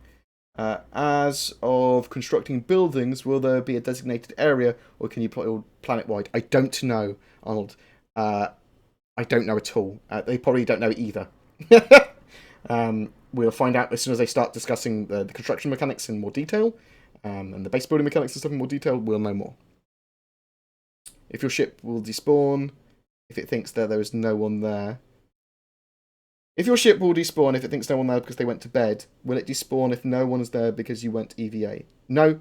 As of constructing buildings, will there be a designated area, or can you build planet-wide? I don't know, Arnold. I don't know at all. They probably don't know either. We'll find out as soon as they start discussing the construction mechanics in more detail, and the base building mechanics and stuff in more detail, we'll know more. If your ship will despawn, if it thinks that there is no one there. If your ship will despawn if it thinks no one there because they went to bed, will it despawn if no one's there because you went EVA? No.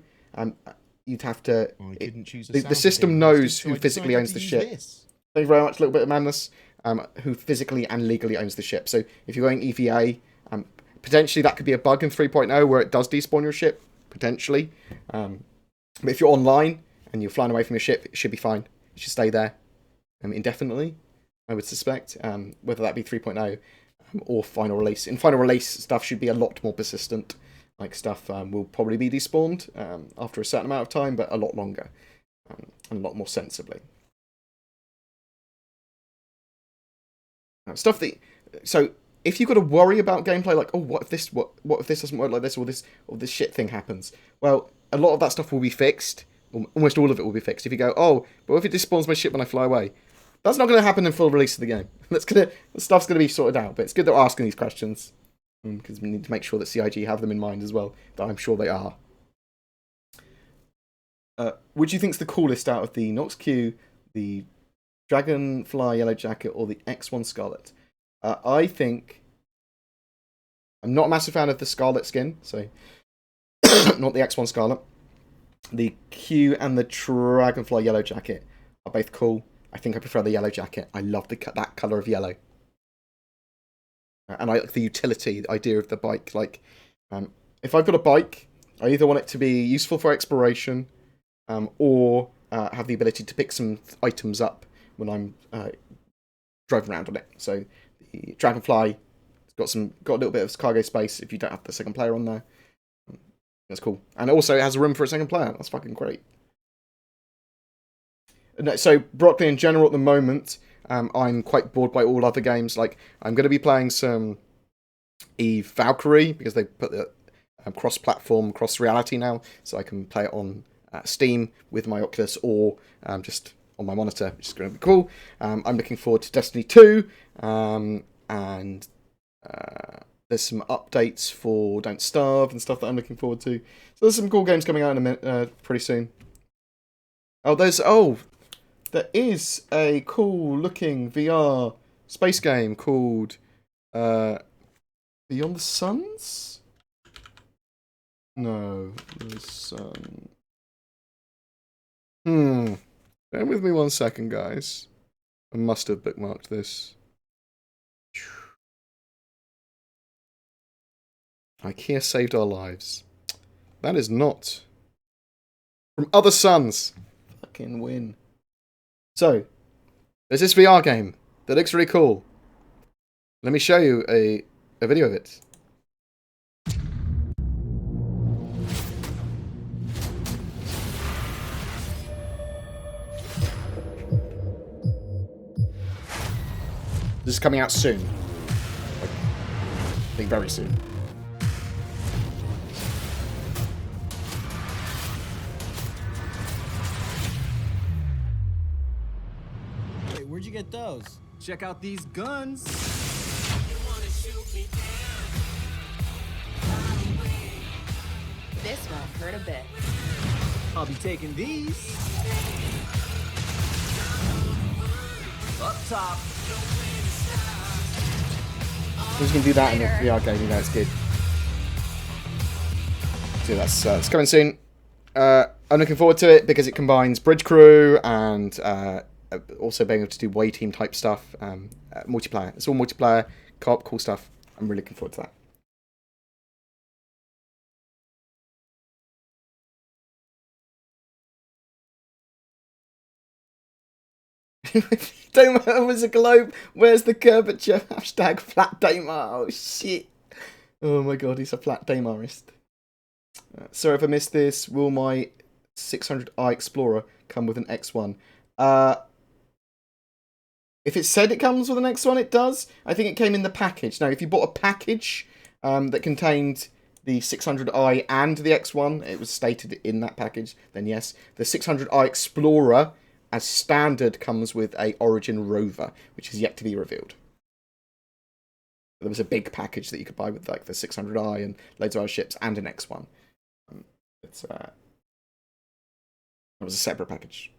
You'd have to... The system knows who physically owns the ship. Thank you very much, Little Bit of Madness. Who physically and legally owns the ship. So if you're going EVA, potentially that could be a bug in 3.0 where it does despawn your ship. Potentially. But if you're online and you're flying away from your ship, it should be fine. It should stay there indefinitely, I would suspect, whether that be 3.0 or final release. In final release, stuff should be a lot more persistent. Like, stuff will probably be despawned after a certain amount of time, but a lot longer and a lot more sensibly. Stuff that... So, if you've got to worry about gameplay, like, oh, what if this doesn't work like this, or this shit thing happens? Well, a lot of that stuff will be fixed. Almost all of it will be fixed. If you go, oh, but what if it despawns my ship when I fly away? That's not going to happen in full release of the game. The stuff's going to be sorted out. But it's good that we're asking these questions, because we need to make sure that CIG have them in mind as well. That I'm sure they are. Which do you think's the coolest out of the Nox Q, the Dragonfly Yellow Jacket, or the X1 Scarlet? I think... I'm not a massive fan of the Scarlet Skin, so... not the X1 Scarlet. The Q and the Dragonfly Yellow Jacket are both cool. I think I prefer the Yellow Jacket. I love that colour of yellow. And I like the utility, the idea of the bike. Like, if I've got a bike, I either want it to be useful for exploration, or have the ability to pick some items up when I'm driving around on it. So the Dragonfly has got a little bit of cargo space if you don't have the second player on there. That's cool. And also it has room for a second player. That's fucking great. So Broccoli in general at the moment, I'm quite bored by all other games. Like, I'm going to be playing some Eve Valkyrie, because they put the cross-platform, cross-reality now, so I can play it on Steam with my Oculus, or just on my monitor, which is going to be cool. I'm looking forward to Destiny 2, and there's some updates for Don't Starve and stuff that I'm looking forward to. So there's some cool games coming out in a minute, pretty soon. There is a cool-looking VR space game called Beyond the Suns? No, the Sun. Bear with me 1 second, guys. I must have bookmarked this. IKEA saved our lives. That is not. From Other Suns. Fucking win. So, there's this VR game that looks really cool. Let me show you a video of it. This is coming out soon. I think very soon. Wait, where'd you get those? Check out these guns. This won't hurt a bit. I'll be taking these. Up top. Who's going to do that in the VR game? You know it's good. So that's coming soon. I'm looking forward to it because it combines Bridge Crew and also being able to do away team type stuff. Multiplayer. It's all multiplayer, co-op, cool stuff. I'm really looking forward to that. Daimar was a globe. Where's the curvature? Hashtag flat Daimar. Oh shit. Oh my god, he's a flat Daimarist. Sorry if I missed this. Will my 600i Explorer come with an X1? If it said it comes with an X1, it does. I think it came in the package. Now, if you bought a package that contained the 600i and the X1, it was stated in that package, then yes. The 600i Explorer, as standard, comes with a Origin rover, which is yet to be revealed. There was a big package that you could buy with like the 600i and loads of other ships and an X1. That was a separate package.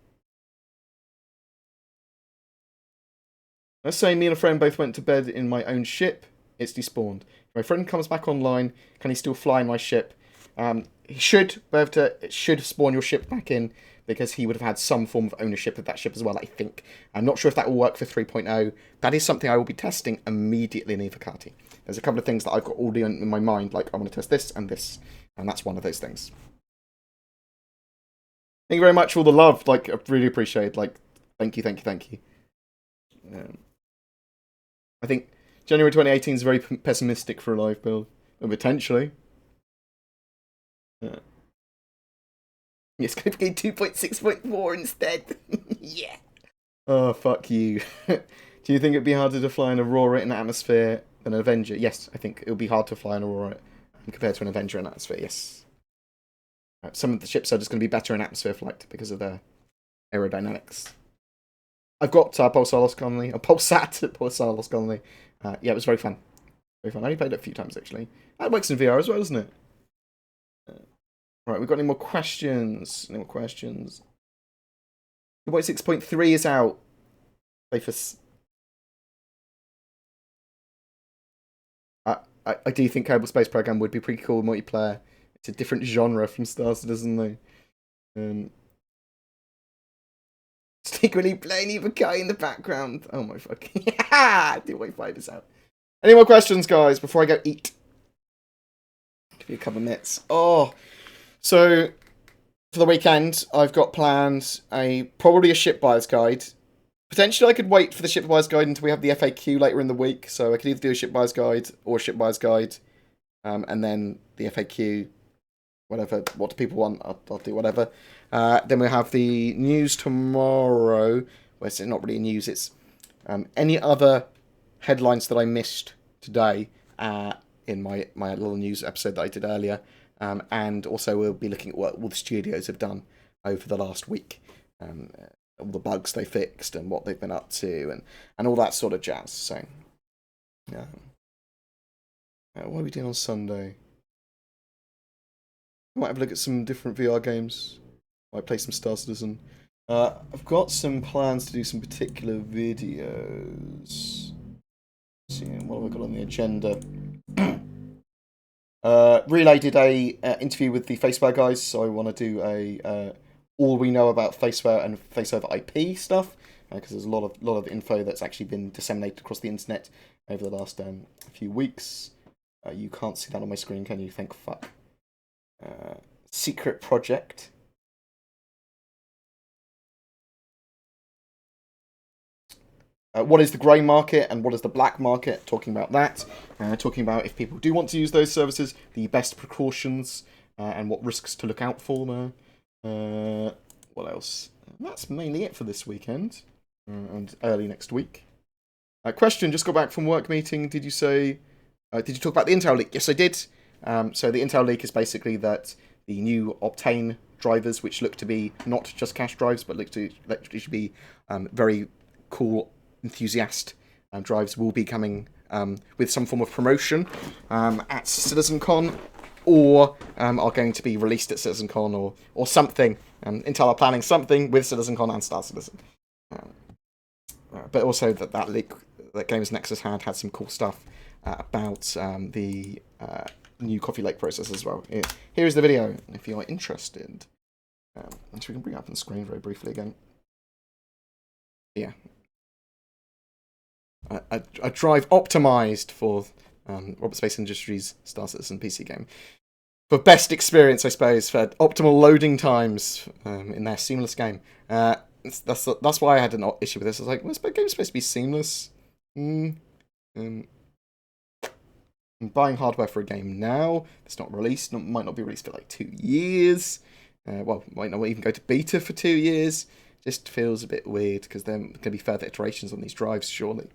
Let's say me and a friend both went to bed in my own ship. It's despawned. If my friend comes back online, can he still fly in my ship? He should be able to. It should spawn your ship back in, because he would have had some form of ownership of that ship as well, I think. I'm not sure if that will work for 3.0. That is something I will be testing immediately in Evocati. There's a couple of things that I've got already in my mind, like I want to test this, and that's one of those things. Thank you very much for all the love. Like, I really appreciate. Like, thank you. I think January 2018 is very pessimistic for a live build, potentially. It's going to be 2.6.4 instead. Yeah. Oh, fuck you. Do you think it'd be harder to fly in Aurora in atmosphere than an Avenger? Yes, I think it would be hard to fly in Aurora compared to an Avenger in atmosphere, yes. Some of the ships are just going to be better in atmosphere flight because of their aerodynamics. I've got Pulsar Lost Colony, Pulsar Lost Colony. Yeah, it was very fun. Very fun. I only played it a few times, actually. That works in VR as well, doesn't it? Right, we've got any more questions? 2.6.3 is out. I do think Kerbal Space Program would be pretty cool multiplayer. It's a different genre from Star Citizen, though. Secretly playing Evocati in the background. Oh my fucking... 2.5 is out. Any more questions, guys, before I go eat? Give you a couple of minutes. Oh, so for the weekend, I've got planned probably a ship buyer's guide. Potentially, I could wait for the ship buyer's guide until we have the FAQ later in the week. So I could either do a ship buyer's guide or a ship buyer's guide, and then the FAQ, whatever. What do people want? I'll do whatever. Then we have the news tomorrow. Well, it's not really news. It's any other headlines that I missed today in my little news episode that I did earlier. And also we'll be looking at what all the studios have done over the last week. All the bugs they fixed and what they've been up to and all that sort of jazz. So, yeah. What are we doing on Sunday? I might have a look at some different VR games. Might play some Star Citizen. I've got some plans to do some particular videos. Let's see, what have I got on the agenda? Relay did a interview with the Faceware guys, so I want to do a all we know about Faceware and Faceover IP stuff, because there's a lot of info that's actually been disseminated across the internet over the last few weeks. You can't see that on my screen, can you? Thank fuck. Secret project. What is the grey market and what is the black market? Talking about that. Talking about if people do want to use those services, the best precautions and what risks to look out for there. What else? That's mainly it for this weekend and early next week. Question, just got back from work meeting. Did you say... did you talk about the Intel leak? Yes, I did. So the Intel leak is basically that the new Optane drivers, which look to be not just cache drives, but look to be very cool enthusiast drives, will be coming with some form of promotion at Citizencon, or are going to be released at Citizencon or something. Intel are planning something with Citizencon and Star Citizen. But also that leak that Games Nexus had some cool stuff about the new Coffee Lake process as well. Here's the video if you are interested. So we can bring it up on the screen very briefly again. Yeah. A drive optimized for Robert Space Industries Star Citizen PC game. For best experience, I suppose, for optimal loading times in their seamless game. That's why I had an issue with this. I was like, well, this game's supposed to be seamless. I'm buying hardware for a game now. It's not released. Might not be released for like 2 years. Well, might not even go to beta for 2 years. Just feels a bit weird because there are going to be further iterations on these drives, surely.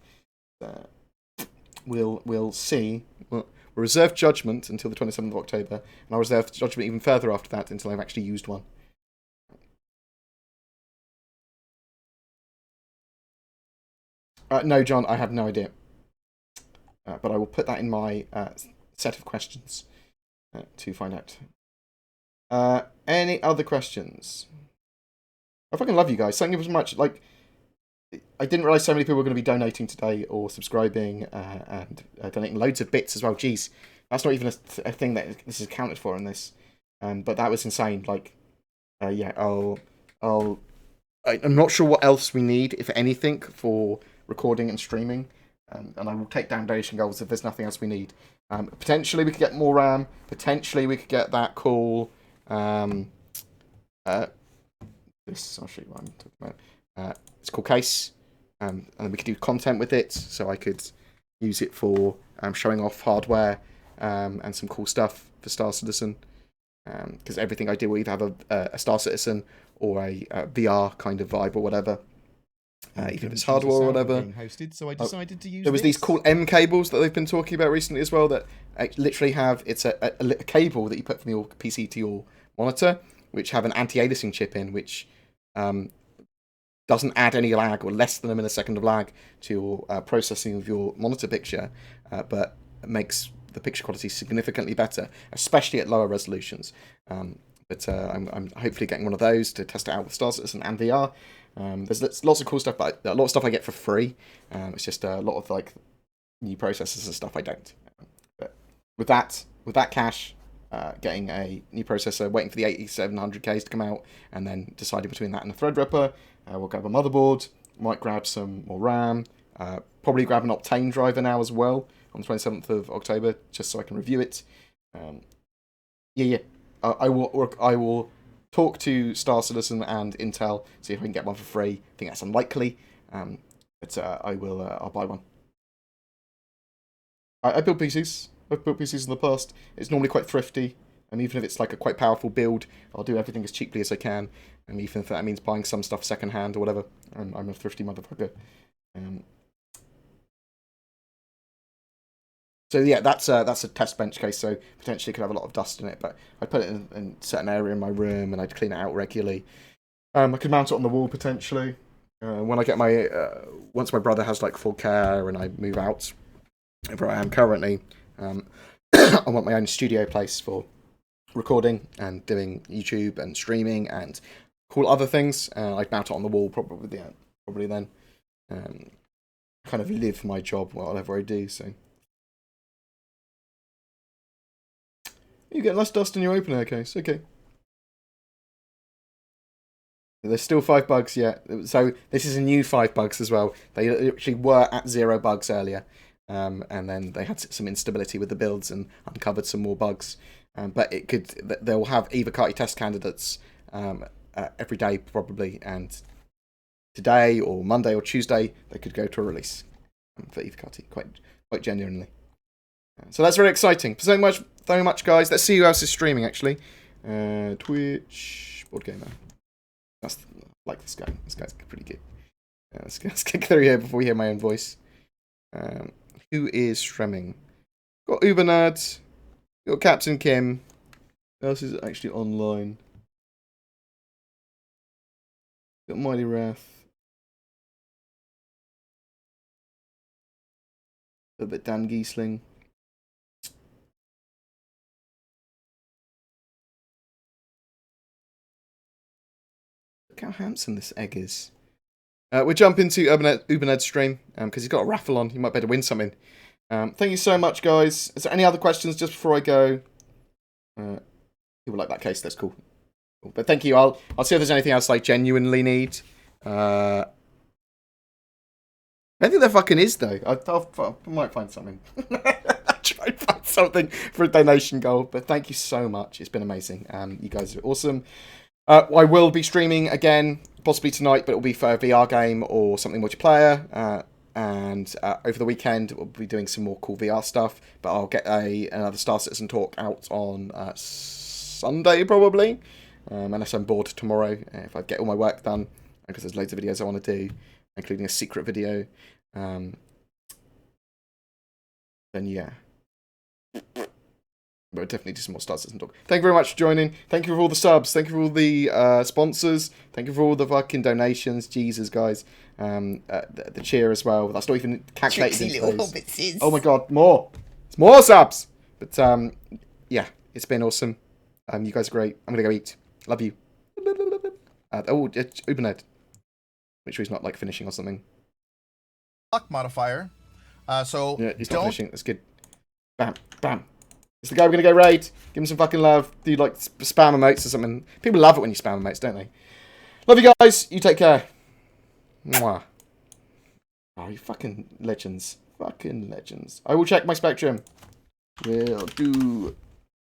We'll see. We'll reserve judgment until the 27th of October, and I'll reserve judgment even further after that until I've actually used one. No, John, I have no idea. But I will put that in my set of questions to find out. Any other questions? I fucking love you guys. Thank you so much. Like, I didn't realise so many people were going to be donating today or subscribing and donating loads of bits as well. Jeez, that's not even a thing that this is accounted for in this. But that was insane. Like, yeah, I'm not sure what else we need, if anything, for recording and streaming. And I will take down donation goals if there's nothing else we need. Potentially we could get more RAM. Potentially we could get that cool this. I'll show you what I'm talking about. It's called Case, and then we could do content with it. So I could use it for showing off hardware and some cool stuff for Star Citizen. Because everything I do will either have a Star Citizen or a VR kind of vibe or whatever. Even if it's hardware or whatever. Hosted, so I decided to use there was these cool M cables that they've been talking about recently as well that literally have, it's a cable that you put from your PC to your monitor, which have an anti-aliasing chip in, which doesn't add any lag or less than a millisecond of lag to your processing of your monitor picture, but makes the picture quality significantly better, especially at lower resolutions. But I'm hopefully getting one of those to test it out with Star Citizen and VR. There's lots of cool stuff, but a lot of stuff I get for free. It's just a lot of like new processors and stuff I don't. But with that cash, getting a new processor, waiting for the 8700Ks to come out, and then deciding between that and the Threadripper, we'll grab a motherboard, might grab some more RAM, probably grab an Optane driver now as well on the 27th of October, just so I can review it. I will talk to Star Citizen and Intel, see if I can get one for free. I think that's unlikely, but I'll buy one. I build PCs. I've built PCs in the past. It's normally quite thrifty, and even if it's like a quite powerful build, I'll do everything as cheaply as I can, and even if that means buying some stuff secondhand or whatever. I'm a thrifty motherfucker. So yeah, that's a test bench case, so potentially could have a lot of dust in it, but I'd put it in a certain area in my room and I'd clean it out regularly. I could mount it on the wall potentially. When I get once my brother has like full care and I move out, where I am currently, I want my own studio place for recording and doing YouTube and streaming and cool other things. I'd mount it on the wall probably then. Kind of live my job whatever I do, so. You get less dust in your open air case. Okay. There's still 5 bugs yet. So this is a new 5 bugs as well. They actually were at 0 bugs earlier. And then they had some instability with the builds and uncovered some more bugs. But they'll have Evocati test candidates every day probably. And today or Monday or Tuesday, they could go to a release for Evocati quite genuinely. So that's very exciting. So much, guys. Let's see who else is streaming, actually. Twitch, BoredGamer. I like this guy. This guy's pretty good. Let's get through here before we hear my own voice. Who is streaming? Got Ubernerd. Got Captain Kim. Who else is actually online? Got Mighty Wrath. A bit Dan Giesling. Look how handsome this egg is. We'll jump into Uberned's stream because he's got a raffle on. He might be able to win something. Thank you so much, guys. Is there any other questions just before I go? People like that case. That's cool. But thank you. I'll see if there's anything else I genuinely need. I think there fucking is though. I might find something. I'll try and find something for a donation goal. But thank you so much. It's been amazing. You guys are awesome. I will be streaming again, possibly tonight, but it'll be for a VR game or something multiplayer. And over the weekend, we'll be doing some more cool VR stuff. But I'll get another Star Citizen talk out on Sunday, probably. Unless I'm bored tomorrow, if I get all my work done. Because there's loads of videos I want to do, including a secret video. Then yeah. We'll definitely do some more Star Citizen talk. Thank you very much for joining. Thank you for all the subs. Thank you for all the sponsors. Thank you for all the fucking donations. Jesus, guys. The cheer as well. That's not even calculated into those. Oh my god, more. It's more subs. But yeah, it's been awesome. You guys are great. I'm gonna go eat. Love you. It's Uberned. Make sure he's not like finishing or something. Luck modifier. So yeah, he's not finishing. That's good. Bam, bam. It's the guy we're going to go raid. Give him some fucking love. Do like spam emotes or something. People love it when you spam emotes, don't they? Love you guys. You take care. Mwah. Oh, you fucking legends. Fucking legends. I will check my Spectrum. Will do.